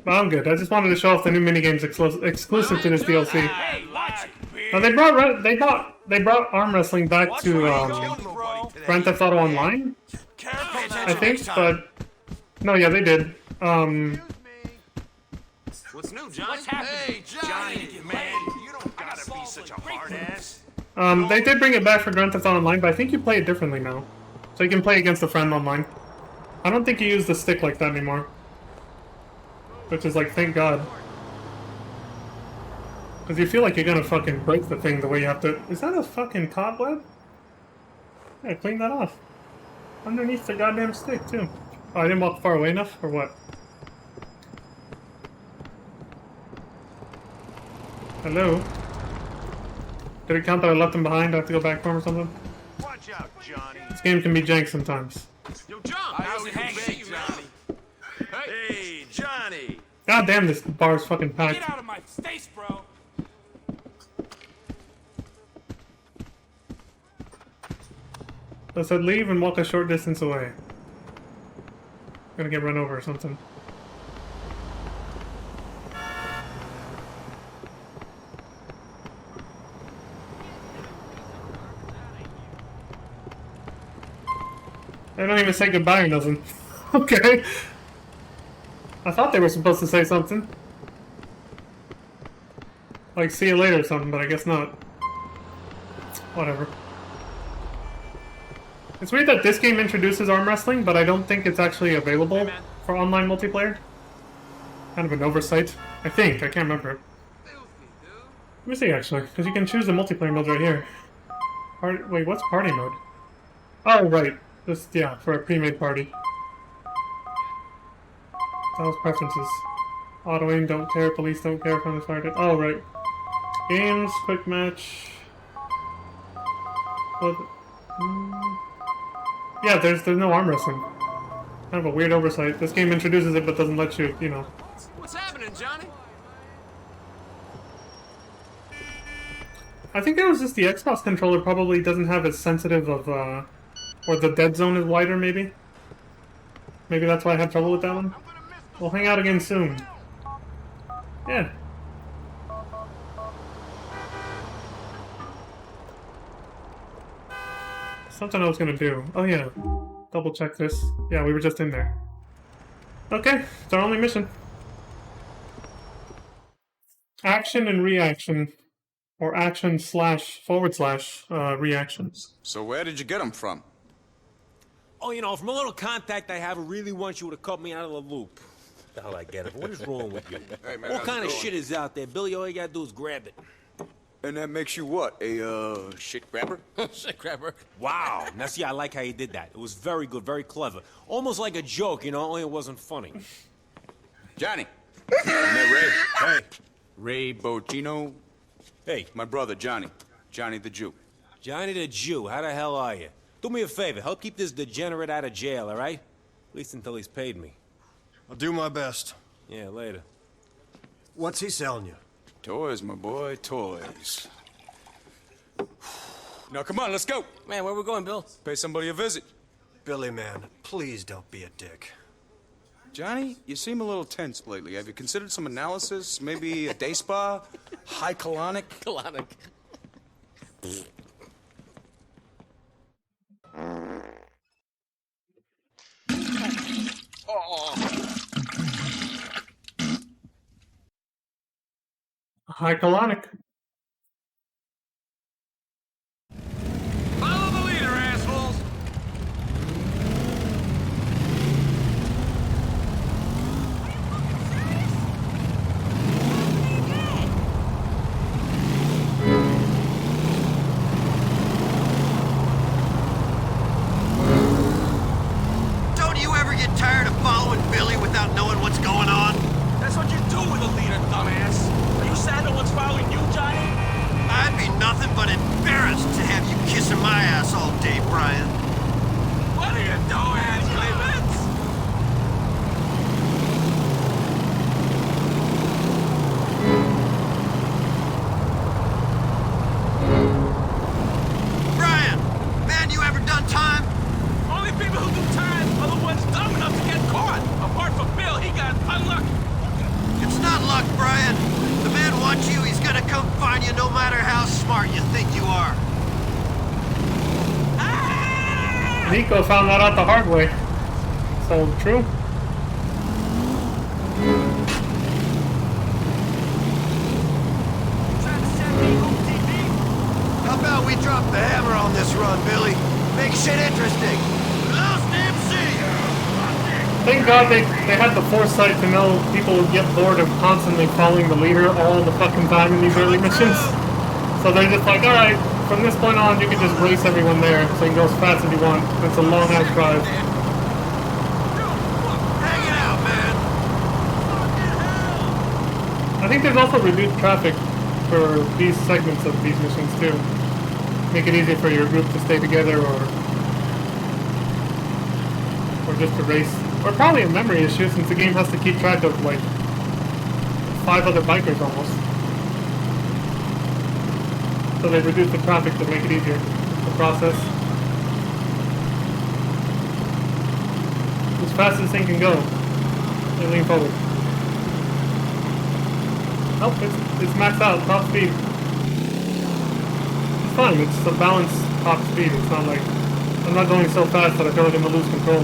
But I'm good. I just wanted to show off the new minigames exclusive to this DLC. Now they brought arm wrestling back to Grand Theft Auto Online, I think, but no, yeah, they did. What's new, Johnny? What's happening? Hey, Johnny, man, you don't gotta be such a hard ass. They did bring it back for Grand Theft Auto Online, but I think you play it differently now. So you can play against a friend online. I don't think you use the stick like that anymore. Which is like, thank God. Because you feel like you're gonna fucking break the thing the way you have to. Is that a fucking cobweb? Yeah, clean that off. Underneath the goddamn stick, too. Oh, I didn't walk far away enough, or what? Hello? Did it count that I left him behind? I have to go back for him or something? Watch out, Johnny. This game can be jank sometimes. Yo, John, how's it hanging, Johnny? Hey, Johnny. God damn, this bar is fucking packed. Get out of my face, bro. I said leave and walk a short distance away. Gonna get run over or something. They don't even say goodbye or nothing. Okay. I thought they were supposed to say something. Like, see you later or something, but I guess not. Whatever. It's weird that this game introduces arm wrestling, but I don't think it's actually available for online multiplayer. Kind of an oversight. I think. I can't remember. Let me see, actually, because you can choose the multiplayer mode right here. Wait, what's party mode? Oh, right. Just, yeah, for a pre-made party. Styles preferences. Auto aim, don't care. Police don't care. From the fire. Oh, right. Games, quick match. What? Yeah, there's no arm wrestling. Kind of a weird oversight. This game introduces it but doesn't let you, you know. What's happening, Johnny? I think it was just the Xbox controller probably doesn't have as sensitive of, or the dead zone is wider, maybe? Maybe that's why I had trouble with that one? We'll hang out again soon. Yeah. Something I was gonna do. Oh yeah. Double check this. Yeah, we were just in there. Okay, it's our only mission. Action and reaction. Or action / reactions. So where did you get them from? Oh, you know, from a little contact I have who really wants you to cut me out of the loop. The hell I get it, but what is wrong with you? Hey, man, what kind of shit is out there, Billy? All you gotta do is grab it. And that makes you what? A, shit grabber? Shit grabber? Wow. Now, see, I like how you did that. It was very good, very clever. Almost like a joke, you know, only it wasn't funny. Johnny. Ray. Hey. Ray Bocino. Hey. My brother, Johnny. Johnny the Jew. Johnny the Jew, how the hell are you? Do me a favor, help keep this degenerate out of jail, all right? At least until he's paid me. I'll do my best. Yeah, later. What's he selling you? Toys, my boy, toys. Now, come on, let's go. Man, where we going, Bill? Pay somebody a visit. Billy, man, please don't be a dick. Johnny, you seem a little tense lately. Have you considered some analysis? Maybe a day spa? High colonic? Colonic. High colonic. Follow the leader, assholes! Don't you ever get tired of following Billy without knowing what's going on? That's what you do with a leader, dumbass. Are you sad no one's following you, John? gonna come find you no matter how smart you think you are. Nico found that out the hard way. So true. How about we drop the hammer on this run, Billy? Make shit interesting. Lost MC! Thank God they had the foresight to know people would get bored of constantly following the leader all the fucking time in these early missions. So they're just like, alright, from this point on you can just race everyone there so you can go as fast as you want. It's a long ass drive. Hang it out, man! I think there's also reduced traffic for these segments of these missions too. Make it easier for your group to stay together or just to race. Or probably a memory issue since the game has to keep track of like 5 other bikers almost. So they reduce the traffic to make it easier to process. As fast as this thing can go. And lean forward. Oh, it's maxed out, top speed. It's fine, it's a balanced top speed. It's not like I'm not going so fast that I feel like I'm gonna lose control.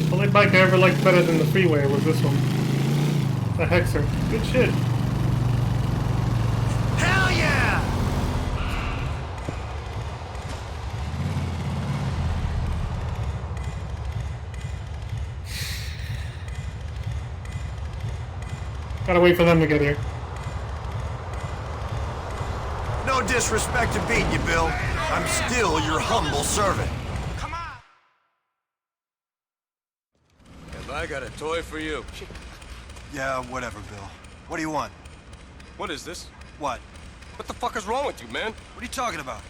The only bike I ever liked better than the Freeway was this one. The Hexer. Good shit. Hell yeah! Gotta wait for them to get here. No disrespect to beat you, Bill. I'm still your humble servant. Have I got a toy for you? Yeah, whatever, Bill. What do you want? What is this? What? What the fuck is wrong with you, man? What are you talking about?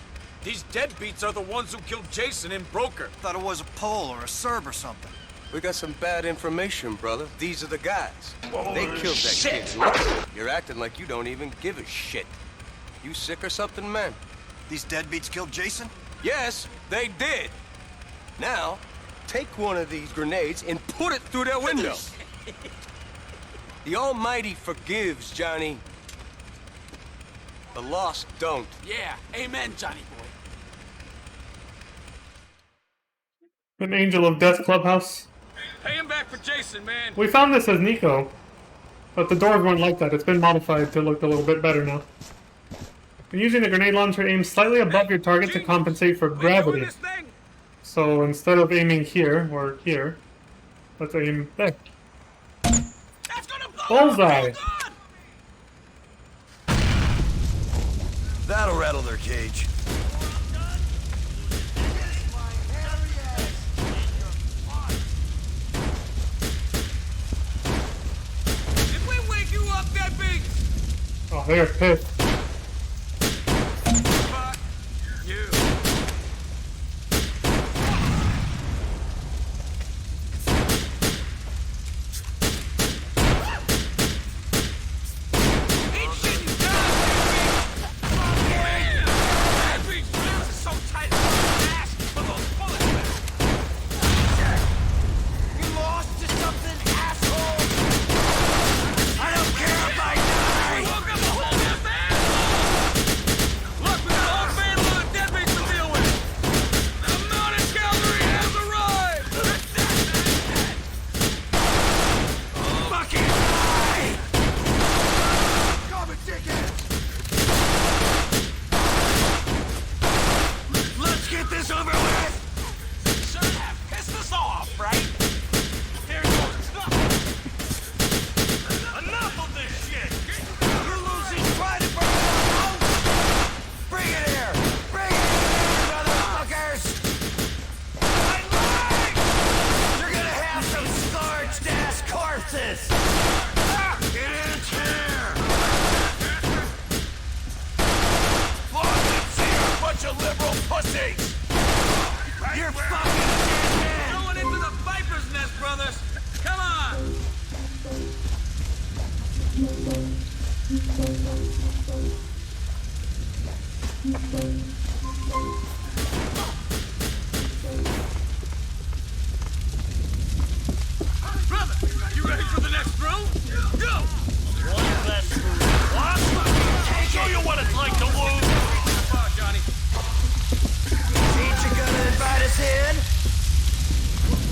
These deadbeats are the ones who killed Jason in Broker. Thought it was a Pole or a Serb or something. We got some bad information, brother. These are the guys. They killed that shit. kid. You're acting like you don't even give a shit. You sick or something, man? These deadbeats killed Jason? Yes, they did. Now, take one of these grenades and put it through their window. The Almighty forgives, Johnny. The lost don't. Yeah, amen, Johnny boy. An Angel of Death clubhouse. Pay him back for Jason, man. We found this as Nico, but the doors weren't like that. It's been modified to look a little bit better now. And using the grenade launcher, aim slightly above your target to compensate for gravity. So instead of aiming here or here, let's aim there. Bullseye! That'll rattle their cage. Did we wake you up, deadbeats? Oh, they're pissed. Fuck you. Brother, you ready for the next room? Go! One less what? Show you what it's like to lose. Come on, Johnny. Ain't you gonna invite us in?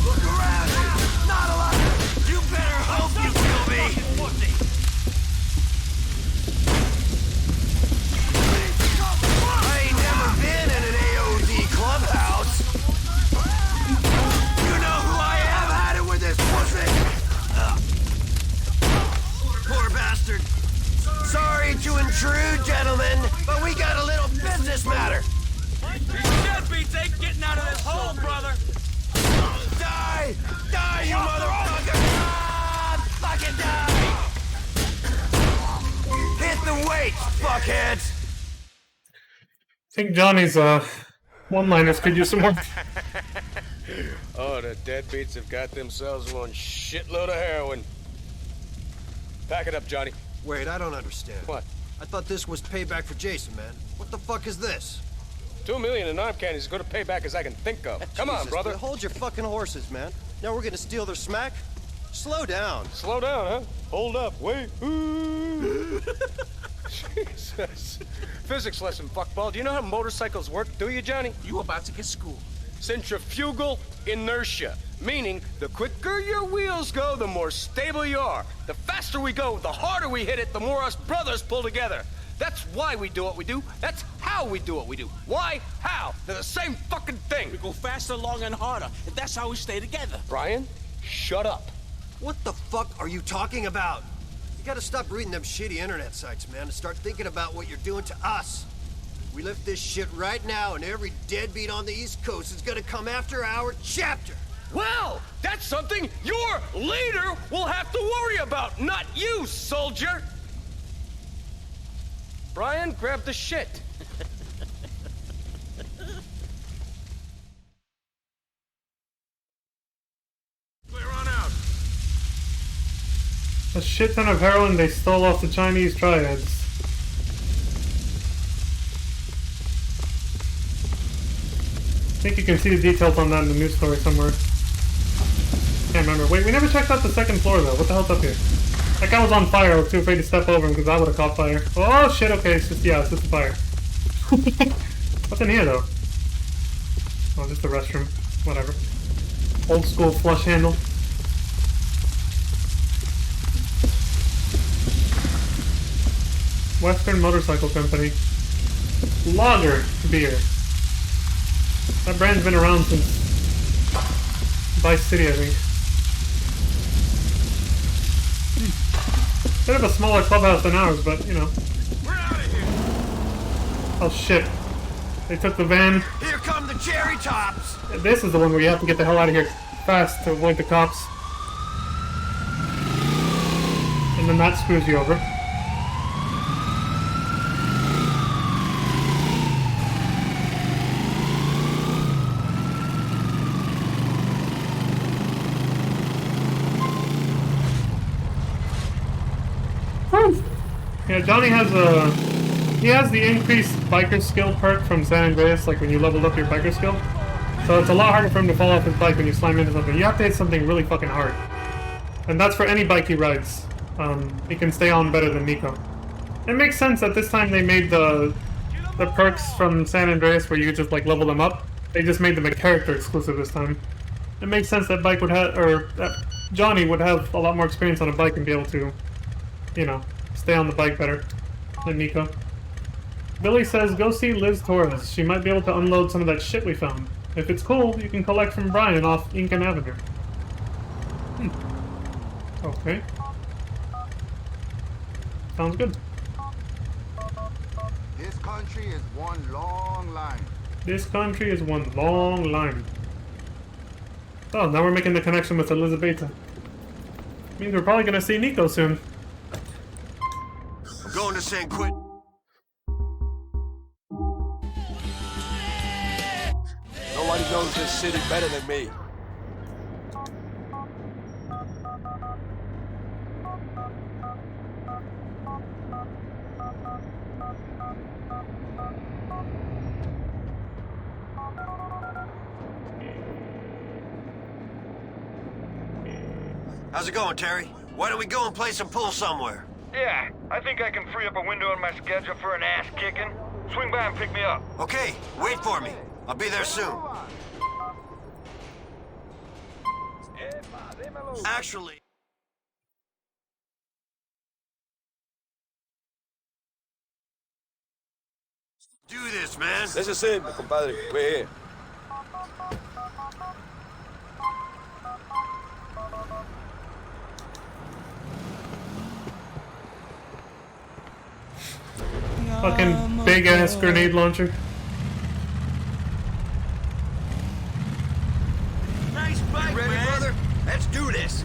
Look around you. Not a lot. You better hope you kill me. I ain't never been in an AOD clubhouse. You know who I am? Had it with this pussy. Poor bastard. Sorry to intrude, gentlemen, but we got a little business matter. These deadbeats ain't getting out of this hole, brother. Die! Die, you motherfucker! Ah, fucking die! Hit the weights, fuckheads! I think Johnny's one-liners could use some more. Oh, the deadbeats have got themselves one shitload of heroin. Pack it up, Johnny. Wait, I don't understand. What? I thought this was payback for Jason, man. What the fuck is this? 2 million in arm candy is as good a payback as I can think of. Come on, Jesus, brother. dude, hold your fucking horses, man. Now we're gonna steal their smack? Slow down. Slow down, huh? Hold up. Wait. Jesus. Physics lesson, fuckball. Do you know how motorcycles work, do you, Johnny? You about to get schooled. Centrifugal inertia. Meaning, the quicker your wheels go, the more stable you are. The faster we go, the harder we hit it, the more us brothers pull together. That's why we do what we do. That's how we do what we do. Why? How? They're the same fucking thing. We go faster, longer, and harder. And that's how we stay together. Brian, shut up. What the fuck are you talking about? You gotta stop reading them shitty internet sites, man, and start thinking about what you're doing to us. We lift this shit right now, and every deadbeat on the East Coast is gonna come after our chapter. Well, that's something your leader will have to worry about, not you, soldier. Brian, grab the shit. Clear on out. A shit ton of heroin they stole off the Chinese triads. I think you can see the details on that in the news story somewhere. Can't remember. Wait, we never checked out the second floor though. What the hell's up here? That guy was on fire. I was too afraid to step over him because I would have caught fire. Oh shit, okay, it's just, yeah, it's just a fire. What's in here though? Oh, just the restroom. Whatever. Old school flush handle. Western Motorcycle Company. Lager beer. That brand's been around since Vice City, I think. Bit of a smaller clubhouse than ours, but you know. We're out of here. Oh shit. They took the van. Here come the cherry tops. This is the one where you have to get the hell out of here fast to avoid the cops. And then that screws you over. Yeah, Johnny has the increased biker skill perk from San Andreas, like when you leveled up your biker skill. So it's a lot harder for him to fall off his bike when you slam into something. You have to hit something really fucking hard. And that's for any bike he rides. He can stay on better than Nico. It makes sense that this time they made the perks from San Andreas where you could just like level them up. They just made them a character exclusive this time. It makes sense that bike would have, or that Johnny would have a lot more experience on a bike and be able to, you know, stay on the bike better than Nico. Billy says, go see Liz Torres. She might be able to unload some of that shit we found. If it's cool, you can collect from Brian off Incan Avenue. Okay. Sounds good. This country is one long line. This country is one long line. Oh, now we're making the connection with Elizabeta. Means we're probably gonna see Nico soon. I'm going to San Quentin. Nobody knows this city better than me. How's it going, Terry? Why don't we go and play some pool somewhere? Yeah, I think I can free up a window in my schedule for an ass kicking. Swing by and pick me up. Okay, wait for me. I'll be there soon. Actually... Do this, man. This is it, mi compadre. We're here. Fucking big ass grenade launcher. Nice bike, ready, man. brother? Let's do this.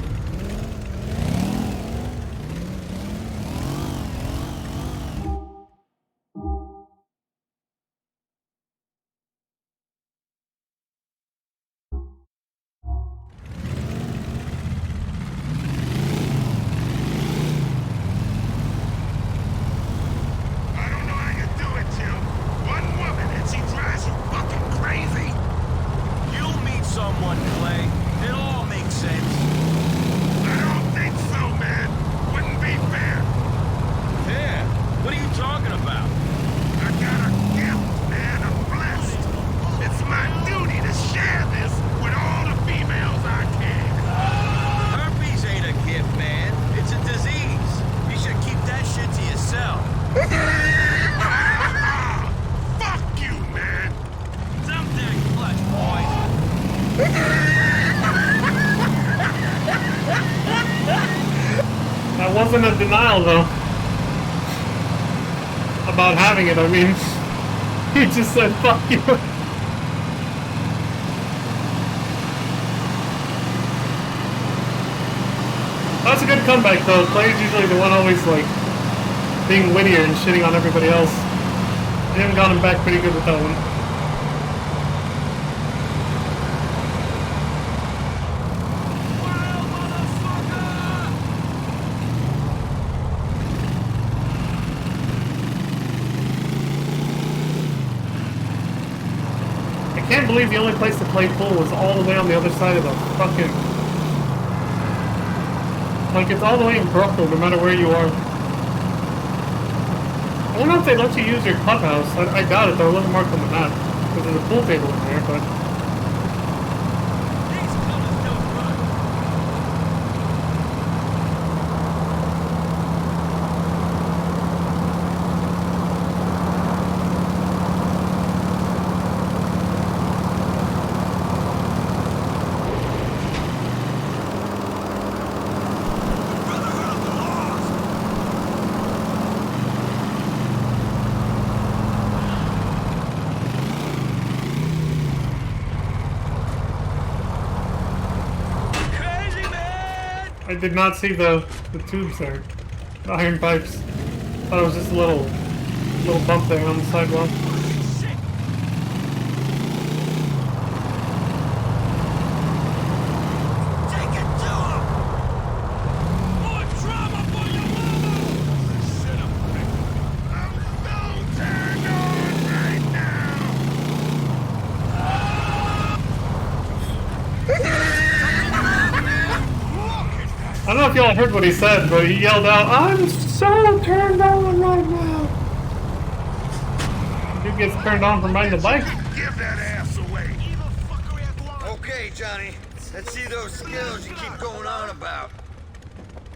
Someone, Clay. It all makes sense. I don't think so, man. Wouldn't be fair. Yeah. What are you talking about? I got a gift, man. I'm blessed. It's my duty to share this with all the females I can. Herpes ain't a gift, man. It's a disease. You should keep that shit to yourself. Fuck you, man. Someday, flesh, boys. That wasn't a denial though. About having it, I mean. He just said fuck you. That's a good comeback though. Clay's usually the one always like being wittier and shitting on everybody else. They haven't got him back pretty good with that one. I can't believe the only place to play pool was all the way on the other side of the fucking... Like, it's all the way in Brooklyn, no matter where you are. I don't know if they let you use your clubhouse. I got it, though. It wasn't marked on the map. Because there's a pool table in there, but... I did not see the tubes there. The iron pipes. Thought it was just a little bump there on the sidewalk. I don't know if y'all heard what he said, but he yelled out, "I'm so turned on right now!" Dude gets turned on from riding the bike. Give that ass away. Okay, Johnny. Let's see those skills you keep going on about.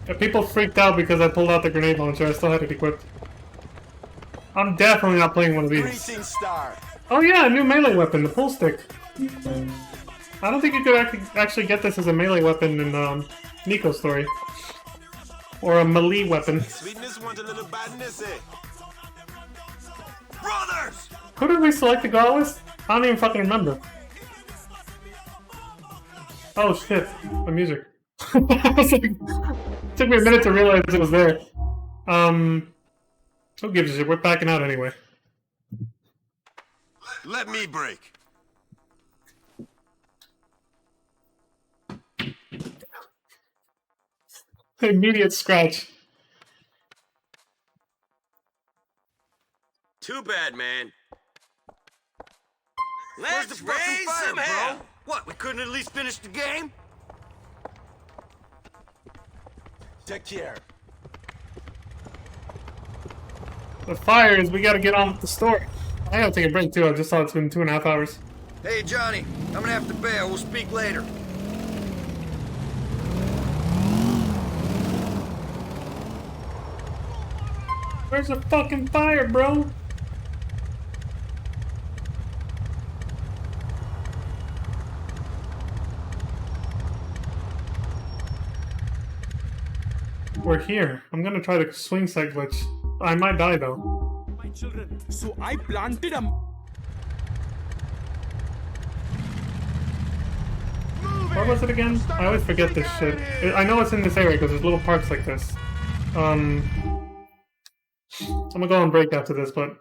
Yeah, people freaked out because I pulled out the grenade launcher. I still had it equipped. I'm definitely not playing one of these. Greeting star. Oh yeah, a new melee weapon, the pull stick. I don't think you could actually get this as a melee weapon in Nico's story. Or a melee weapon. Sweetness want a little badness, eh? Brothers! Who did we select to go with? I don't even fucking remember. Oh shit, the music. I was like, took me a minute to realize it was there. Who gives a shit? We're backing out anyway. Let me break. Immediate scratch. Too bad, man. Let's raise some hell. What, we couldn't at least finish the game? Take care. The fire is we gotta get on with the story. I gotta take a break too. I just saw it's been 2.5 hours. Hey, Johnny, I'm gonna have to bail. We'll speak later. Where's the fucking fire, bro? We're here. I'm gonna try the swing set glitch. I might die though. My children, so I planted a... What was it again? I always forget this shit. I know it's in this area because there's little parks like this. I'm gonna go on break after this, but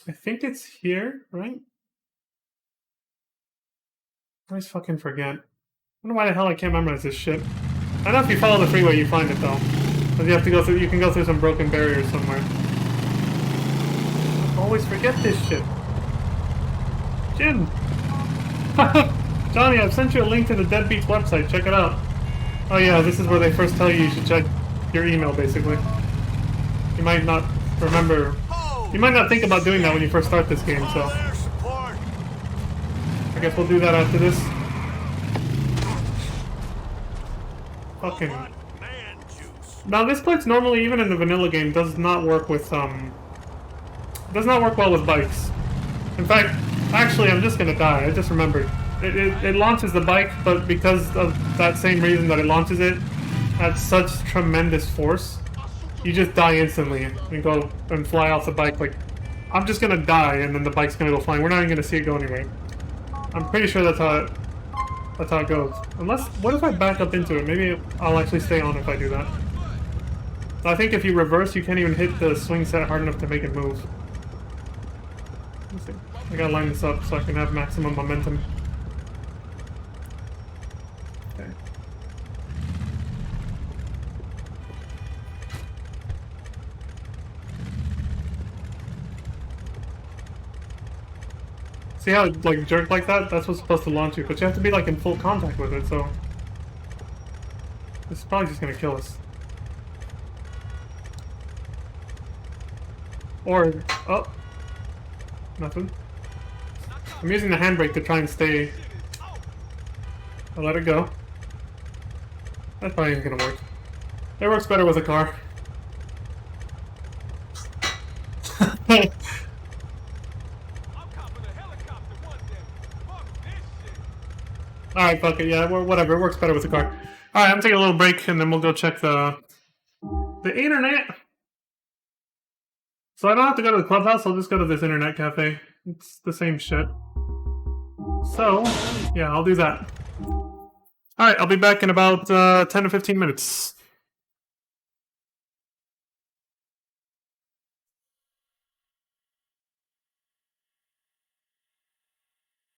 I think it's here, right? I always fucking forget. I don't know why the hell I can't memorize this shit. I know if you follow the freeway, you find it though. But you have to go through. You can go through some broken barriers somewhere. I always forget this shit. Jim. Johnny, I've sent you a link to the Deadbeats website. Check it out. Oh yeah, this is where they first tell you should check your email, basically. You might not remember... You might not think about doing that when you first start this game, so... I guess we'll do that after this. Fucking... Now this glitch normally, even in the vanilla game, does not work with, does not work well with bikes. In fact, actually I'm just gonna die, I just remembered. It launches the bike, but because of that same reason that it launches it, at such tremendous force, you just die instantly and go and fly off the bike. Like, I'm just gonna die and then the bike's gonna go flying. We're not even gonna see it go anywhere. I'm pretty sure that's how it goes. Unless, what if I back up into it? Maybe I'll actually stay on if I do that. I think if you reverse, you can't even hit the swing set hard enough to make it move. Let's see. I gotta line this up so I can have maximum momentum. Okay. See how it like jerked like that? That's what's supposed to launch you, but you have to be like in full contact with it, so this is probably just gonna kill us. Or oh, nothing. I'm using the handbrake to try and stay. I'll let it go. That probably ain't gonna work. It works better with a car. Alright, fuck it, yeah, whatever, it works better with a car. Alright, I'm taking a little break and then we'll go check the internet. So I don't have to go to the clubhouse, I'll just go to this internet cafe. It's the same shit. So, yeah, I'll do that. Alright, I'll be back in about 10 to 15 minutes.